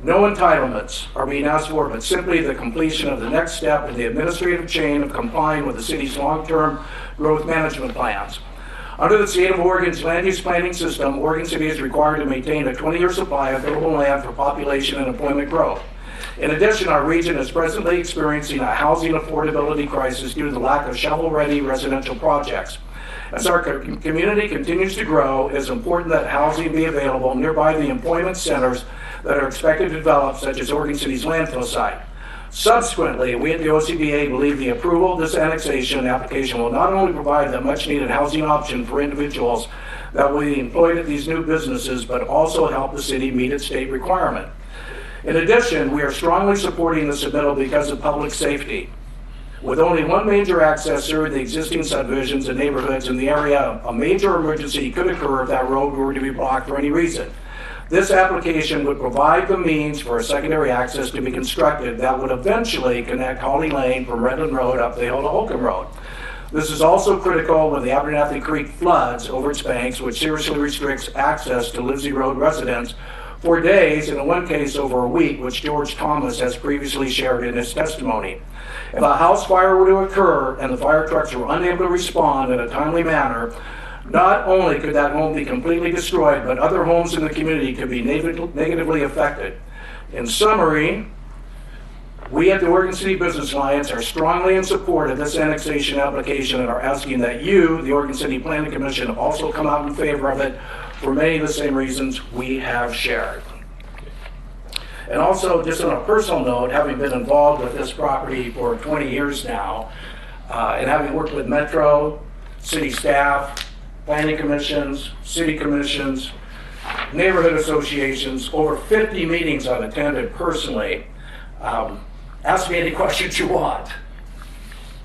no entitlements are being asked for, but simply the completion of the next step in the administrative chain of complying with the city's long-term growth management plans. Under the state of Oregon's land use planning system, Oregon City is required to maintain a 20-year supply of buildable land for population and employment growth. In addition, our region is presently experiencing a housing affordability crisis due to the lack of shovel-ready residential projects. As our community continues to grow, it is important that housing be available nearby the employment centers that are expected to develop, such as Oregon City's landfill site. Subsequently, we at the OCBA believe the approval of this annexation application will not only provide the much-needed housing option for individuals that will be employed at these new businesses, but also help the city meet its state requirement. In addition, we are strongly supporting the submittal because of public safety. With only one major access through the existing subdivisions and neighborhoods in the area, a major emergency could occur if that road were to be blocked for any reason. This application would provide the means for a secondary access to be constructed that would eventually connect Holly Lane from Redland Road up the hill to Holcomb Road. This is also critical when the Abernathy Creek floods over its banks, which seriously restricts access to Livesey Road residents for days, and in one case over a week, which George Thomas has previously shared in his testimony. If a house fire were to occur and the fire trucks were unable to respond in a timely manner, not only could that home be completely destroyed, but other homes in the community could be negatively affected. In summary, we at the Oregon City Business Alliance are strongly in support of this annexation application and are asking that you, the Oregon City Planning Commission, also come out in favor of it for many of the same reasons we have shared. And also, just on a personal note, having been involved with this property for 20 years now, and having worked with Metro, city staff, planning commissions, city commissions, neighborhood associations, over 50 meetings I've attended personally. Ask me any questions you want.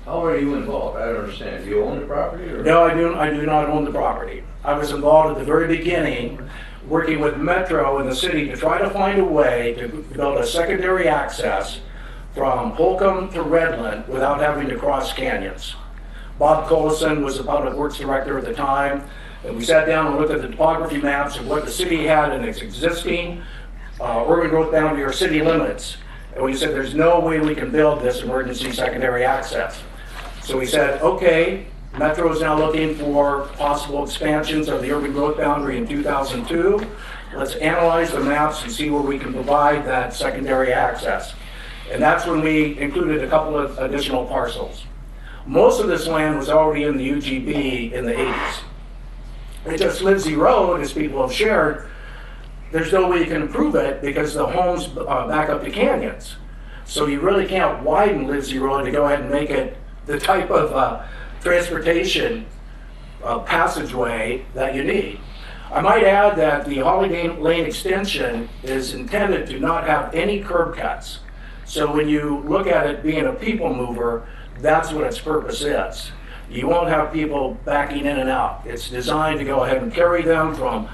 How are you involved? I don't understand. Do you own the property? Or? No, I do not own the property. I was involved at the very beginning, working with Metro and the city to try to find a way to build a secondary access from Holcomb to Redland without having to cross canyons. Bob Collison was the public works director at the time, and we sat down and looked at the topography maps of what the city had in its existing urban growth boundary or city limits. And we said, there's no way we can build this emergency secondary access. So we said, okay, Metro is now looking for possible expansions of the urban growth boundary in 2002. Let's analyze the maps and see where we can provide that secondary access. And that's when we included a couple of additional parcels. Most of this land was already in the UGB in the 80s. It's just Livesey Road, as people have shared, there's no way you can improve it because the homes back up to canyons. So you really can't widen Livesey Road to go ahead and make it the type of transportation passageway that you need. I might add that the Holly Lane extension is intended to not have any curb cuts. So when you look at it being a people mover, that's what its purpose is. You won't have people backing in and out. It's designed to go ahead and carry them from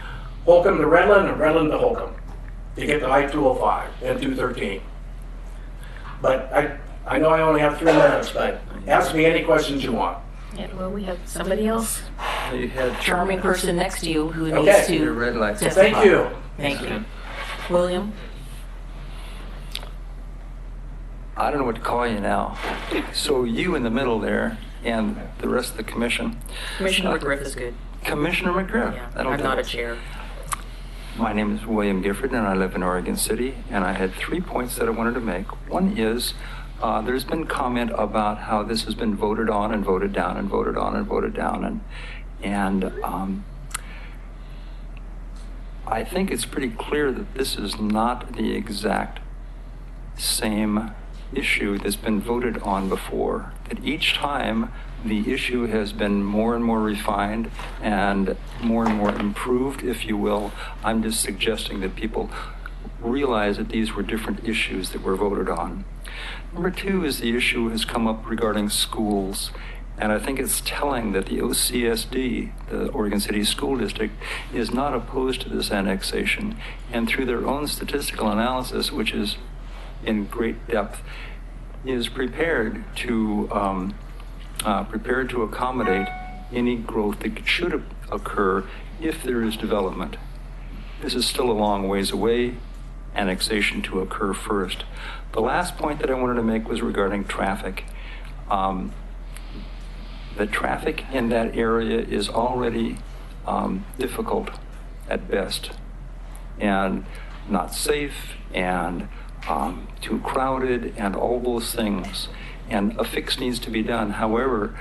Holcomb to Redland and Redland to Holcomb to get to I-205 and 213. But I know I only have 3 minutes, but ask me any questions you want. Yeah, well, we have somebody else, You had charming person next to you who Okay. needs to Your red light. testify. Thank you. Thank you. William? I don't know what to call you now. So you in the middle there and the rest of the commission. Commissioner McGriff is good. Commissioner McGriff. Yeah, That'll I'm do not a it. chair. My name is William Gifford, and I live in Oregon City, and I had 3 points that I wanted to make. One is, there's been comment about how this has been voted on and voted down and voted on and voted down, and I think it's pretty clear that this is not the exact same issue that's been voted on before. That each time the issue has been more and more refined and more improved, if you will. I'm just suggesting that people realize that these were different issues that were voted on. Number 2 is the issue has come up regarding schools. And I think it's telling that the OCSD, the Oregon City School District, is not opposed to this annexation. And through their own statistical analysis, which is in great depth, is prepared to accommodate any growth that should occur if there is development. This is still a long ways away, annexation to occur first. The last point that I wanted to make was regarding traffic. The traffic in that area is already difficult at best, and not safe, and too crowded, and all those things. And a fix needs to be done. However,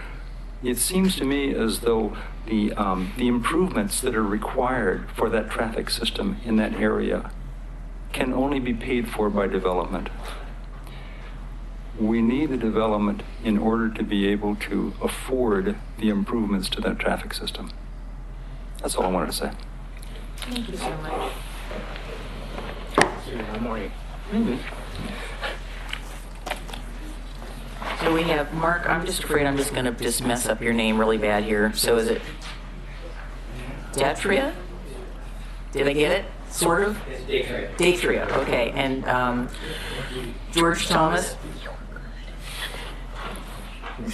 it seems to me as though the improvements that are required for that traffic system in that area can only be paid for by development. We need the development in order to be able to afford the improvements to that traffic system. That's all I wanted to say. Thank you so much. Good morning. So we have Mark. I'm just afraid I'm just going to mess up your name really bad here. So is it Datria? Did I get it? Sort of? It's Datria. Datria, okay. And George Thomas? No,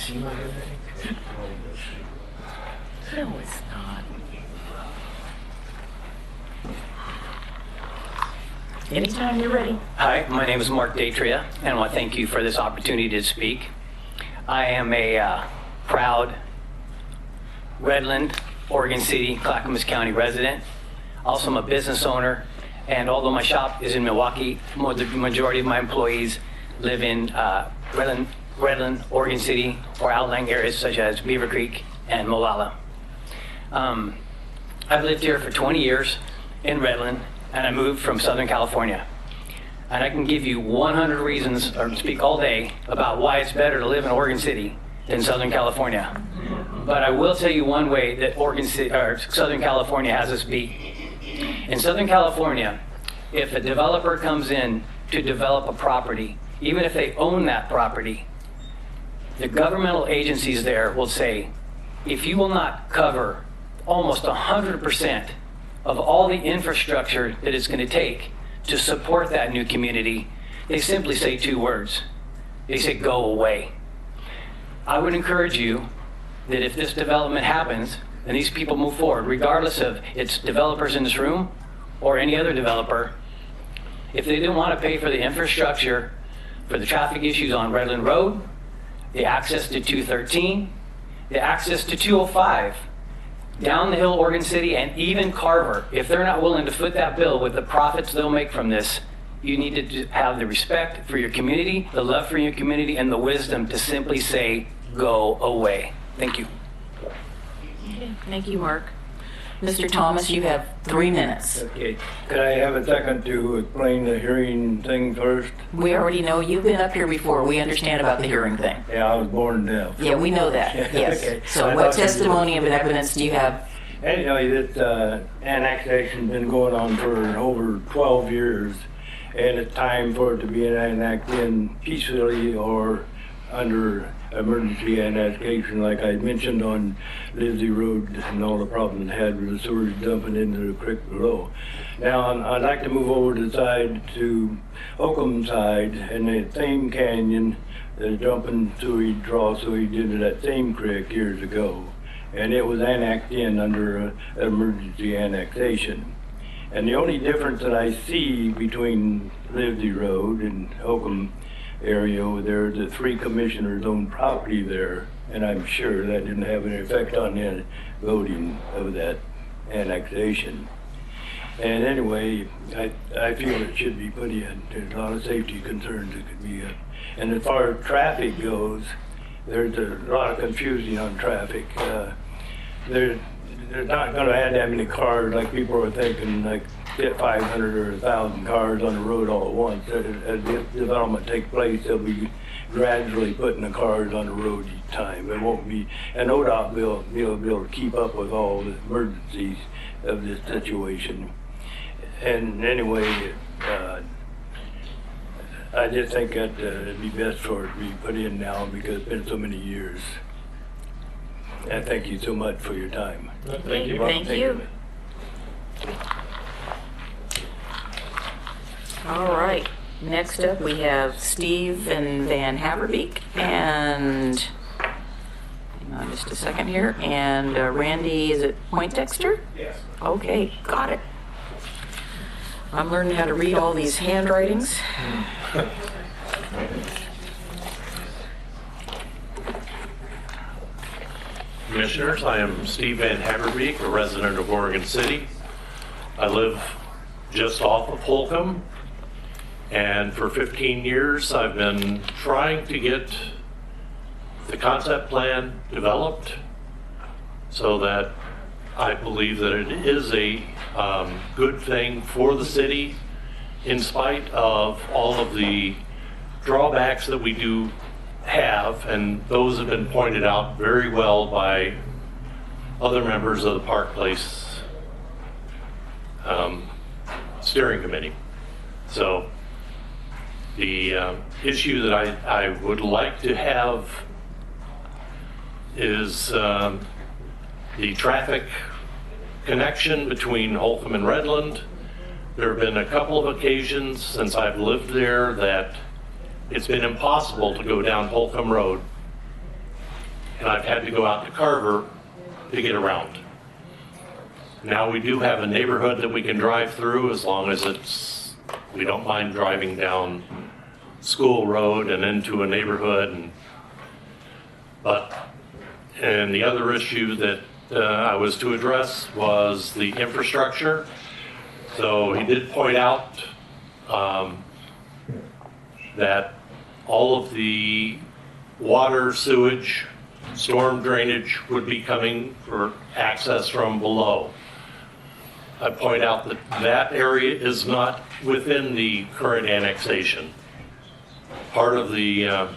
it's not. Anytime you're ready. Hi, my name is Mark Datria, and I want to thank you for this opportunity to speak. I am a proud Redland, Oregon City, Clackamas County resident. Also, I'm a business owner, and although my shop is in Milwaukee, the majority of my employees live in Redland, Oregon City, or outlying areas such as Beaver Creek and Molalla. I've lived here for 20 years in Redland, and I moved from Southern California. And I can give you 100 reasons, or speak all day, about why it's better to live in Oregon City than Southern California. But I will tell you one way that Southern California has us beat. In Southern California, if a developer comes in to develop a property, even if they own that property, the governmental agencies there will say, if you will not cover almost 100% of all the infrastructure that it's going to take to support that new community, they simply say 2 words. They say, go away. I would encourage you that if this development happens and these people move forward, regardless of its developers in this room or any other developer, if they didn't want to pay for the infrastructure for the traffic issues on Redland Road, the access to 213, the access to 205, down the hill, Oregon City, and even Carver, if they're not willing to foot that bill with the profits they'll make from this, you need to have the respect for your community, the love for your community, and the wisdom to simply say, go away. Thank you. Okay, thank you, Mark. Mr. Thomas, you have 3 minutes. Okay. Could I have a second to explain the hearing thing first? We already know you've been up here before. We understand about the hearing thing. Yeah, I was born deaf. Yeah, we know that, yes. Okay. So what testimony and evidence do you have? Anyway, this annexation's been going on for over 12 years, and it's time for it to be annexed in peacefully or under emergency annexation, like I mentioned on Lizzie Road and all the problems it had with the sewage dumping into the creek below. Now, I'd like to move over to the side to Oakham side, and the same canyon that's dumping sewage, draw sewage into that same creek years ago. And it was annexed in under emergency annexation. And the only difference that I see between Lizzie Road and Oakham area over there. The 3 commissioners own property there, and I'm sure that didn't have any effect on the voting of that annexation. And anyway, I feel it should be put in. There's a lot of safety concerns that could be in. And as far as traffic goes, there's a lot of confusion on traffic. They're not going to add that many cars like people are thinking, like get 500 or 1,000 cars on the road all at once. As this development takes place, they'll be gradually putting the cars on the road each time. It won't be, and ODOT will be able to keep up with all the emergencies of this situation. And anyway, I just think that it'd be best for it to be put in now because it's been so many years. And thank you so much for your time. Thank you. Thank you. All right. Next up, we have Stephen Van Haverbeek and, hang on just a second here, and Randy, is it Poindexter? Yes. Okay, got it. I'm learning how to read all these handwritings. Commissioners, I am Steve Van Haverbeek, a resident of Oregon City. I live just off of Holcomb, and for 15 years I've been trying to get the concept plan developed so that I believe that it is a good thing for the city in spite of all of the drawbacks that we do have, and those have been pointed out very well by other members of the Park Place steering committee. So the issue that I would like to have is the traffic connection between Holcomb and Redland. There have been a couple of occasions since I've lived there that it's been impossible to go down Holcomb Road, and I've had to go out to Carver to get around. Now we do have a neighborhood that we can drive through as long as we don't mind driving down School Road and into a neighborhood. And the other issue that I was to address was the infrastructure. So he did point out that all of the water, sewage, storm drainage would be coming for access from below. I point out that that area is not within the current annexation. Part of the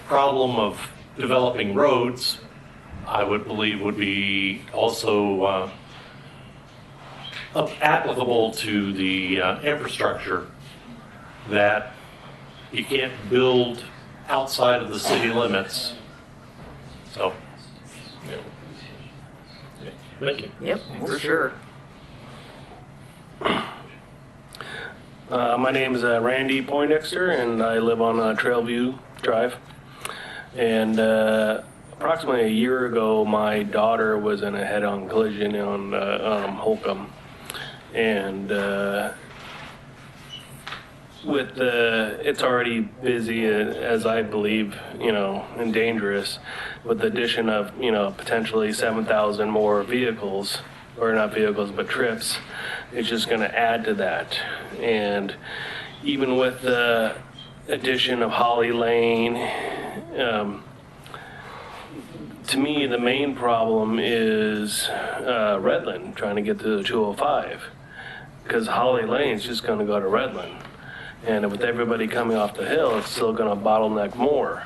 problem of developing roads, I would believe, would be also applicable to the infrastructure, that you can't build outside of the city limits. So, thank you. Yep, for sure. My name is Randy Poindexter, and I live on Trailview Drive. And approximately a year ago, my daughter was in a head-on collision on Holcomb. And it's already busy, as I believe, and dangerous, with the addition of, potentially 7,000 more vehicles, or not vehicles, but trips. It's just going to add to that. And even with the addition of Holly Lane, to me, the main problem is Redland, trying to get to the 205, because Holly Lane is just going to go to Redland. And with everybody coming off the hill, it's still going to bottleneck more.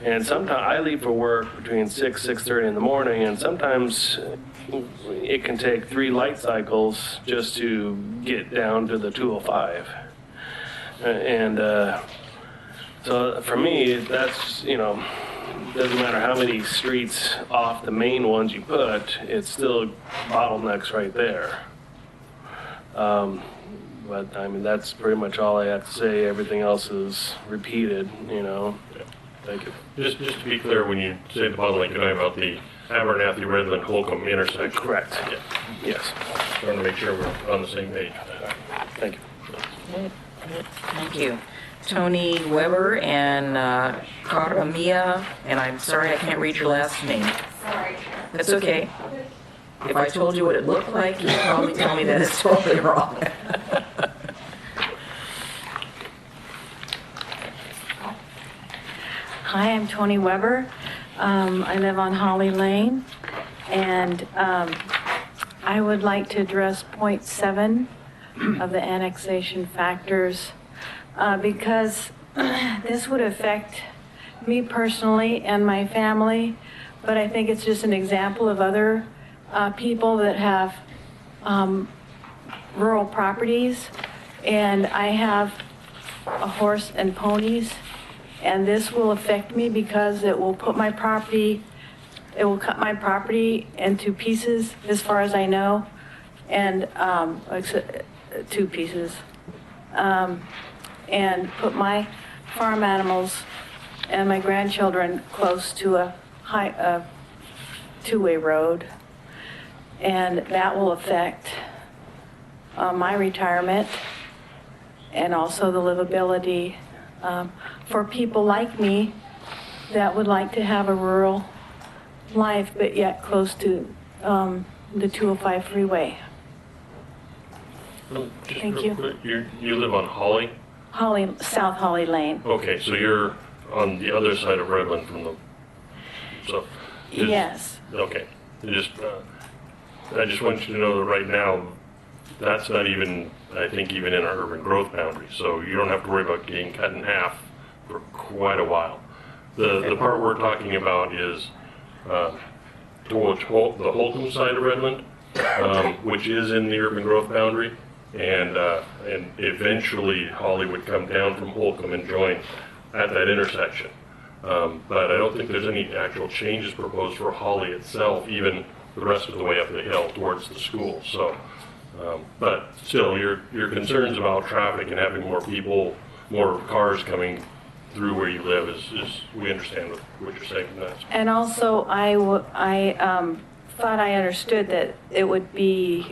And sometimes I leave for work between 6:30 in the morning, and sometimes it can take 3 light cycles just to get down to the 205. So for me, that's, doesn't matter how many streets off the main ones you put, it's still bottlenecks right there. But I mean, that's pretty much all I have to say. Everything else is repeated, Thank you. Just to be clear, when you say the bottleneck, you're talking about the Abernathy Redland Holcomb intersection. Correct. Yeah. Yes. Trying to make sure we're on the same page. Thank you. Good. Thank you. Tony Weber and Karamia, and I'm sorry I can't read your last name. Sorry. That's okay. If I told you what it looked like, you'd probably tell me that it's totally wrong. Hi, I'm Tony Weber. I live on Holly Lane, and I would like to address point 7 of the annexation factors because this would affect me personally and my family, but I think it's just an example of other people that have rural properties, and I have a horse and ponies, and this will affect me because it will put my property, it will cut my property into pieces as far as I know, and 2 pieces, and put my farm animals and my grandchildren close to a two-way road, and that will affect my retirement and also the livability for people like me that would like to have a rural life but yet close to the 205 freeway. Thank you. You live on Holly? South Holly Lane. Okay, so you're on the other side of Redland from the, so. Yes. Okay, I just want you to know that right now, that's not even, I think, even in our urban growth boundary, so you don't have to worry about getting cut in half for quite a while. The part we're talking about is towards the Holcomb side of Redland, which is in the urban growth boundary, and eventually Holly would come down from Holcomb and join at that intersection. But I don't think there's any actual changes proposed for Holly itself, even the rest of the way up the hill towards the school. So, but still, your concerns about traffic and having more people, more cars coming through where you live is we understand what you're saying from that. And also, I thought I understood that it would be,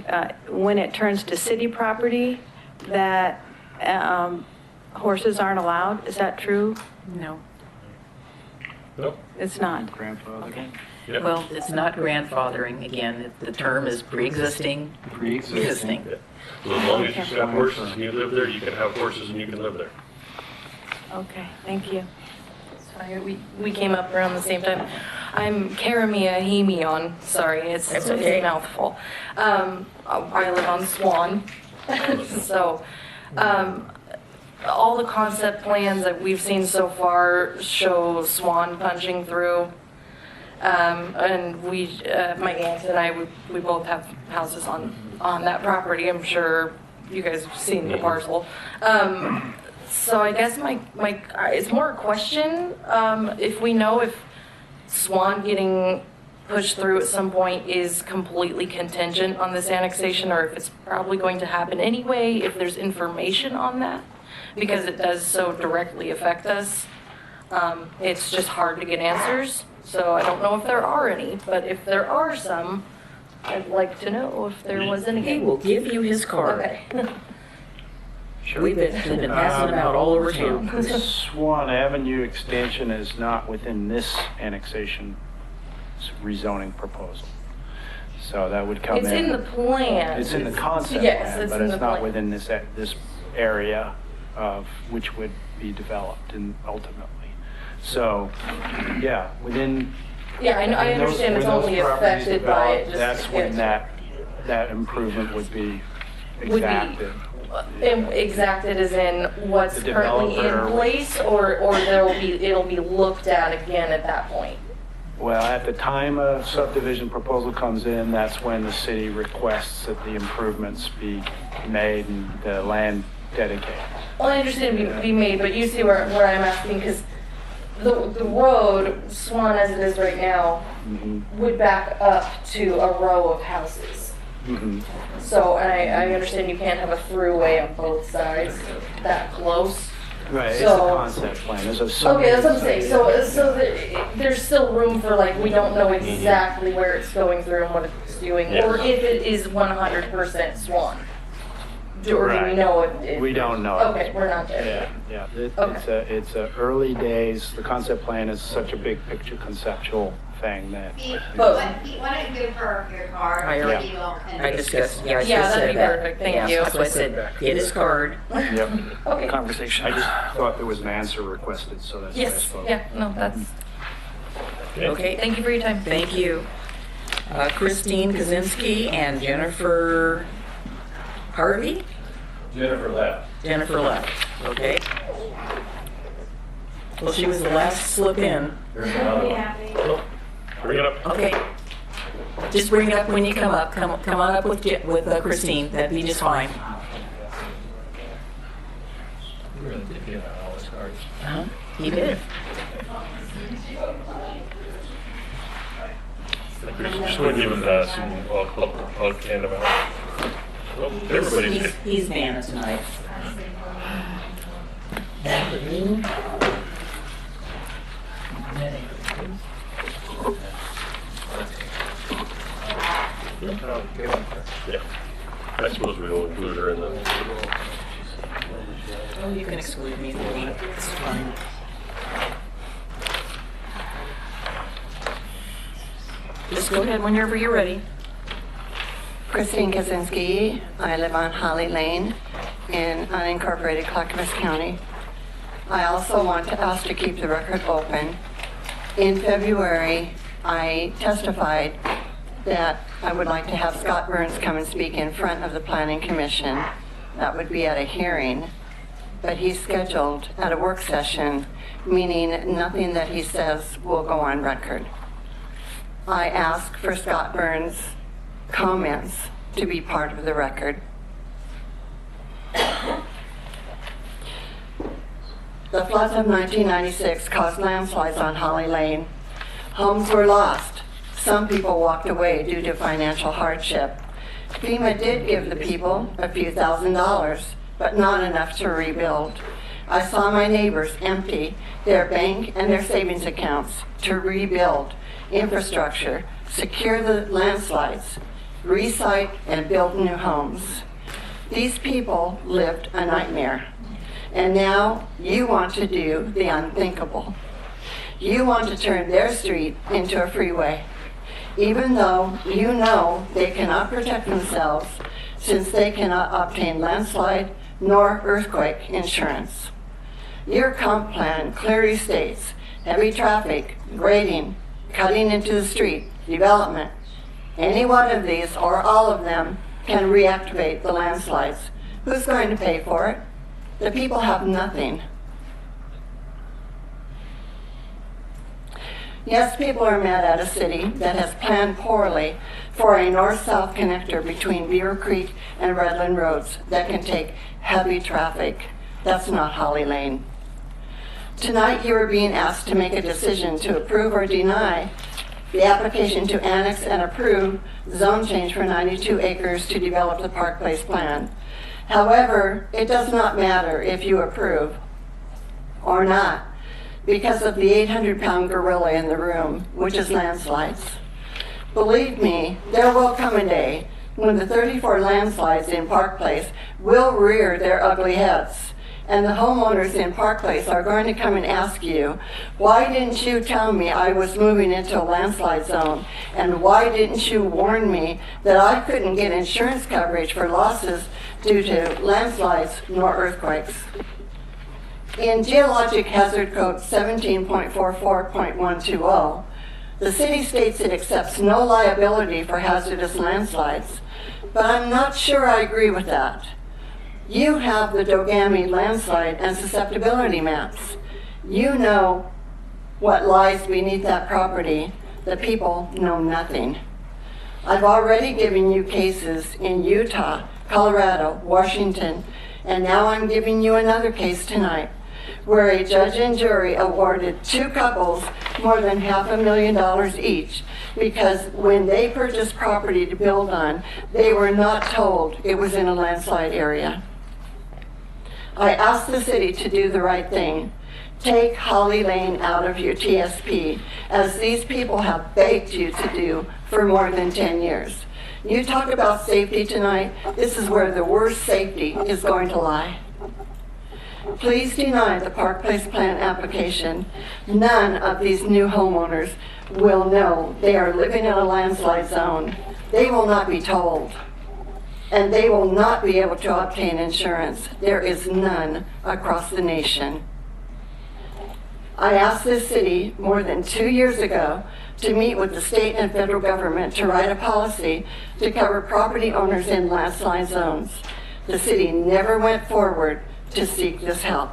when it turns to city property, that horses aren't allowed. Is that true? No. No. It's not. Okay. Yeah. Well, it's not grandfathering. Again, the term is pre-existing. Pre-existing. Yeah. So as long as you've got horses and you live there, you can have horses and you can live there. Okay, thank you. Sorry, we came up around the same time. I'm Karamia Hemion. Sorry, it's okay. a mouthful. I live on Swan. So all the concept plans that we've seen so far show Swan punching through. And my aunt and I, we both have houses on that property. I'm sure you guys have seen the parcel. So I guess it's more a question, if we know if Swan getting pushed through at some point is completely contingent on this annexation, or if it's probably going to happen anyway, if there's information on that, because it does so directly affect us. It's just hard to get answers, so I don't know if there are any, but if there are some, I'd like to know if there was any. He will give you his card. Okay. We've been passing them out all over town. The Swan Avenue extension is not within this annexation rezoning proposal. So that would come in. It's in the plan. It's in the concept Yes, plan, it's but in it's the not plan. within this area of which would be developed and ultimately. So, yeah, within. Yeah, I understand it's only affected by it. Just That's when that improvement would be Would be- exacted. Exacted as in what's The currently in developer- place, or it'll be looked at again at that point. Well, at the time a subdivision proposal comes in, that's when the city requests that the improvements be made and the land dedicated. Well, I understand be made, but you see where I'm asking, because the road, Swan as it is right now, would back up to a row of houses. So, and I understand you can't have a throughway on both sides that close. Right, it's a So- concept plan. There's so Okay, that's what I'm many- saying. So there's still room for, like, we don't know exactly where it's going through and what it's doing, or if it is 100% Swan. do we Right. know it? We don't know. Okay, we're not there. Yeah. Okay. It's early days. The concept plan is such a big picture conceptual thing that. But- Why don't you give her your card? I already- email, and- I discussed, yeah, I Yeah, just that'd said be that. perfect. Thank Yeah, you. That's why I said, get his card. Yep. Okay. Conversation. I just thought there was an answer requested, so that's why I Yes, spoke. yeah, no, that's, Okay. thank you for your time. Thank you. Christine Kaczynski and Jennifer Harvey? Jennifer left. Jennifer left, okay. Well, she was the last to slip in. There's another one. Bring it up. Okay. Just bring it up when you come up. Come on up with Christine. That'd be just fine. You really did give out all his cards. Uh-huh. He did. Just want to give him some, a can of help. Well, everybody's. He's Vanna tonight. Yeah. I suppose we'll include her in the. Oh, you can exclude me. It's fine. Just go ahead whenever you're ready. Christine Kaczynski. I live on Holly Lane in unincorporated Clackamas County. I also want to ask to keep the record open. In February, I testified that I would like to have Scott Burns come and speak in front of the Planning Commission. That would be at a hearing, but he's scheduled at a work session, meaning nothing that he says will go on record. I ask for Scott Burns' comments to be part of the record. The floods of 1996 caused landslides on Holly Lane. Homes were lost. Some people walked away due to financial hardship. FEMA did give the people a few $1,000s, but not enough to rebuild. I saw my neighbors empty their bank and their savings accounts to rebuild infrastructure, secure the landslides, resite and build new homes. These people lived a nightmare. And now you want to do the unthinkable. You want to turn their street into a freeway, even though you know they cannot protect themselves since they cannot obtain landslide nor earthquake insurance. Your comp plan clearly states heavy traffic, grading, cutting into the street, development. Any one of these or all of them can reactivate the landslides. Who's going to pay for it? The people have nothing. Yes, people are mad at a city that has planned poorly for a north-south connector between Beaver Creek and Redland Roads that can take heavy traffic. That's not Holly Lane. Tonight you are being asked to make a decision to approve or deny the application to annex and approve zone change for 92 acres to develop the Park Place plan. However, it does not matter if you approve or not because of the 800-pound gorilla in the room, which is landslides. Believe me, there will come a day when the 34 landslides in Park Place will rear their ugly heads. And the homeowners in Park Place are going to come and ask you, why didn't you tell me I was moving into a landslide zone? And why didn't you warn me that I couldn't get insurance coverage for losses due to landslides nor earthquakes? In Geologic Hazard Code 17.44.120, the city states it accepts no liability for hazardous landslides, but I'm not sure I agree with that. You have the Dogami landslide and susceptibility maps. You know what lies beneath that property. The people know nothing. I've already given you cases in Utah, Colorado, Washington, and now I'm giving you another case tonight, where a judge and jury awarded two couples more than $500,000 each because when they purchased property to build on, they were not told it was in a landslide area. I asked the city to do the right thing. Take Holly Lane out of your TSP, as these people have begged you to do for more than 10 years. You talk about safety tonight, this is where the worst safety is going to lie. Please deny the Park Place Plan application. None of these new homeowners will know they are living in a landslide zone. They will not be told. And they will not be able to obtain insurance. There is none across the nation. I asked this city more than 2 years ago to meet with the state and federal government to write a policy to cover property owners in landslide zones. The city never went forward to seek this help.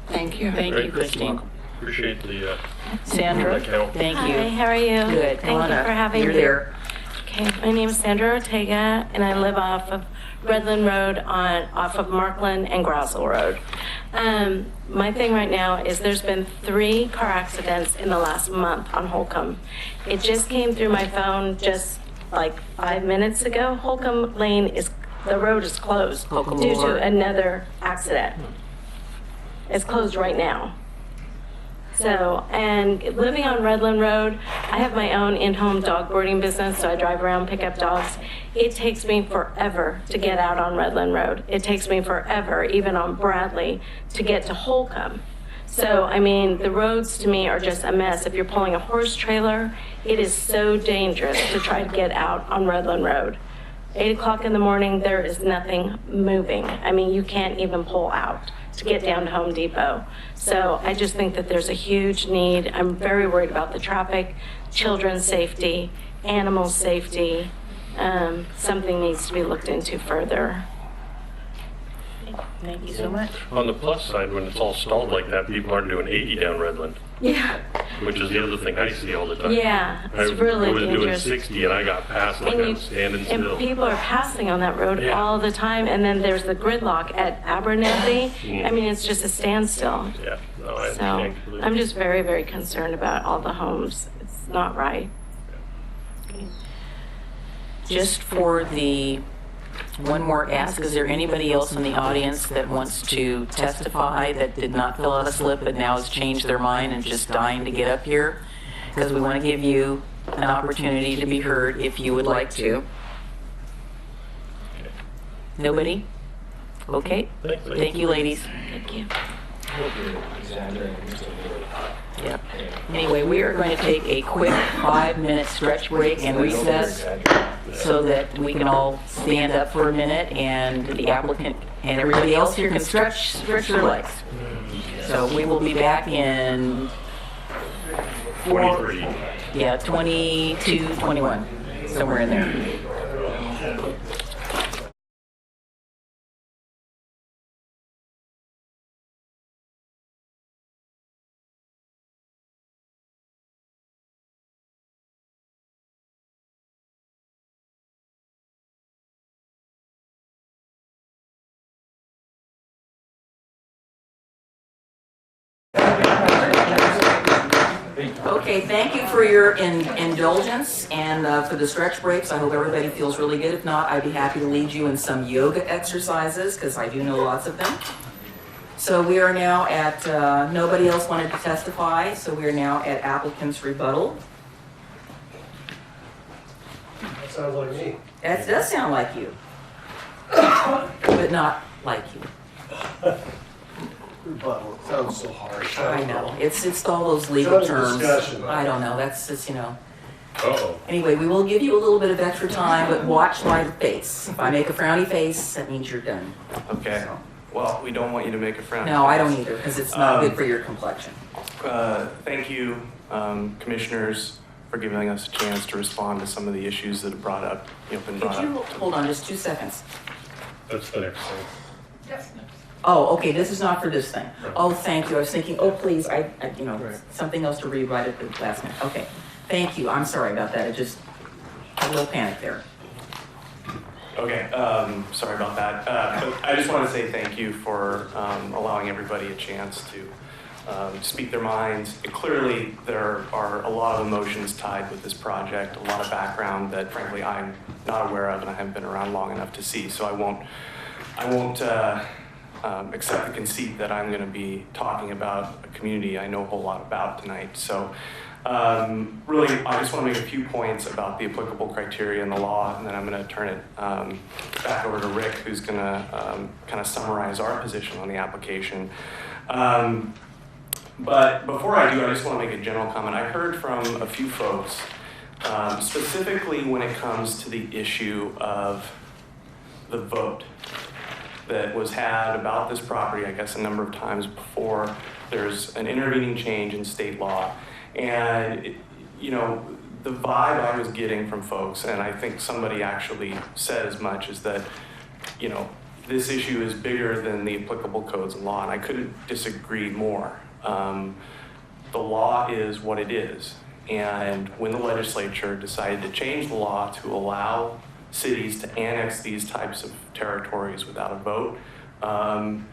Thank you. Thank you, Great. Christine. Welcome. Appreciate the, Sandra, thank you. Hi, how are you? Good. Come Thank on you up. for having You're me. there. Okay, my name is Sandra Ortega, and I live off of Redland Road off of Markland and Grousel Road. My thing right now is there's been 3 car accidents in the last month on Holcomb. It just came through my phone just like 5 minutes ago. Holcomb Lane the road is closed Holcomb due Boulevard. to another accident. It's closed right now. So, and living on Redland Road, I have my own in-home dog boarding business, so I drive around, pick up dogs. It takes me forever to get out on Redland Road. It takes me forever, even on Bradley, to get to Holcomb. So, I mean, the roads to me are just a mess. If you're pulling a horse trailer, it is so dangerous to try to get out on Redland Road. 8 o'clock in the morning, there is nothing moving. I mean, you can't even pull out to get down to Home Depot. So I just think that there's a huge need. I'm very worried about the traffic, children's safety, animal safety. Something needs to be looked into further. Thank you so much. on the plus side, when it's all stalled like that, people aren't doing 80 down Redland, Yeah, which is the other thing I see all the time. yeah, it's really I was doing dangerous. 60 and I got past like I'm standing And still. people are passing on that road Yeah. all the time, and then there's the gridlock at Abernethy. Mm. I mean, it's just a standstill. Yeah, no, I So understand completely. I'm just very, very concerned about all the homes. It's not right. Just for the one more ask, is there anybody else in the audience that wants to testify that did not fill out a slip but now has changed their mind and just dying to get up here? Because we want to give you an opportunity to be heard if you would like to. Nobody? Okay. Thank you, ladies. Thank you. Yep. Anyway, we are going to take a quick 5-minute stretch break and recess so that we can all stand up for a minute and the applicant and everybody else here can stretch their legs. So we will be back in 23. Yeah, 22, 21, somewhere in there. Okay, thank you for your indulgence and for the stretch breaks. I hope everybody feels really good. If not, I'd be happy to lead you in some yoga exercises because I do know lots of them. So we are now at, nobody else wanted to testify, so we are now at applicant's rebuttal. That sounds like me. That does sound like you, but not like you. Rebuttal, it sounds so harsh. I know, it's all those legal Sounds terms. discussion. I don't know, that's just, you know. Uh-oh. Anyway, we will give you a little bit of extra time, but watch my face. If I make a frowny face, that means you're done. Okay. Well, we don't want you to make a frown. No, I don't either, because it's not good for your complexion. Thank you, commissioners, for giving us a chance to respond to some of the issues that have been brought Could you up. hold on just 2 seconds? That's the next thing. Oh, okay, this is not for this thing. Oh, thank you. I was thinking, oh, please, you know, something else to read right at the last minute. Okay, thank you. I'm sorry about that. It just, a little panic there. Okay, sorry about that. But I just want to say thank you for allowing everybody a chance to speak their minds. And clearly, there are a lot of emotions tied with this project, a lot of background that frankly I'm not aware of and I haven't been around long enough to see. So I won't accept the conceit that I'm going to be talking about a community I know a whole lot about tonight. So Really, I just want to make a few points about the applicable criteria in the law, and then I'm going to turn it back over to Rick, who's going to kind of summarize our position on the application. But before I do, I just want to make a general comment. I heard from a few folks, specifically when it comes to the issue of the vote that was had about this property, I guess, a number of times before there's an intervening change in state law. And, you know, the vibe I was getting from folks, and I think somebody actually said as much, is that, you know, this issue is bigger than the applicable codes and law, and I couldn't disagree more. The law is what it is, and when the legislature decided to change the law to allow cities to annex these types of territories without a vote,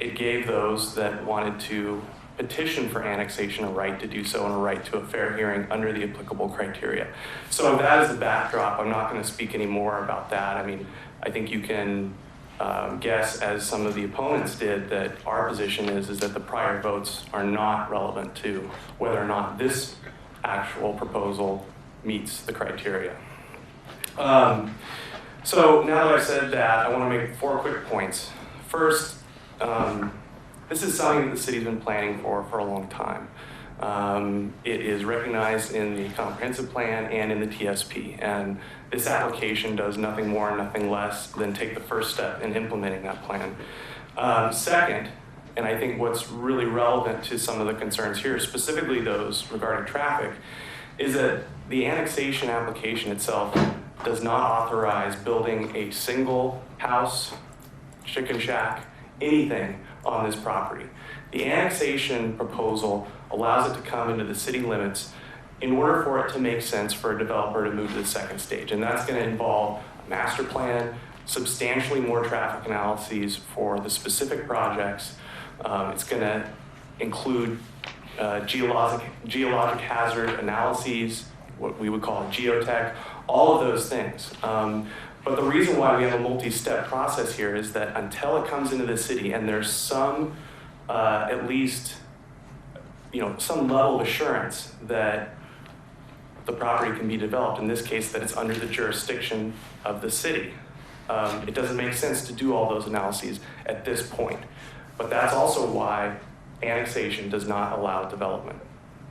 it gave those that wanted to petition for annexation a right to do so and a right to a fair hearing under the applicable criteria. So with that as the backdrop, I'm not going to speak any more about that. I mean, I think you can guess, as some of the opponents did, that our position is that the prior votes are not relevant to whether or not this actual proposal meets the criteria. So now that I've said that, I want to make 4 quick points. First, this is something that the city's been planning for a long time. It is recognized in the comprehensive plan and in the TSP, and this application does nothing more and nothing less than take the first step in implementing that plan. Second, and I think what's really relevant to some of the concerns here, specifically those regarding traffic, is that the annexation application itself does not authorize building a single house, chicken shack, anything on this property. The annexation proposal allows it to come into the city limits in order for it to make sense for a developer to move to the second stage. And that's going to involve a master plan, substantially more traffic analyses for the specific projects. It's going to include geologic hazard analyses, what we would call geotech, all of those things. But the reason why we have a multi-step process here is that until it comes into the city and there's some, at least, some level of assurance that the property can be developed, in this case that it's under the jurisdiction of the city, it doesn't make sense to do all those analyses at this point. But that's also why annexation does not allow development.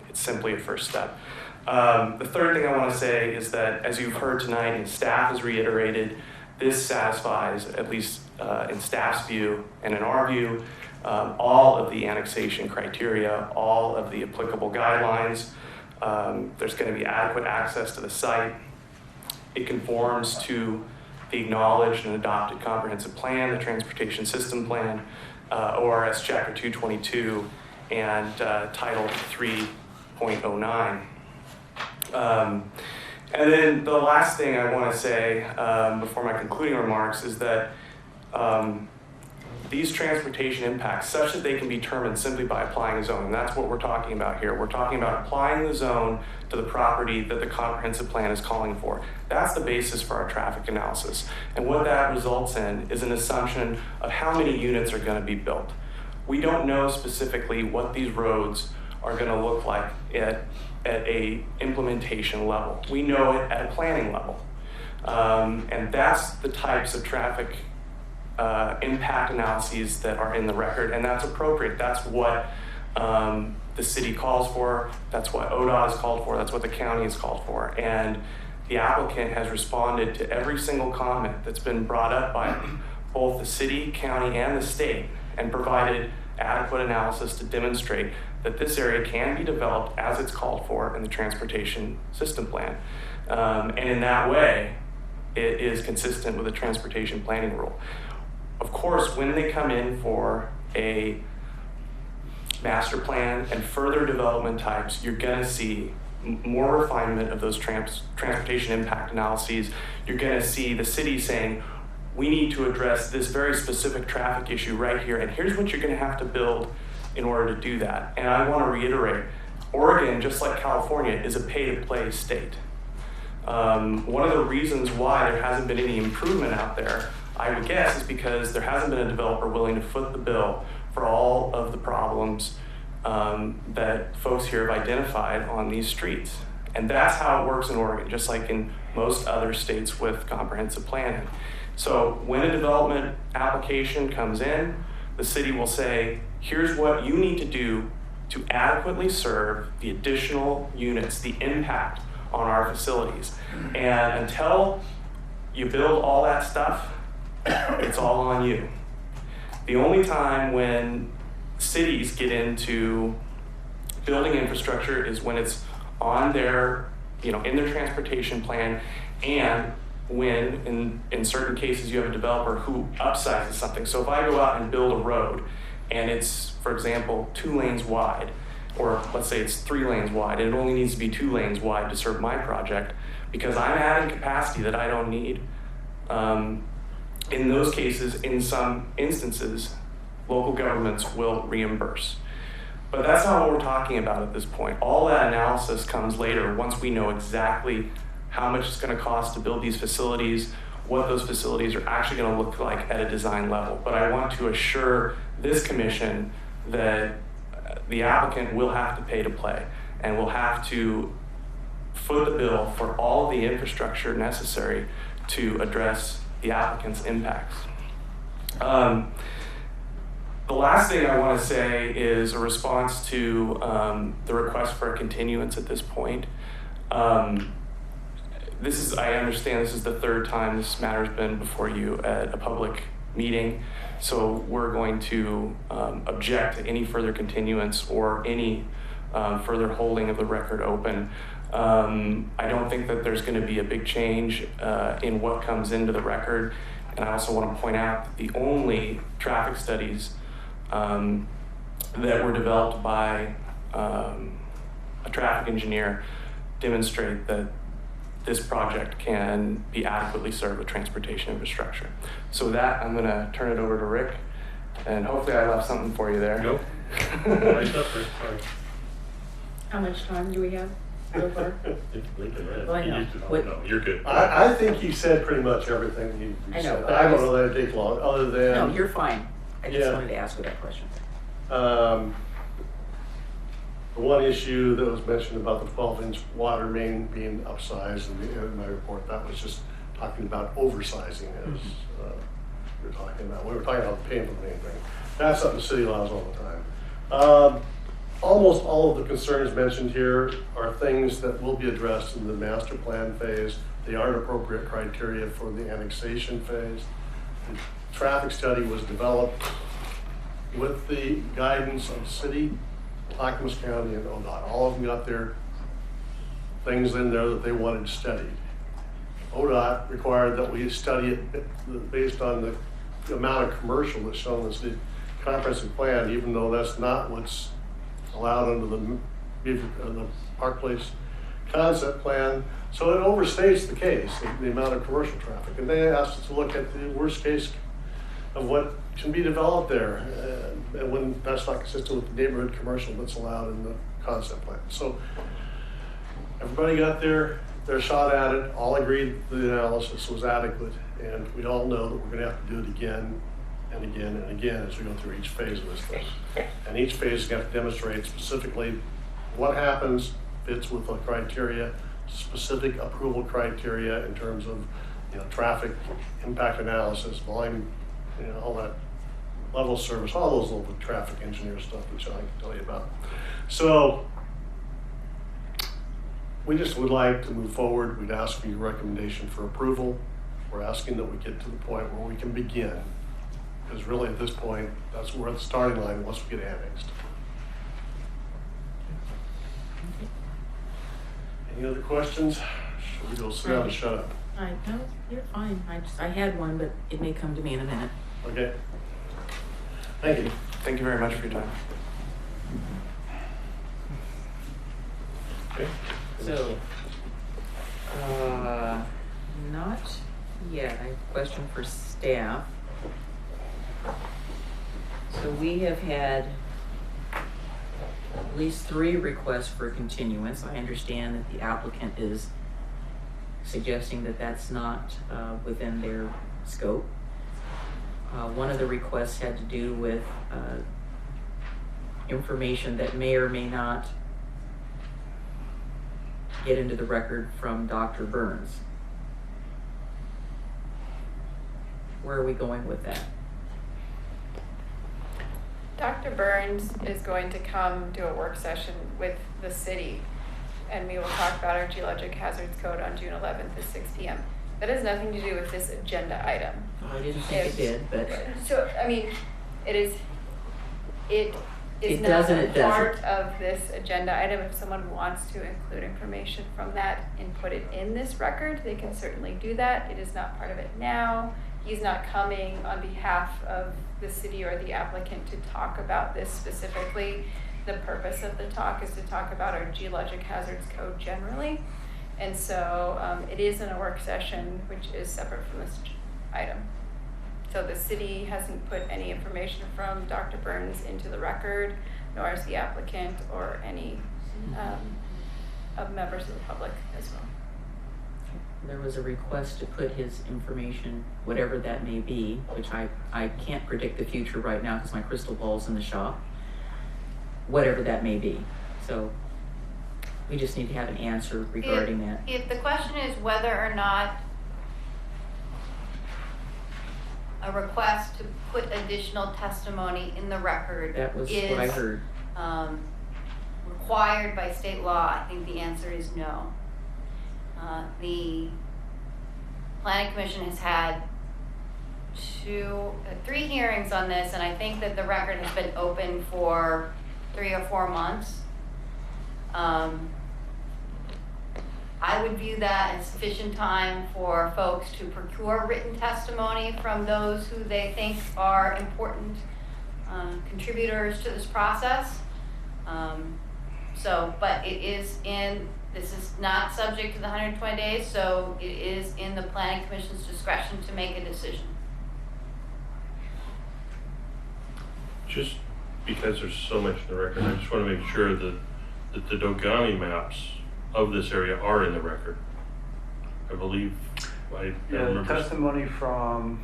It's simply a first step. The third thing I want to say is that, as you've heard tonight and staff has reiterated, this satisfies, at least in staff's view and in our view, all of the annexation criteria, all of the applicable guidelines. There's going to be adequate access to the site. It conforms to the acknowledged and adopted comprehensive plan, the transportation system plan, ORS Chapter 222, and Title 3.09. And then the last thing I want to say before my concluding remarks is that these transportation impacts, such that they can be determined simply by applying a zone, and that's what we're talking about here. We're talking about applying the zone to the property that the comprehensive plan is calling for. That's the basis for our traffic analysis. And what that results in is an assumption of how many units are going to be built. We don't know specifically what these roads are going to look like at a implementation level. We know it at a planning level. And that's the types of traffic impact analyses that are in the record, and that's appropriate. That's what the city calls for, that's what ODOT is called for, that's what the county is called for. And the applicant has responded to every single comment that's been brought up by both the city, county, and the state, and provided adequate analysis to demonstrate that this area can be developed as it's called for in the transportation system plan. And in that way, it is consistent with the transportation planning rule. Of course, when they come in for a master plan and further development types, you're going to see more refinement of those transportation impact analyses. You're going to see the city saying, we need to address this very specific traffic issue right here, and here's what you're going to have to build in order to do that. And I want to reiterate, Oregon, just like California, is a pay-to-play state. One of the reasons why there hasn't been any improvement out there, I would guess, is because there hasn't been a developer willing to foot the bill for all of the problems that folks here have identified on these streets. And that's how it works in Oregon, just like in most other states with comprehensive planning. So when a development application comes in, the city will say, here's what you need to do to adequately serve the additional units, the impact on our facilities. And until you build all that stuff, it's all on you. The only time when cities get into building infrastructure is when it's on their, in their transportation plan, and when in certain cases you have a developer who upsizes something. So if I go out and build a road and it's, for example, 2 lanes wide, or let's say it's 3 lanes wide, and it only needs to be 2 lanes wide to serve my project because I'm adding capacity that I don't need. In those cases, in some instances, local governments will reimburse. But that's not what we're talking about at this point. All that analysis comes later once we know exactly how much it's going to cost to build these facilities, what those facilities are actually going to look like at a design level. But I want to assure this commission that the applicant will have to pay to play and will have to foot the bill for all of the infrastructure necessary to address the applicant's impacts. The last thing I want to say is a response to the request for a continuance at this point. I understand this is the 3rd time this matter has been before you at a public meeting, so we're going to object to any further continuance or any further holding of the record open. I don't think that there's going to be a big change in what comes into the record, and I also want to point out that the only traffic studies that were developed by a traffic engineer demonstrate that this project can be adequately served with transportation infrastructure. So with that, I'm going to turn it over to Rick, and hopefully I left something for you there. Nope. Nice up, Rick. Sorry. How much time do we have so far? Well, I know. No, you're good. I think he said pretty much everything he I know, said. but I don't know that it'd take long, other than... No, you're fine. I just Yeah. wanted to ask you that question. The one issue that was mentioned about the 12-inch water main being upsized in my report, that was just talking about oversizing as we were talking about. We were talking about paying for the main thing. That's something the city allows all the time. Almost all of the concerns mentioned here are things that will be addressed in the master plan phase. They aren't appropriate criteria for the annexation phase. The traffic study was developed with the guidance of city, Clackamas County, and ODOT. All of them got their things in there that they wanted studied. ODOT required that we study it based on the amount of commercial that's shown in the city comprehensive plan, even though that's not what's allowed under the Park Place concept plan. So it overstates the case, the amount of commercial traffic. And they asked us to look at the worst case of what can be developed there, and when that's not consistent with the neighborhood commercial that's allowed in the concept plan. So everybody got their shot at it, all agreed the analysis was adequate, and we all know that we're gonna have to do it again and again and again as we go through each phase of this thing. And each phase is gonna have to demonstrate specifically what happens, fits with the criteria, specific approval criteria in terms of, traffic impact analysis, volume, all that level of service, all those little traffic engineer stuff, which I can tell you about. So we just would like to move forward. We'd ask for your recommendation for approval. We're asking that we get to the point where we can begin, because really at this point, we're at the starting line once we get annexed. Any other questions? Should we go sit down and shut up? No, you're fine. I had one, but it may come to me in a minute. Okay. Thank you. Thank you very much for your time. Okay. So, not yet. I have a question for staff. So we have had at least 3 requests for continuance. I understand that the applicant is suggesting that that's not within their scope. One of the requests had to do with information that may or may not get into the record from Dr. Burns. Where are we going with that? Dr. Burns is going to come do a work session with the city, and we will talk about our geologic hazards code on June 11th at 6 p.m. That has nothing to do with this agenda item. I didn't think it did, but So, I mean, it is It not does and a it doesn't. part of this agenda item. If someone wants to include information from that and put it in this record, they can certainly do that. It is not part of it now. He's not coming on behalf of the city or the applicant to talk about this specifically. The purpose of the talk is to talk about our geologic hazards code generally. And so it is in a work session, which is separate from this item. So the city hasn't put any information from Dr. Burns into the record, nor has the applicant or any of members of the public as well. there was a request to put his information, whatever that may be, which I can't predict the future right now because my crystal ball's in the shop, whatever that may be. So we just need to have an answer regarding that. If the question is whether or not a request to put additional testimony in the record That was is what I heard. Required by state law, I think the answer is no. The Planning Commission has had 3 hearings on this, and I think that the record has been open for 3 or 4 months. I would view that as sufficient time for folks to procure written testimony from those who they think are important contributors to this process. But it is this is not subject to the 120 days, so it is in the Planning Commission's discretion to make a decision. Just because there's so much in the record, I just want to make sure that the Dogami maps of this area are in the record. I believe, I Yeah, remember. testimony from,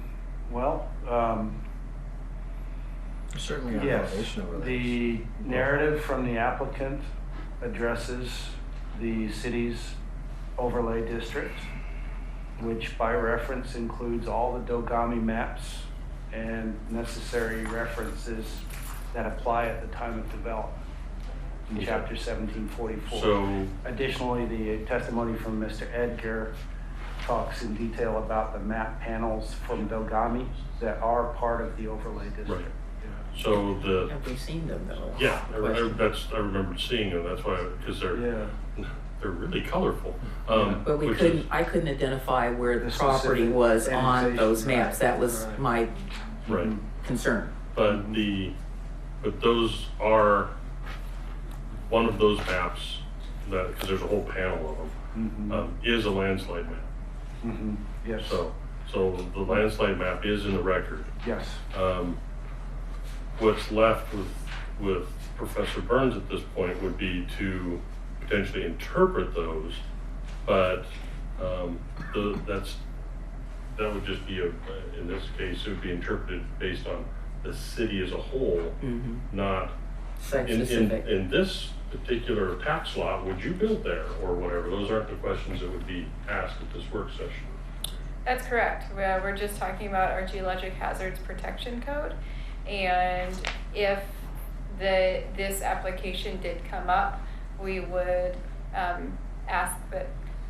Certainly a yes, violation of the narrative from the applicant addresses the city's overlay district, which by reference includes all the Dogami maps and necessary references that apply at the time of development in chapter 1744. So- Additionally, the testimony from Mr. Edgar talks in detail about the map panels from Dogami that are part of the overlay district. Right. So Have we seen them though? yeah, I remember seeing them. That's why, because they're really colorful. But I couldn't identify where the The property specific was on annexation, those maps. That was right. my Right. concern. But those are one of those maps that, because there's a whole panel of them, is a landslide map. Yes. So the landslide map is in the record. Yes. What's left with Professor Burns at this point would be to potentially interpret those, but that would just be in this case, it would be interpreted based on the city as a whole, not Site-specific. in this particular tax lot, would you build there or whatever? Those aren't the questions that would be asked at this work session. That's correct. We're just talking about our geologic hazards protection code. And if this application did come up, we would ask that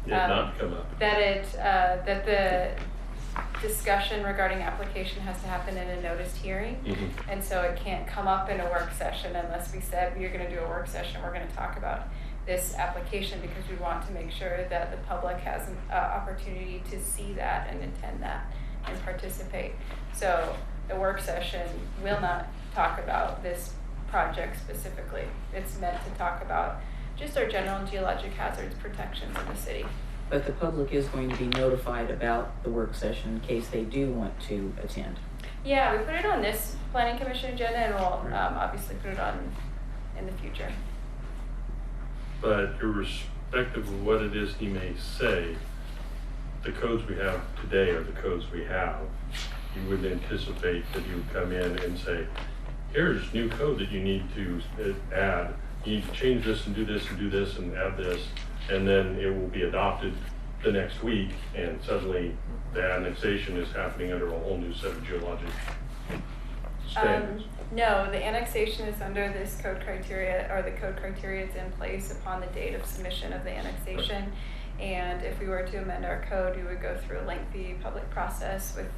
Not come up. that the discussion regarding application has to happen in a noticed hearing. And so it can't come up in a work session unless we said we're going to do a work session. We're going to talk about this application because we want to make sure that the public has an opportunity to see that and attend that and participate. So the work session will not talk about this project specifically. It's meant to talk about just our general geologic hazards protections in the city. But the public is going to be notified about the work session in case they do want to attend. Yeah, we put it on this Planning Commission agenda and we'll obviously put it on in the future. But irrespective of what it is he may say, the codes we have today are the codes we have. You wouldn't anticipate that he would come in and say, here's new code that you need to add you need to change this and do this and do this and add this, and then it will be adopted the next week, and suddenly the annexation is happening under a whole new set of geologic standards. No, the annexation is under this code criteria, or the code criteria is in place upon the date of submission of the annexation. And if we were to amend our code, we would go through a lengthy public process with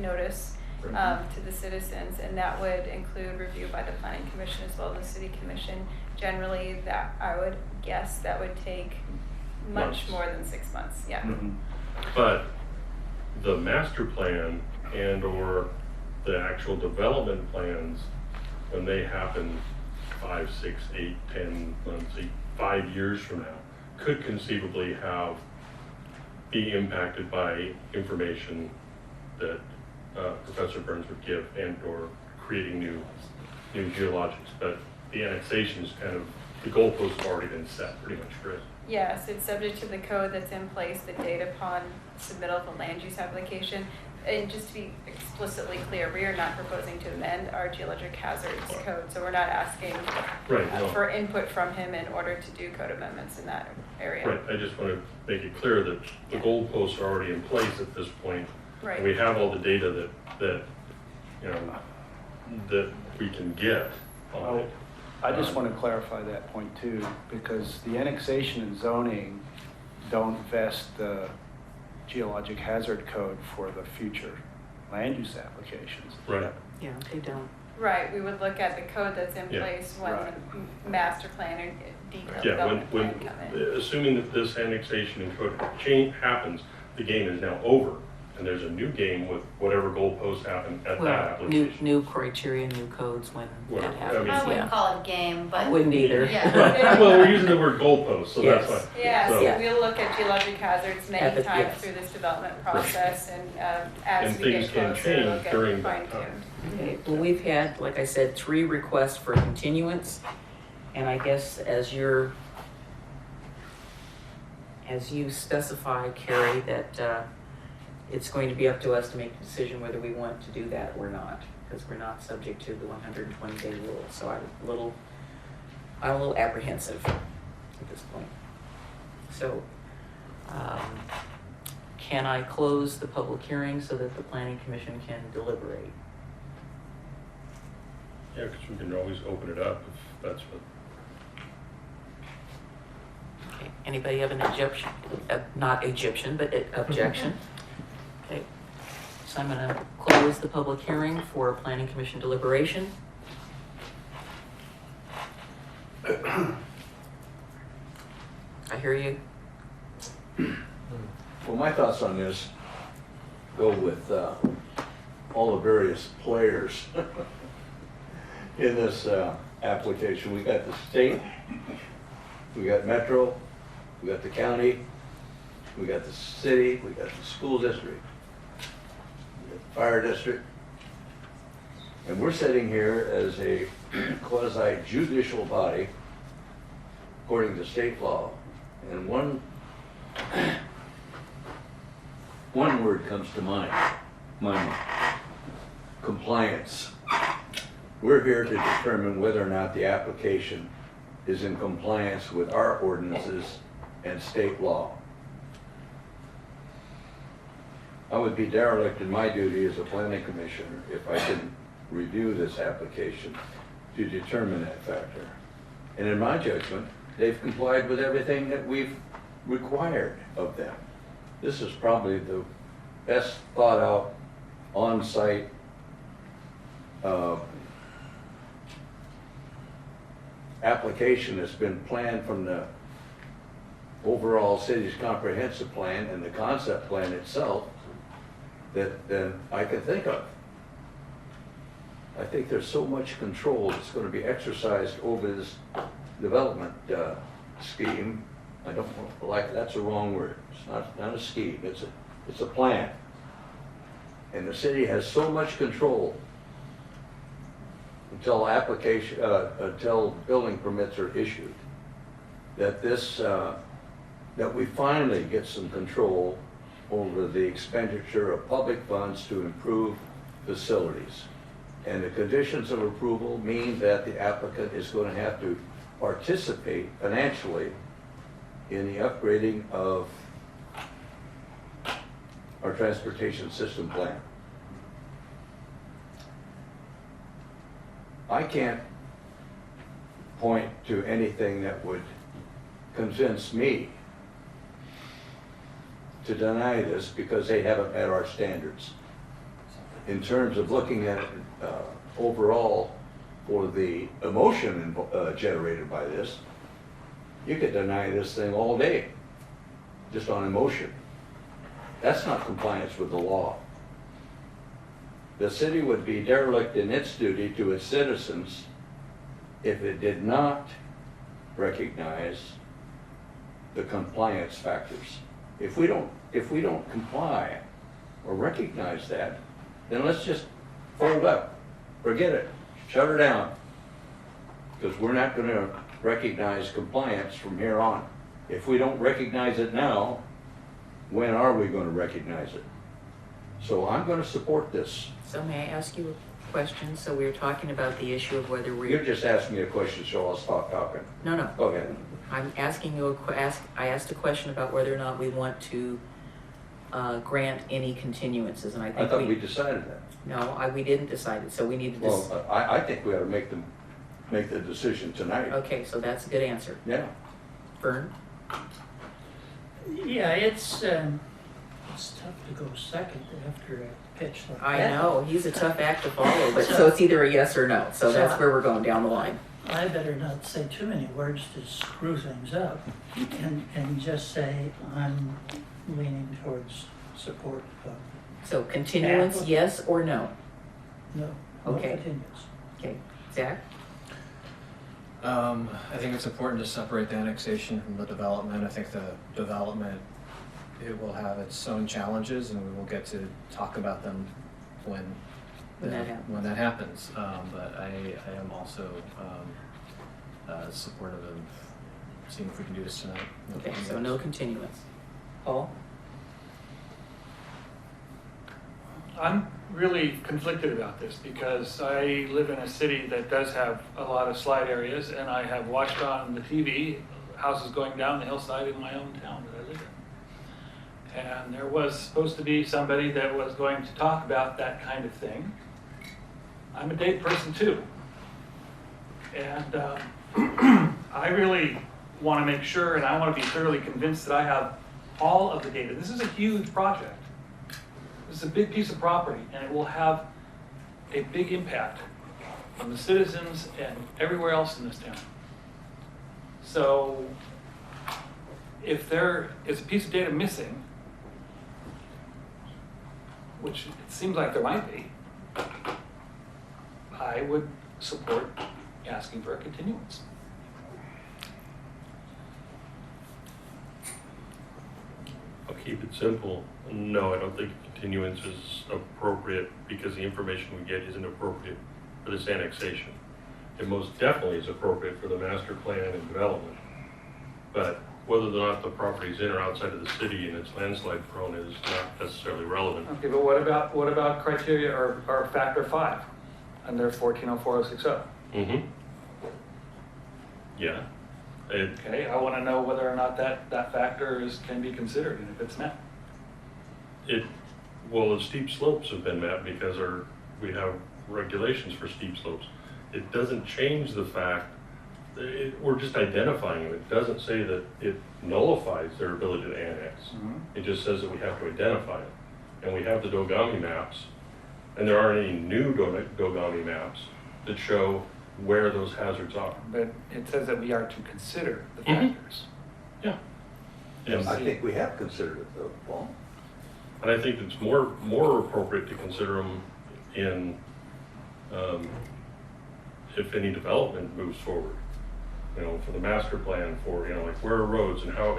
notice to the citizens, and that would include review by the Planning Commission as well as the City Commission. Generally, that I would guess that would take much more than 6 months. Yeah. But the master plan and or the actual development plans, when they happen 5, 6, 8, 10 months, 5 years from now, could conceivably be impacted by information that Professor Burns would give and or creating new geologics. But the annexation is kind of, the goalposts have already been set pretty much, Chris. Yes, it's subject to the code that's in place the date upon submittal of the land use application. And just to be explicitly clear, we are not proposing to amend our geologic hazards code, so we're not asking for input from him in order to do code amendments in that area. Right, I just want to make it clear that the goalposts are already in place at this point. Right. And we have all the data that that we can get on it. I just want to clarify that point too, because the annexation and zoning don't vest the geologic hazard code for the future land use applications. Right. Yeah, they don't. Right, we would look at the code that's in Yeah. place when the master plan or detailed Yeah, development when plan come in. assuming that this annexation and code change happens, the game is now over, and there's a new game with whatever goalposts happen at that Well, application. new criteria, new codes when Well, that I happens. mean- I wouldn't Yeah. call it a game, but. I wouldn't either. Yeah. Well, we're using the word goalpost, so Yes. that's fine. Yeah, so Yeah. we'll look at geologic hazards many times Yes. through this development process, and as And we things get can closer, it'll change get during fine that time. tuned. Okay, well, we've had, like I said, 3 requests for continuance, and I guess as you specify, Carrie, that it's going to be up to us to make a decision whether we want to do that or not, because we're not subject to the 120-day rule. So I'm a little apprehensive at this point. So, can I close the public hearing so that the Planning Commission can deliberate? Yeah, because we can always open it up if that's what. Okay, anybody have an objection? Not Egyptian, but objection? Okay, so I'm gonna close the public hearing for Planning Commission deliberation. I hear you. Well, my thoughts on this go with all the various players in this application. We got the state, we got Metro, we got the county, we got the city, we got the school district, we got the fire district. And we're sitting here as a quasi-judicial body according to state law. And one word comes to mind, compliance. We're here to determine whether or not the application is in compliance with our ordinances and state law. I would be derelict in my duty as a planning commissioner if I didn't review this application to determine that factor. And in my judgment, they've complied with everything that we've required of them. This is probably the best thought out on-site application that's been planned from the overall city's comprehensive plan and the concept plan itself that I can think of. I think there's so much control that's going to be exercised over this development scheme. I don't like, that's a wrong word. It's not a scheme, it's a plan. And the city has so much control until until building permits are issued, that that we finally get some control over the expenditure of public funds to improve facilities. And the conditions of approval mean that the applicant is going to have to participate financially in the upgrading of our transportation system plan. I can't point to anything that would convince me to deny this because they haven't met our standards. In terms of looking at it overall for the emotion generated by this, you could deny this thing all day, just on emotion. That's not compliance with the law. The city would be derelict in its duty to its citizens if it did not recognize the compliance factors. If we don't comply or recognize that, then let's just fold up, forget it, shut her down, because we're not going to recognize compliance from here on. If we don't recognize it now, when are we going to recognize it? So I'm going to support this. So may I ask you a question? So we were talking about the issue of whether we're... You just asked me a question, so I'll stop talking. No, no. Go ahead. I'm asking you I asked a question about whether or not we want to grant any continuances, and I think I thought we decided that. No, we didn't decide it, so we need to... Well, I think we ought to make the decision tonight. Okay, so that's a good answer. Yeah. Vern? Yeah, it's tough to go second after a pitch like that. I know, he's a tough act to follow, but so it's either a yes or no, so that's where we're going down the line. I better not say too many words to screw things up and just say I'm leaning towards support of. So continuance, yes or no? No. Okay. No continuance. Okay. Zach? I think it's important to separate the annexation from the development. I think the development, it will have its own challenges, and we will get to talk about them when that happens. But I am also supportive of seeing if we can do this tonight. Okay, so no continuance. Paul? I'm really conflicted about this because I live in a city that does have a lot of slide areas, and I have watched on the TV houses going down the hillside in my own town that I live in. And there was supposed to be somebody that was going to talk about that kind of thing. I'm a date person too. And I really want to make sure, and I want to be thoroughly convinced that I have all of the data. This is a huge project. This is a big piece of property, and it will have a big impact on the citizens and everywhere else in this town. So if there is a piece of data missing, which it seems like there might be, I would support asking for a continuance. I'll keep it simple. No, I don't think a continuance is appropriate because the information we get isn't appropriate for this annexation. It most definitely is appropriate for the master plan and development. But whether or not the property is in or outside of the city and it's landslide prone is not necessarily relevant. Okay, but what about criteria or factor 5 under 1404-060? Mm-hmm. Yeah. Okay, I want to know whether or not that factor can be considered and if it's met. Well, the steep slopes have been met because we have regulations for steep slopes. It doesn't change the fact that we're just identifying it. It doesn't say that it nullifies their ability to annex. Mm-hmm. It just says that we have to identify it. And we have the Dogami maps, and there aren't any new Dogami maps that show where those hazards are. But it says that we are to consider the factors. Yeah. I think we have considered it though, Paul. And I think it's more appropriate to consider them in if any development moves forward. You know, for the master plan, for like where are roads and how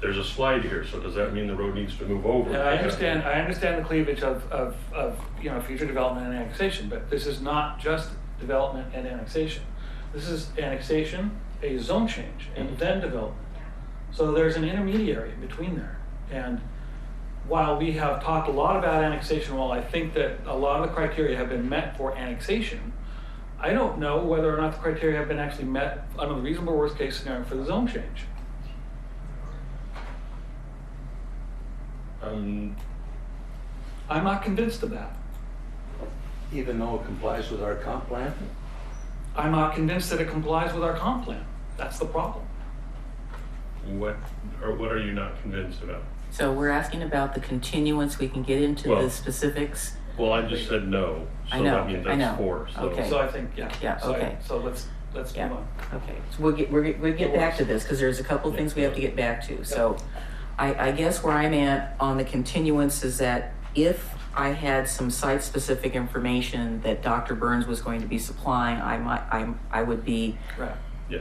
there's a slide here. So does that mean the road needs to move over? And I understand the cleavage of future development and annexation, but this is not just development and annexation. This is annexation, a zone change, and then development. So there's an intermediary in between there. And while we have talked a lot about annexation, while I think that a lot of the criteria have been met for annexation, I don't know whether or not the criteria have been actually met under the reasonable worst case scenario for the zone change. I'm not convinced of that. Even though it complies with our comp plan? I'm not convinced that it complies with our comp plan. That's the problem. What are you not convinced about? So we're asking about the continuance. We can get into Well- the specifics. Well, I just said no, I so know, that means I know. that's 4. So. Okay. So I think, yeah. Yeah, So okay. So let's Yeah. move on. Okay, so we'll get back to this because there's a couple things we have to get back to. So I guess where I'm at on the continuance is that if I had some site-specific information that Dr. Burns was going to be supplying, I would be Right. Yeah.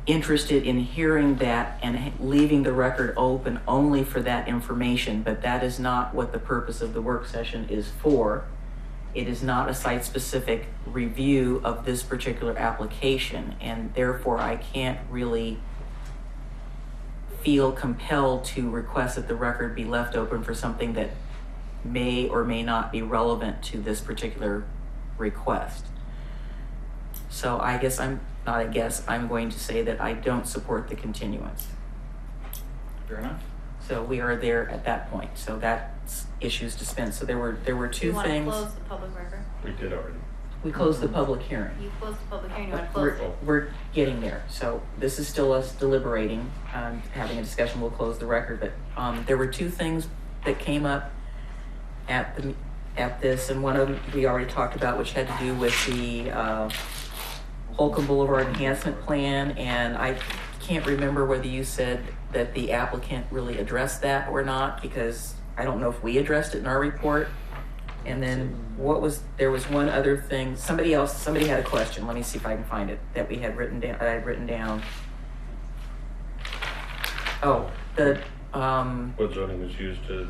interested in hearing that and leaving the record open only for that information, but that is not what the purpose of the work session is for. It is not a site-specific review of this particular application, and therefore I can't really feel compelled to request that the record be left open for something that may or may not be relevant to this particular request. So I'm going to say that I don't support the continuance. Fair enough. So we are there at that point. So that's issues dispensed. So there were Do you two want to things. close the public record? We did already. We closed the public hearing. You closed the public hearing, you want to We're, close it? we're getting there. So this is still us deliberating, having a discussion. We'll close the record. But there were two things that came up at this, and one of them we already talked about, which had to do with the Holcomb Boulevard Enhancement Plan. And I can't remember whether you said that the applicant really addressed that or not, because I don't know if we addressed it in our report. And then there was one other thing, somebody had a question, let me see if I can find it, that we had written down, that I had written down. Oh, What zoning was used to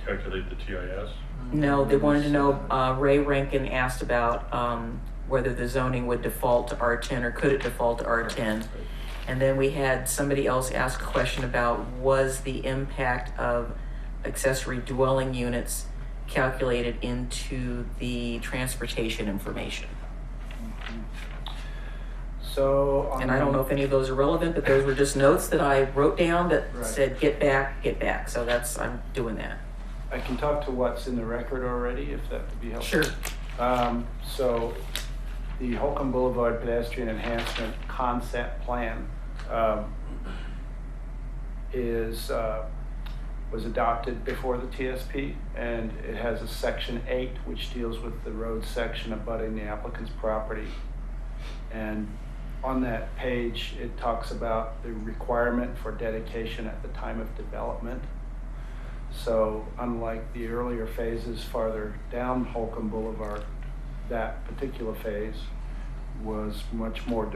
calculate the TIS? no, they wanted to know, Ray Rankin asked about, whether the zoning would default to R10 or could it default to R10. And then we had somebody else ask a question about, was the impact of accessory dwelling units calculated into the transportation information? So. And I don't know if any of those are relevant, but those were just notes that I wrote down that Right. said, get back. So I'm doing that. I can talk to what's in the record already, if that would be helpful. Sure. So the Holcomb Boulevard Pedestrian Enhancement Concept Plan was adopted before the TSP, and it has a section 8 which deals with the road section abutting the applicant's property. And on that page, it talks about the requirement for dedication at the time of development. So unlike the earlier phases farther down Holcomb Boulevard, that particular phase was much more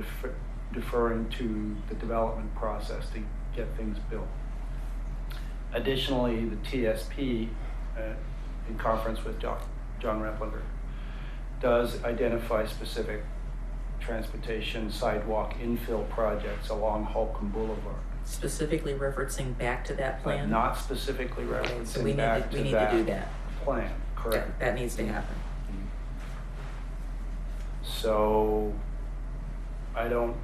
deferring to the development process to get things built. Additionally, the TSP, in conference with John Replinger, does identify specific transportation sidewalk infill projects along Holcomb Boulevard. Specifically referencing back to that But plan? not specifically So we referencing need back to to do that that. plan, correct? That needs to happen. So I don't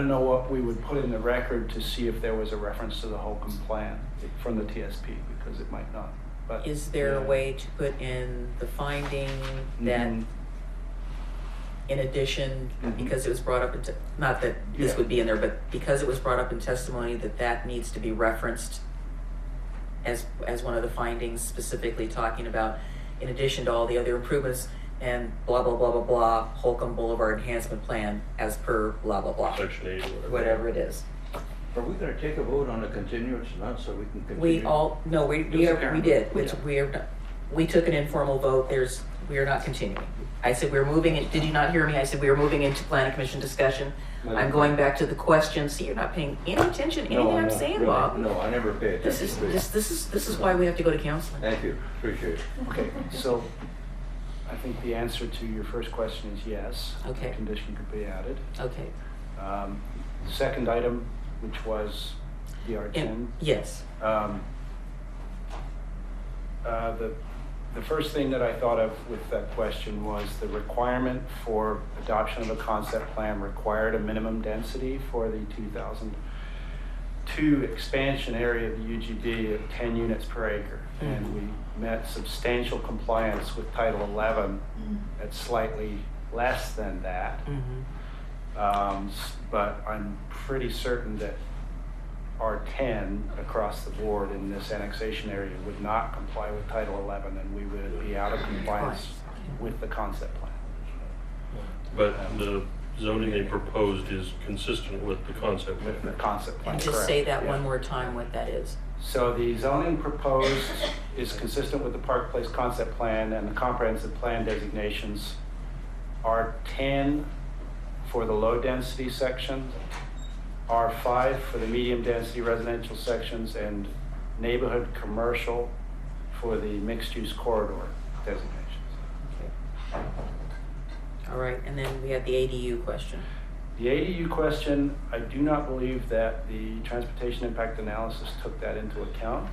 know what we would put in the record to see if there was a reference to the Holcomb plan from the TSP, because it might not. But Is there a yeah. way to put in the finding that Mhm. in addition, Mhm. because it was brought up not that this Yeah. would be in there, but because it was brought up in testimony, that needs to be referenced as one of the findings, specifically talking about, in addition to all the other improvements and blah, blah, blah, blah, blah, Holcomb Boulevard Enhancement Plan as per blah, blah, blah. Section 8 or whatever. Whatever it is. Are we gonna take a vote on the continuance or not, so we can continue? We did, which we took an informal vote, we are not continuing. I said we were moving it, did you not hear me? I said we were moving into planning commission discussion. I'm going back to the question. See, you're not paying any attention to anything I'm saying, really. Bob. No, I never pay attention. This is why we have to go to counseling. Thank you, appreciate it. Okay, so I think the answer to your first question is yes. Okay. The condition could be added. Okay. The second item, which was the R10. Yes. The the first thing that I thought of with that question was the requirement for adoption of a concept plan required a minimum density for the 2002 expansion area of the UGB of 10 units per acre. And we met substantial compliance with Title 11 at slightly less than that. But I'm pretty certain that R10 across the board in this annexation area would not comply with Title 11, and we would be out of compliance with the concept plan. But the zoning they proposed is consistent with the concept plan. With the concept plan, And just correct, say that yeah. one more time, what that is. So the zoning proposed is consistent with the Park Place concept plan, and the comprehensive plan designations are R10 for the low density section, R5 for the medium density residential sections, and neighborhood commercial for the mixed use corridor designations. All right, and then we have the ADU question. The ADU question, I do not believe that the transportation impact analysis took that into account.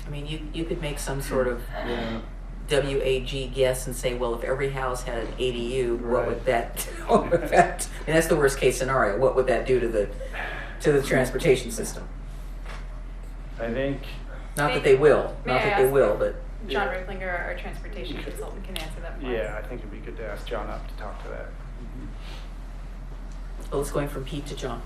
I mean, you could make some sort of WAG guess and say, well, if every house had an ADU, what would that affect? And that's the worst case scenario. What would that do to the transportation system? I think. Not that they will, May not I that they ask will, but. John Riplinger, our transportation consultant, can answer that for us. Yeah, I think it'd be good to ask John up to talk to that. Oh, it's going from Pete to John.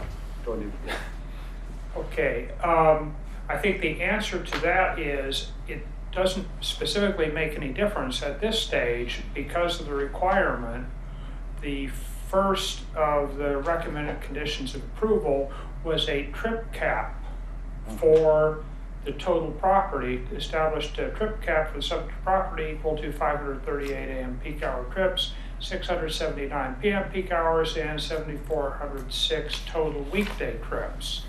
Okay, I think the answer to that is it doesn't specifically make any difference at this stage because of the requirement. The first of the recommended conditions of approval was a trip cap for the total property, established a trip cap for the subject property equal to 538 AM peak hour trips, 679 PM peak hours, and 7,406 total weekday trips.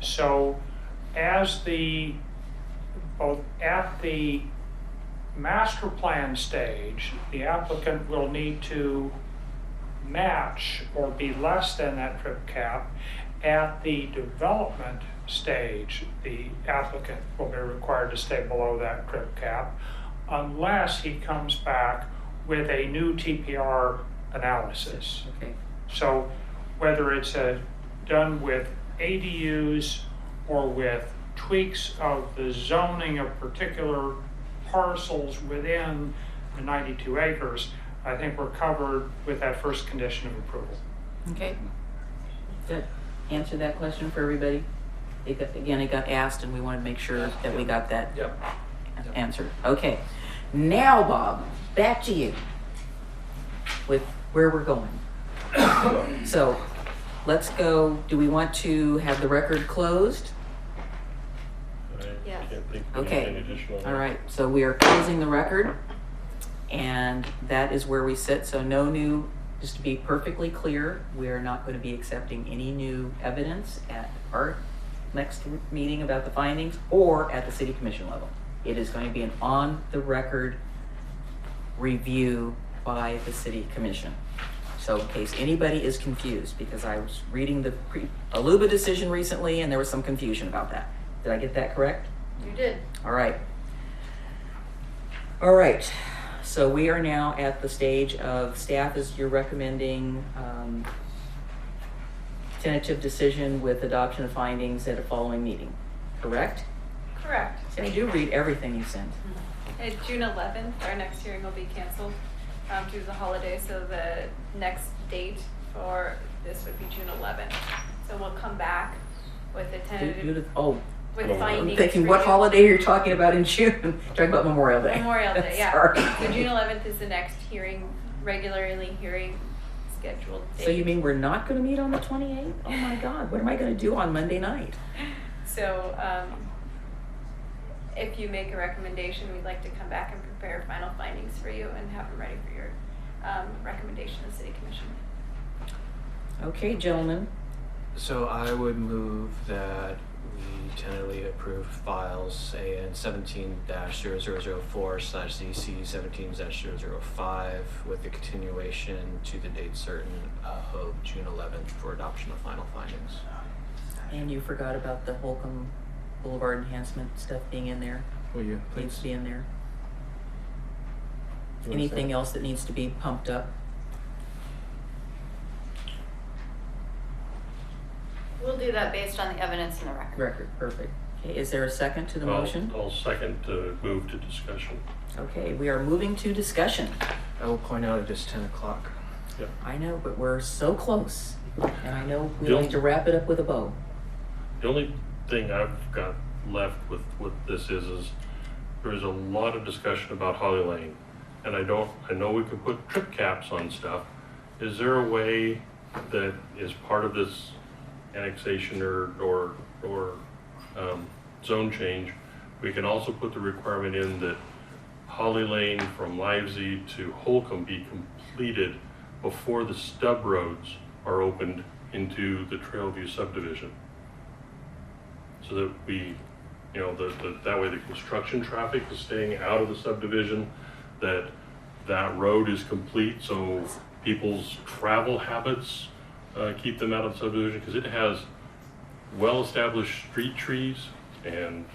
So as both at the master plan stage, the applicant will need to match or be less than that trip cap. At the development stage, the applicant will be required to stay below that trip cap unless he comes back with a new TPR analysis. Okay. So whether it's done with ADUs or with tweaks of the zoning of particular parcels within the 92 acres, I think we're covered with that first condition of approval. Okay. Good. Answer that question for everybody. It got asked, and we want to make sure that we got that answered. Okay. Now, Bob, back to you with where we're going. So, let's go. Do we want to have the record closed? Yes. Okay. All right. So we are closing the record, and that is where we sit. So no new. Just to be perfectly clear, we are not going to be accepting any new evidence at our next meeting about the findings or at the city commission level. It is going to be an on-the-record review by the city commission. So in case anybody is confused, because I was reading the Aluba decision recently and there was some confusion about that. Did I get that correct? You did. All right. All right. So we are now at the stage of staff as you're recommending tentative decision with adoption of findings at a following meeting, correct? Correct. So I do read everything you send. At June 11th, our next hearing will be canceled due to the holiday, so the next date for this would be June 11th. So we'll come back with a tentative, with findings. I'm thinking for what you. holiday you're talking about in June. Talking about Memorial Day. Memorial Day, yeah. Sorry. So June 11th is the next regularly hearing scheduled date. So you mean we're not going to meet on the 28th? Oh my God, what am I going to do on Monday night? So if you make a recommendation, we'd like to come back and prepare final findings for you and have them ready for your recommendation to the City Commission. Okay, gentlemen. So I would move that we tentatively approve files AN 17-0004/ZC 17-005 with the continuation to the date certain of June 11th for adoption of final findings. And you forgot about the Holcomb boulevard enhancement stuff being in there. Will you Needs please? to be in there. You wanna say Anything it? else that needs to be pumped up? We'll do that based on the evidence in the record. Record, perfect. Okay, is there a second to the motion? I'll second to move to discussion. Okay, we are moving to discussion. I will point out it is 10 o'clock. Yeah. I know, but we're so close. And I know we Bill? like to wrap it up with a bow. The only thing I've got left with this is there's a lot of discussion about Holly Lane. And I know we could put trip caps on stuff. Is there a way that is part of this annexation or zone change, we can also put the requirement in that Holly Lane from Livesey to Holcomb be completed before the stub roads are opened into the Trailview subdivision? So that we, that way the construction traffic is staying out of the subdivision, that road is complete, so people's travel habits keep them out of the subdivision, because it has well-established street trees and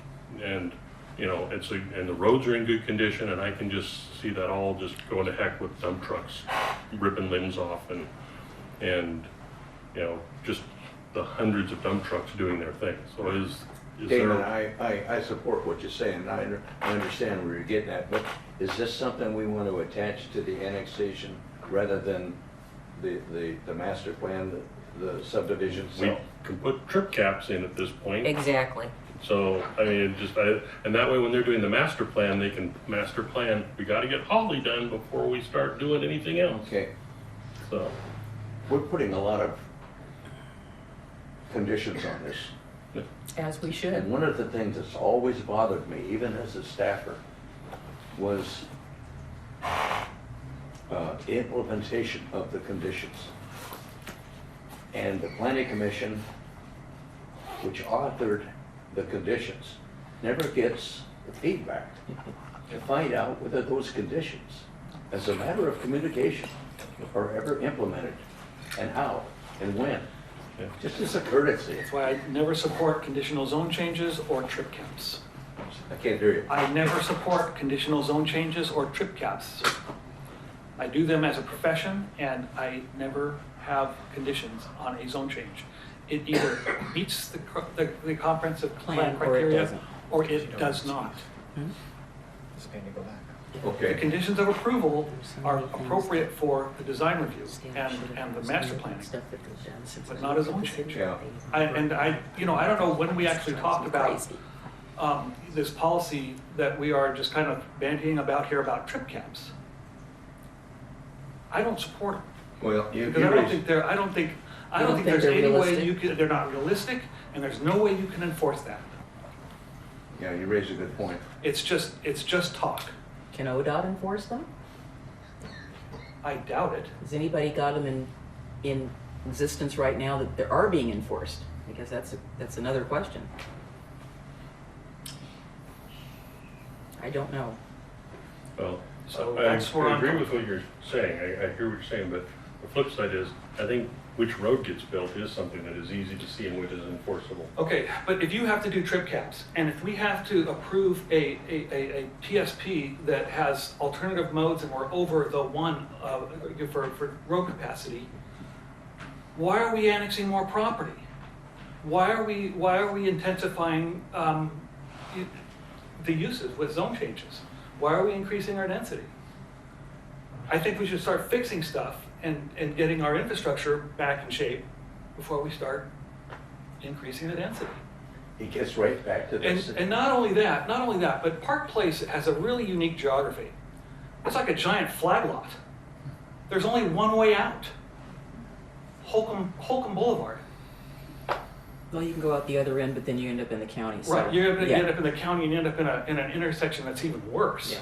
the roads are in good condition, and I can just see that all just going to heck with dump trucks ripping limbs off and just the hundreds of dump trucks doing their thing. So is Damon, there? I support what you're saying. I understand where you're getting at, but is this something we want to attach to the annexation rather than the master plan, the subdivision? We can put trip caps in at this point. Exactly. So, I mean, and that way when they're doing the master plan, they can master plan, we gotta get Holly done before we start doing anything else. Okay. So, We're putting a lot of conditions on this. As we should. And one of the things that's always bothered me, even as a staffer, was implementation of the conditions. And the planning commission, which authored the conditions, never gets the feedback to find out whether those conditions, as a matter of communication, are ever implemented, and how, and when. Just as a courtesy. That's why I never support conditional zone changes or trip caps. I can't hear you. I never support conditional zone changes or trip caps. I do them as a profession, and I never have conditions on a zone change. It either meets the comprehensive plan criteria, or it does not. It's going to go back. Okay. The conditions of approval are appropriate for the design review and the master planning, but not a zone change. Yeah. I don't know when we actually talked about this policy that we are just kind of bandying about here about trip caps. I don't support them. Well, Because I don't think there's any way you can, they're not realistic, and there's no way you can enforce that. Yeah, you raise a good point. It's just talk. Can ODOT enforce them? I doubt it. Has anybody got them in existence right now that they are being enforced? Because that's another question. I don't know. well, So I that's where I'm agree coming with what you're saying. I hear what you're saying, but the flip side is, I think which road gets built is something that is easy to see and which is enforceable. Okay, but if you have to do trip caps, and if we have to approve a TSP that has alternative modes and we're over the one for road capacity, why are we annexing more property? Why are we intensifying the uses with zone changes? Why are we increasing our density? I think we should start fixing stuff and getting our infrastructure back in shape before we start increasing the density. It gets right back to this. And not only that, but Park Place has a really unique geography. It's like a giant flag lot. There's only one way out. Holcomb Boulevard. Well, you can go out the other end, but then you end up in the county. So, Right, you're going to yeah. end up in the county and end up in an intersection that's even worse. Yeah.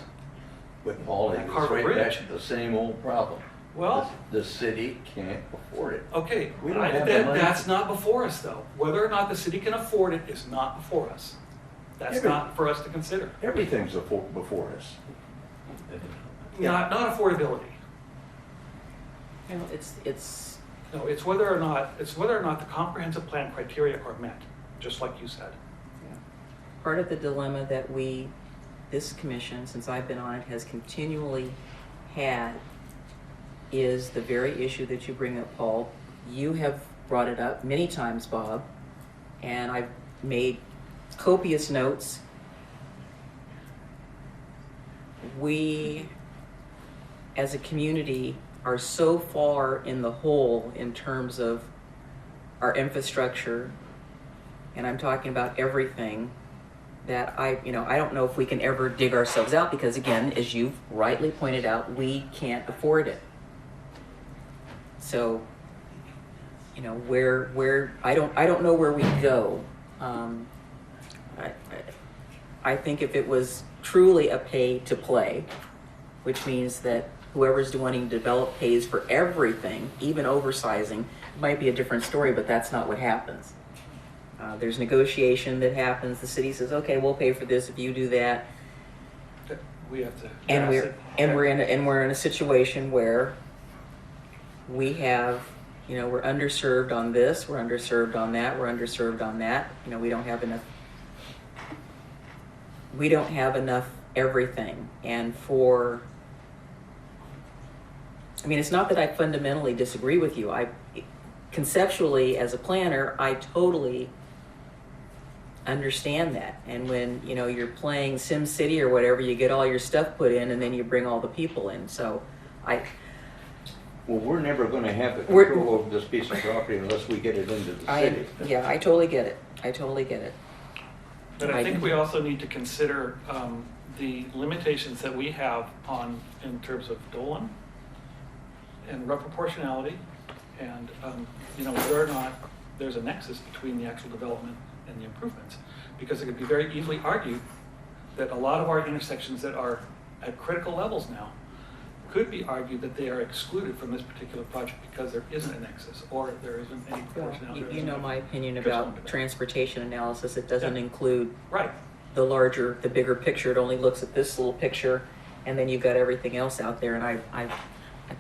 But Paul, it's Carver right back Bridge. to the same old problem. Well, The city can't afford it. okay, We don't have the money. that's not before us though. Whether or not the city can afford it is not before us. That's not for us to consider. Everything's before us. Not affordability. You know, it's No, it's whether or not the comprehensive plan criteria are met, just like you said. part of the dilemma that this commission, since I've been on it, has continually had is the very issue that you bring up, Paul. You have brought it up many times, Bob, and I've made copious notes. We, as a community, are so far in the hole in terms of our infrastructure, and I'm talking about everything, that I don't know if we can ever dig ourselves out, because again, as you've rightly pointed out, we can't afford it. So, where I don't know where we go. I think if it was truly a pay to play, which means that whoever's wanting to develop pays for everything, even oversizing, it might be a different story, but that's not what happens. There's negotiation that happens. The city says, "Okay, we'll pay for this if you do that." We have to. And we're in a situation where we have, we're underserved on this, we're underserved on that, we're underserved on that. We don't have enough. We don't have enough everything, and it's not that I fundamentally disagree with you. Conceptually, as a planner, I totally understand that. And when, you're playing Sim City or whatever, you get all your stuff put in and then you bring all the people in. So well, we're never going to have the control over this piece of property unless we get it into the city. Yeah, I totally get it. I totally get it. But I think we also need to consider the limitations that we have in terms of Dolan and rough proportionality, and whether or not there's a nexus between the actual development and the improvements. Because it could be very easily argued that a lot of our intersections that are at critical levels now could be argued that they are excluded from this particular project because there isn't a nexus or there isn't any proportionality. You know my opinion about transportation analysis. It doesn't include right the bigger picture. It only looks at this little picture, and then you've got everything else out there. And I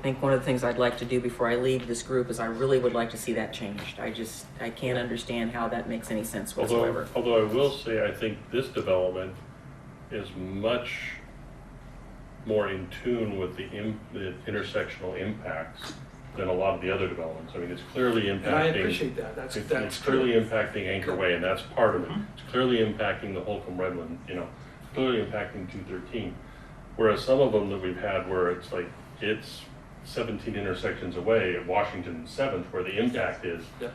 think one of the things I'd like to do before I leave this group is I really would like to see that changed. I can't understand how that makes any sense whatsoever. Although I will say, I think this development is much more in tune with the intersectional impacts than a lot of the other developments. I mean, it's clearly impacting. And I appreciate that. That's clearly impacting Anchor Way, and that's part of it. It's clearly impacting the Holcomb Redland. Clearly impacting 213. Whereas some of them that we've had, where it's like it's 17 intersections away at Washington 7th, where the impact is. Yeah.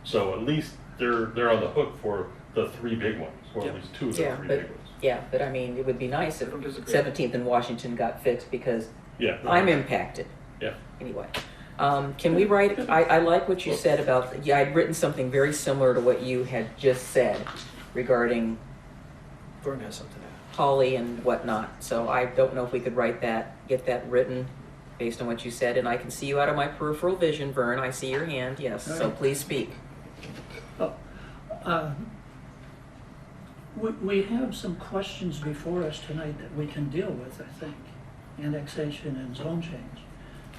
So at least they're on the hook for the three big ones, or at least two of the three big ones. Yeah, but it would be nice if 17th and Washington got fixed, because I'm impacted. Yeah. Anyway, can we write? I like what you said about. I'd written something very similar to what you had just said regarding Vern has something to add. Holly and whatnot. So I don't know if we could write that, get that written based on what you said. And I can see you out of my peripheral vision, Vern. I see your hand. Yes. So please speak. We have some questions before us tonight that we can deal with, I think. Annexation and zone change.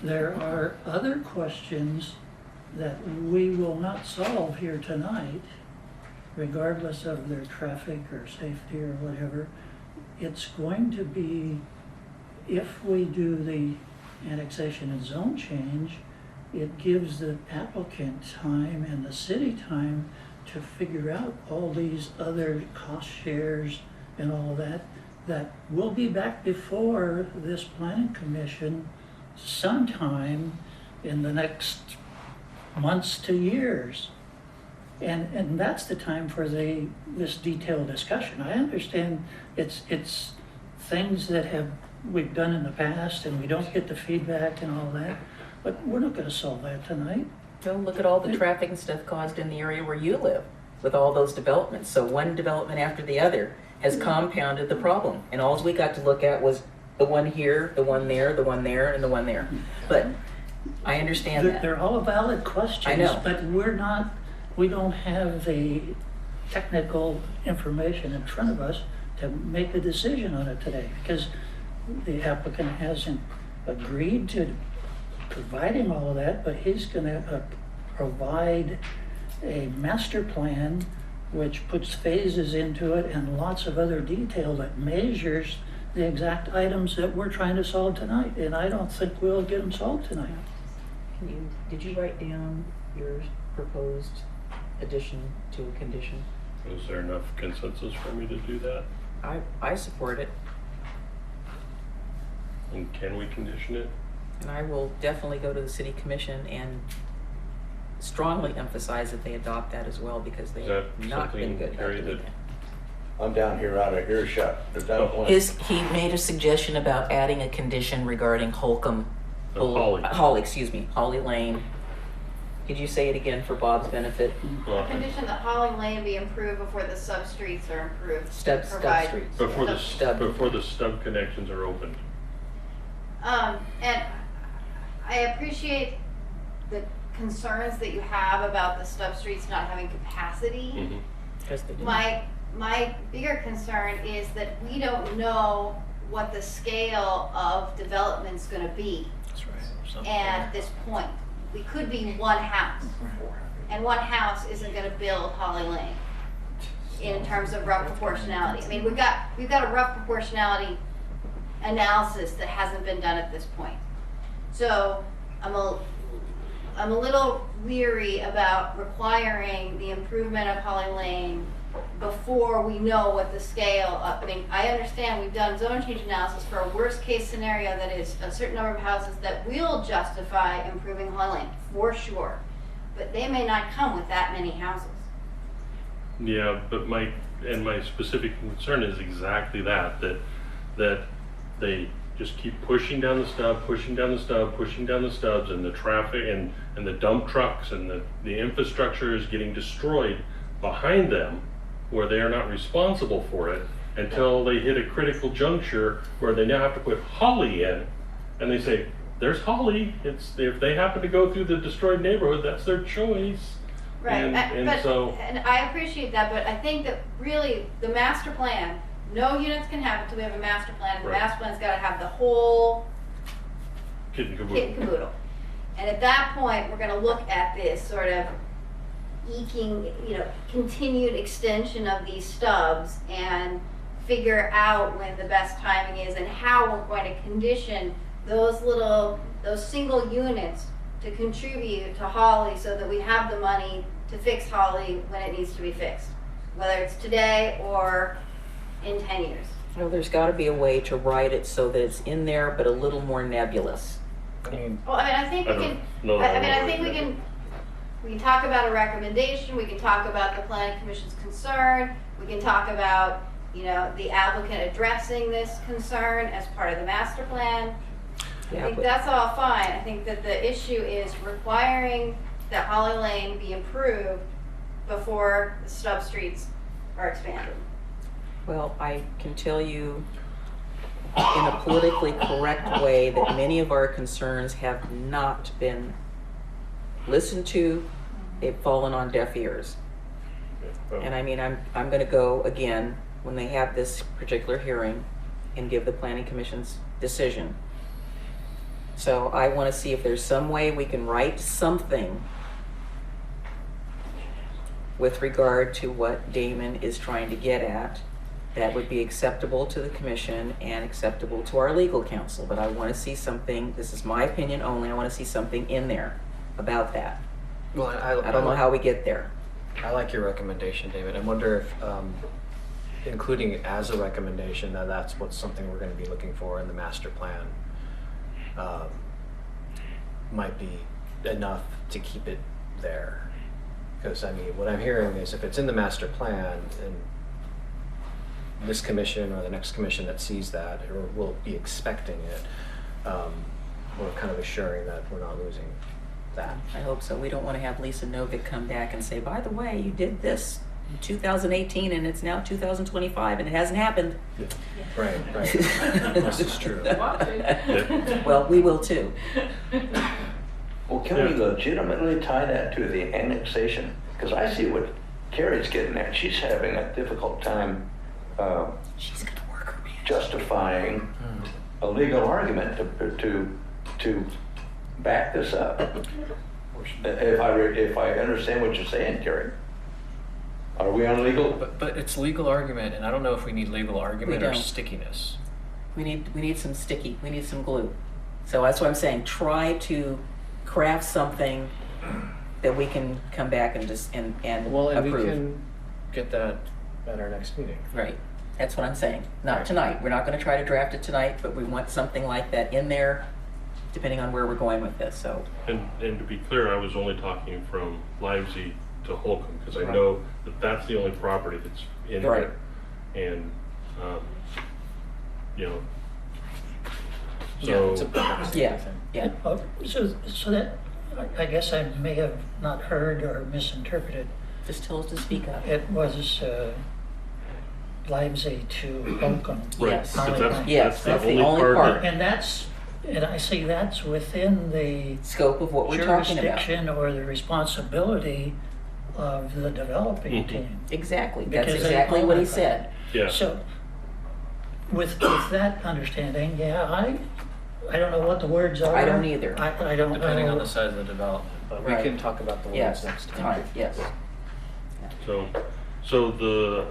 There are other questions that we will not solve here tonight, regardless of their traffic or safety or whatever. It's going to be, if we do the annexation and zone change, it gives the applicant time and the city time to figure out all these other cost shares and all that will be back before this planning commission sometime in the next months to years. And that's the time for this detailed discussion. I understand it's things that we've done in the past and we don't get the feedback and all that, but we're not going to solve that tonight. Well, look at all the traffic and stuff caused in the area where you live with all those developments. So one development after the other has compounded the problem. And all we got to look at was the one here, the one there, the one there, and the one there. But I understand that. They're all valid questions, I know. But we don't have the technical information in front of us to make a decision on it today, because the applicant hasn't agreed to providing all of that, but he's going to provide a master plan which puts phases into it and lots of other detail that measures the exact items that we're trying to solve tonight. And I don't think we'll get them solved tonight. Did you write down your proposed addition to a condition? Is there enough consensus for me to do that? I support it, And can we condition it? and I will definitely go to the city commission and strongly emphasize that they adopt that as well, because they Is have that not been something, good enough Gary, to do that- that. I'm down here out of earshot. Is that one? He made a suggestion about adding a condition regarding Holcomb. Holly Lane. Did you say it again for Bob's benefit? Condition that Holly Lane be improved before the sub-streets are improved. Stub Provide- streets. Before the stub connections are opened. And I appreciate the concerns that you have about the stub streets not having capacity. Because they do. My bigger concern is that we don't know what the scale of development's gonna be That's right. at this point. We could be one house, and one house isn't gonna build Holly Lane in terms of rough proportionality. I mean, we've got a rough proportionality analysis that hasn't been done at this point. So I'm a little leery about requiring the improvement of Holly Lane before we know what the scale of, I mean, I understand we've done zone change analysis for a worst case scenario that is a certain number of houses that will justify improving Holly Lane, for sure. But they may not come with that many houses. Yeah, but my specific concern is exactly that they just keep pushing down the stub, pushing down the stubs, and the traffic and the dump trucks and the infrastructure is getting destroyed behind them, where they are not responsible for it until they hit a critical juncture where they now have to put Holly in, and they say, there's Holly, if they happen to go through the destroyed neighborhood, that's their choice. Right, And and I appreciate that, but I think that really the master plan, no units can have it until we have a master plan, and the Right. master plan's gotta have the whole kit and kit and caboodle. And at that point, we're gonna look at this sort of eking, continued extension of these stubs and figure out when the best timing is and how we're going to condition those single units to contribute to Holly so that we have the money to fix Holly when it needs to be fixed, whether it's today or in 10 years. Well, there's got to be a way to write it so that it's in there, but a little more nebulous. Well, I think we can. I think we can talk about a recommendation. We can talk about the planning commission's concern. We can talk about the applicant addressing this concern as part of the master plan. I think that's all fine. I think that the issue is requiring that Holly Lane be improved before the stub streets are expanded. Well, I can tell you in a politically correct way that many of our concerns have not been listened to. They've fallen on deaf ears. And I mean, I'm going to go again when they have this particular hearing and give the planning commission's decision. So I want to see if there's some way we can write something with regard to what Damon is trying to get at that would be acceptable to the commission and acceptable to our legal counsel. But I want to see something, this is my opinion only, I want to see something in there about that. Well, I don't know how we get there. I like your recommendation, David. I wonder if including it as a recommendation, that's what's something we're going to be looking for in the master plan, might be enough to keep it there. Because I mean, what I'm hearing is if it's in the master plan and this commission or the next commission that sees that or will be expecting it, we're kind of assuring that we're not losing that. I hope so. We don't want to have Lisa Novick come back and say, by the way, you did this in 2018 and it's now 2025 and it hasn't happened. Right. This is true. Well, we will too. Well, can we legitimately tie that to the annexation? Because I see what Carrie's getting at. She's having a difficult time justifying a legal argument to back this up. If I understand what you're saying, Carrie. Are we on legal? But it's legal argument, and I don't know if we need legal argument or don't. stickiness. We need some sticky, we need some glue. So that's what I'm saying, try to craft something that we can come back and just, and Well, and approve. we can get that at our next meeting. Right, that's what I'm saying. Not tonight, we're not gonna try to draft it tonight, but we want something like that in there, depending on where we're going with this, so. And to be clear, I was only talking from Livesey to Holcomb, because I Right. know that that's the only property that's in Right. there. And, you know, Yeah, so. it's a bonus. Yeah, yeah. So that, I guess I may have not heard or misinterpreted. Just tell us to speak up. It was Livesey to Holcomb. Right, Yes. 'cause that's, Yes, that's the only part. And that's, and I see that's within the Scope of what we're talking about. jurisdiction or the responsibility of the developing Mhm. team. Exactly, that's Because they exactly own what he it. said. Yeah. So, with that understanding, yeah, I don't know what the words are. I don't either. I don't know. Depending on the size of the development, but we Right. can talk about the words Yes, next time. time, yes. So the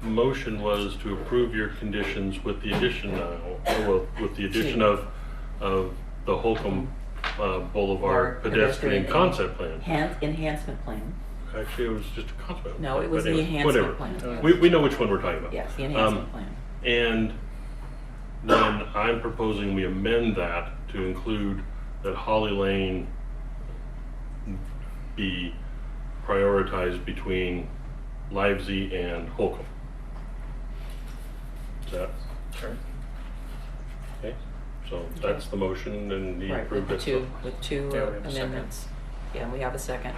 motion was to approve your conditions with the addition with the addition of the Holcomb Boulevard pedestrian concept plan. Enhancement plan. Actually, it was just a concept. No, it was but the anyway, enhancement whatever. plan. We know which one we're talking about. Yes, the enhancement plan. And then I'm proposing we amend that to include that Holly Lane be prioritized between Livesey and Holcomb. Is that? Sure. Okay, so that's the motion and he Right, approved with it. two Yeah, we have a second. amendments. Yeah, we have a second.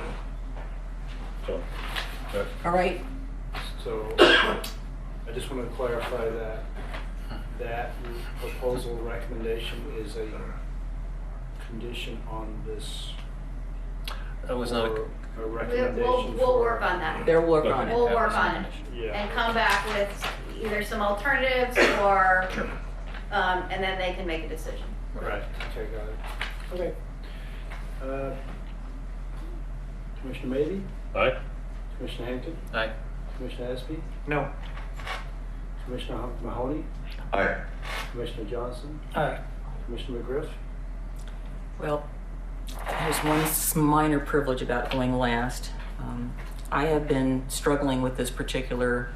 So, that- All right, So I just want to clarify that proposal recommendation is a condition on this. That was not a recommendation. We'll work on that. they'll work on it. We'll work on it Yeah. and come back with either some alternatives or, and then they can make a decision. Right, okay, got it. Okay. Commissioner Maybe? Aye? Commissioner Hampton? Aye. Commissioner Espy? No. Commissioner Mahoney? Aye. Commissioner Johnson? Aye. Commissioner McGriff? Well, there's one minor privilege about going last. I have been struggling with this particular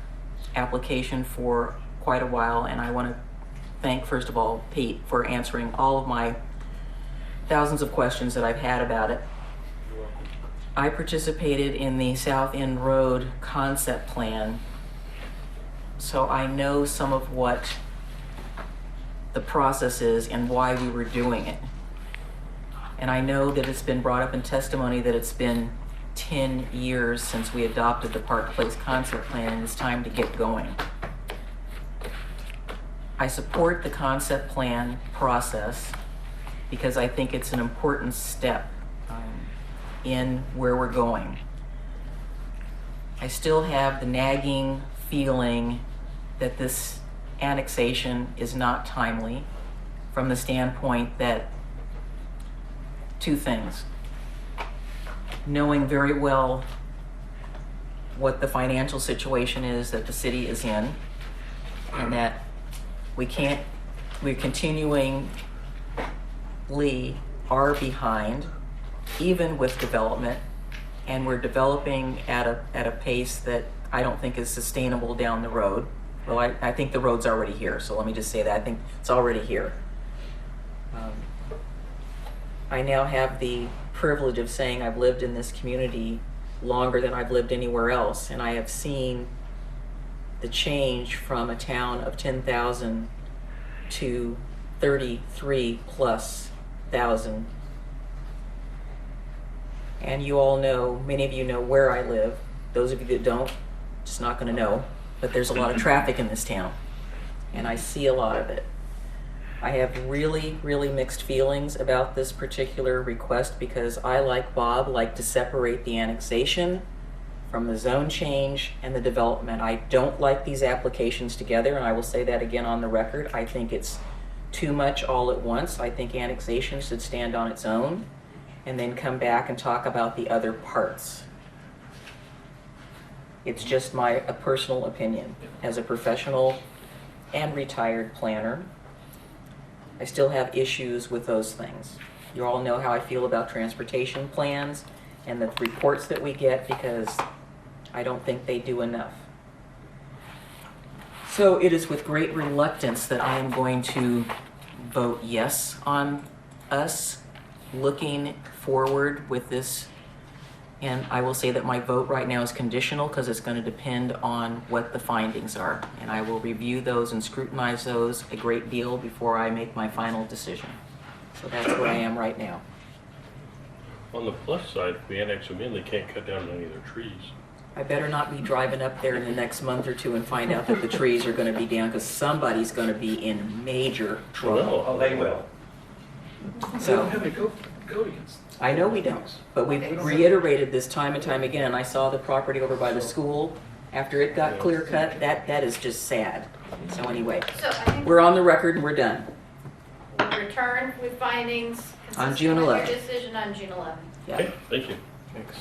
application for quite a while, and I want to thank, first of all, Pete for answering all of my thousands of questions that I've had about it. I participated in the South End Road concept plan, so I know some of what the process is and why we were doing it. And I know that it's been brought up in testimony that it's been 10 years since we adopted the Park Place concept plan, and it's time to get going. I support the concept plan process because I think it's an important step in where we're going. I still have the nagging feeling that this annexation is not timely from the standpoint that two things. Knowing very well what the financial situation is that the city is in, and that we're continuingly are behind, even with development, and we're developing at a pace that I don't think is sustainable down the road. Well, I think the road's already here, so let me just say that. I think it's already here. I now have the privilege of saying I've lived in this community longer than I've lived anywhere else, and I have seen the change from a town of 10,000 to 33,000+. And you all know, many of you know where I live. Those of you that don't, just not gonna know, but there's a lot of traffic in this town, and I see a lot of it. I have really, really mixed feelings about this particular request because I, like Bob, like to separate the annexation from the zone change and the development. I don't like these applications together, and I will say that again on the record. I think it's too much all at once. I think annexation should stand on its own and then come back and talk about the other parts. It's just a personal opinion. As a professional and retired planner, I still have issues with those things. You all know how I feel about transportation plans and the reports that we get, because I don't think they do enough. So it is with great reluctance that I am going to vote yes on us looking forward with this. And I will say that my vote right now is conditional because it's going to depend on what the findings are. And I will review those and scrutinize those a great deal before I make my final decision. So that's where I am right now. On the plus side, if we annex them in, they can't cut down any of their trees. I better not be driving up there in the next month or two and find out that the trees are going to be down, because somebody's going to be in major trouble. Oh, they will. So, Have to go against. I know we don't, but we've reiterated this time and time again. I saw the property over by the school, after it got clear cut, that is just sad. So anyway, So I think we're on the record and we're done. we'll return with findings On June consistent with 11th. your decision on June 11th. Yeah. Okay, thank you. Thanks.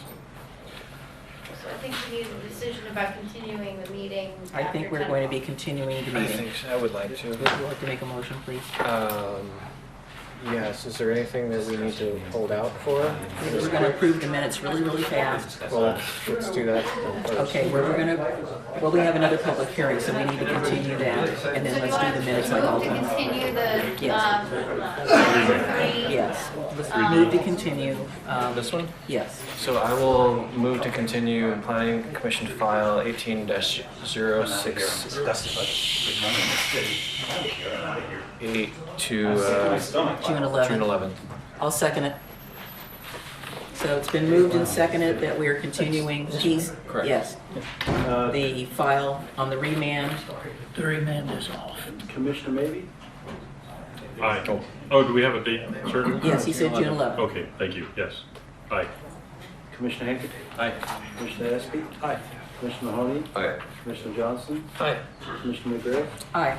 So I think we need a decision about continuing the meeting. I think after we're 10 going to be o'clock. continuing the I meeting. think so. I would like to. Would you like to make a motion, please? Yes, is there anything that we need to hold out for? We're going to approve the minutes really, really fast. Well, let's do that first. Okay, we're going to, well, we have another public hearing, so we need to continue that, and then let's do the minutes like all To the time. continue the, Yes. three, Yes, let's move to continue. This one? Yes. So I will move to continue Planning Commission file 18-06. 8 to June 11th. June 11th. I'll second it. So it's been moved and seconded that we are continuing Keith. Correct. Yes. The file on the remand. The remand is off. Commissioner Maybe? Aye. Oh, do we have a date certain? Yes, he said June 11th. Okay, thank you, yes. Aye. Commissioner Hankett? Aye. Commissioner Espy? Aye. Commissioner Mahoney? Aye. Commissioner Johnson? Aye. Commissioner McGriff? Aye.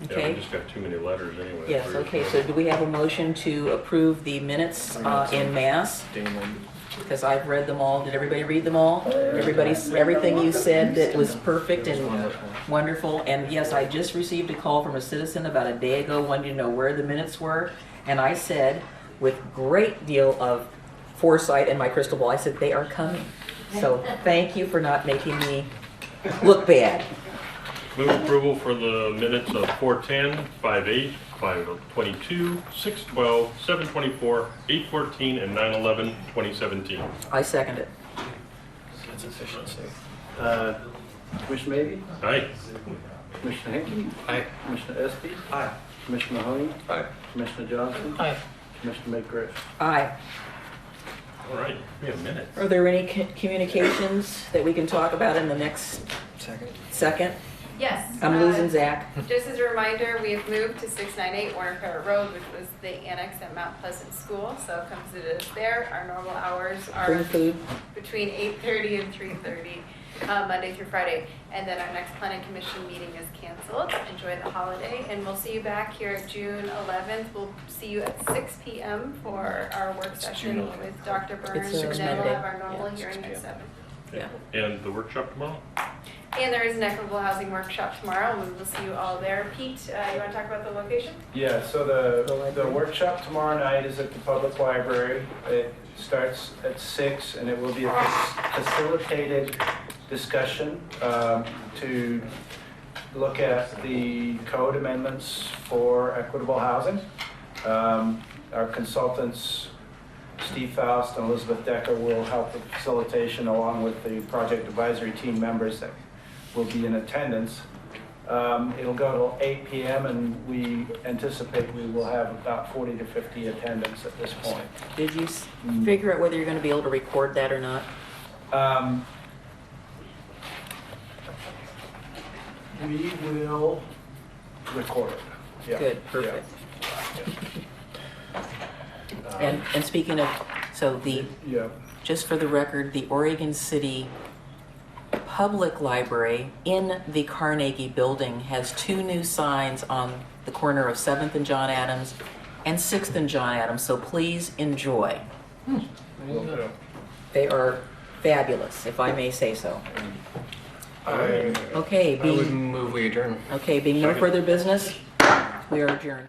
Yeah, we Okay. just got too many letters anyway. Yes, okay, so do we have a motion to approve the minutes in mass? Damon. Because I've read them all. Did everybody read them all? Everything you said that was perfect and wonderful. And yes, I just received a call from a citizen about a day ago wanting to know where the minutes were. And I said, with great deal of foresight in my crystal ball, I said, they are coming. So thank you for not making me look bad. Move approval for the minutes of 4:10, 5:08, 5:22, 6:12, 7:24, 8:14, and 9:11, 2017. I second it. That's efficiency. Commissioner Maybe? Aye. Commissioner Hankett? Aye. Commissioner Espy? Aye. Commissioner Mahoney? Aye. Commissioner Johnson? Aye. Commissioner McGriff? Aye. All right, we have minutes. Are there any communications that we can talk about in the next second? Yes. I'm losing Zach. Just as a reminder, we have moved to 698 Warner Carter Road, which was the annex at Mount Pleasant School. So come visit us there. Our normal hours are Bring food. between 8:30 and 3:30, Monday through Friday. And then our next planning commission meeting is canceled. Enjoy the holiday, and we'll see you back here June 11th. We'll see you at 6 p.m. for our work session June 11th. with Dr. Burns, It's and then Monday. we'll have our normal Yeah, hearing 6 at p.m. 7. Yeah. And the workshop tomorrow? And there is an equitable housing workshop tomorrow, and we'll see you all there. Pete, you want to talk about the location? Yeah, so the workshop tomorrow night is at the public library. It starts at 6, and it will be a facilitated discussion to look at the code amendments for equitable housing. Our consultants, Steve Faust and Elizabeth Decker, will help with facilitation along with the project advisory team members that will be in attendance. It'll go till 8 p.m. and we anticipate we will have about 40 to 50 attendants at this point. Did you figure out whether you're going to be able to record that or not? We will record it. Yeah. Good, perfect. And speaking of, so Yeah. just for the record, the Oregon City Public Library in the Carnegie Building has 2 new signs on the corner of 7th and John Adams and 6th and John Adams, so please enjoy. They are fabulous, if I may say so. I Okay, would being, move we adjourn. okay, being no further business, we are adjourned.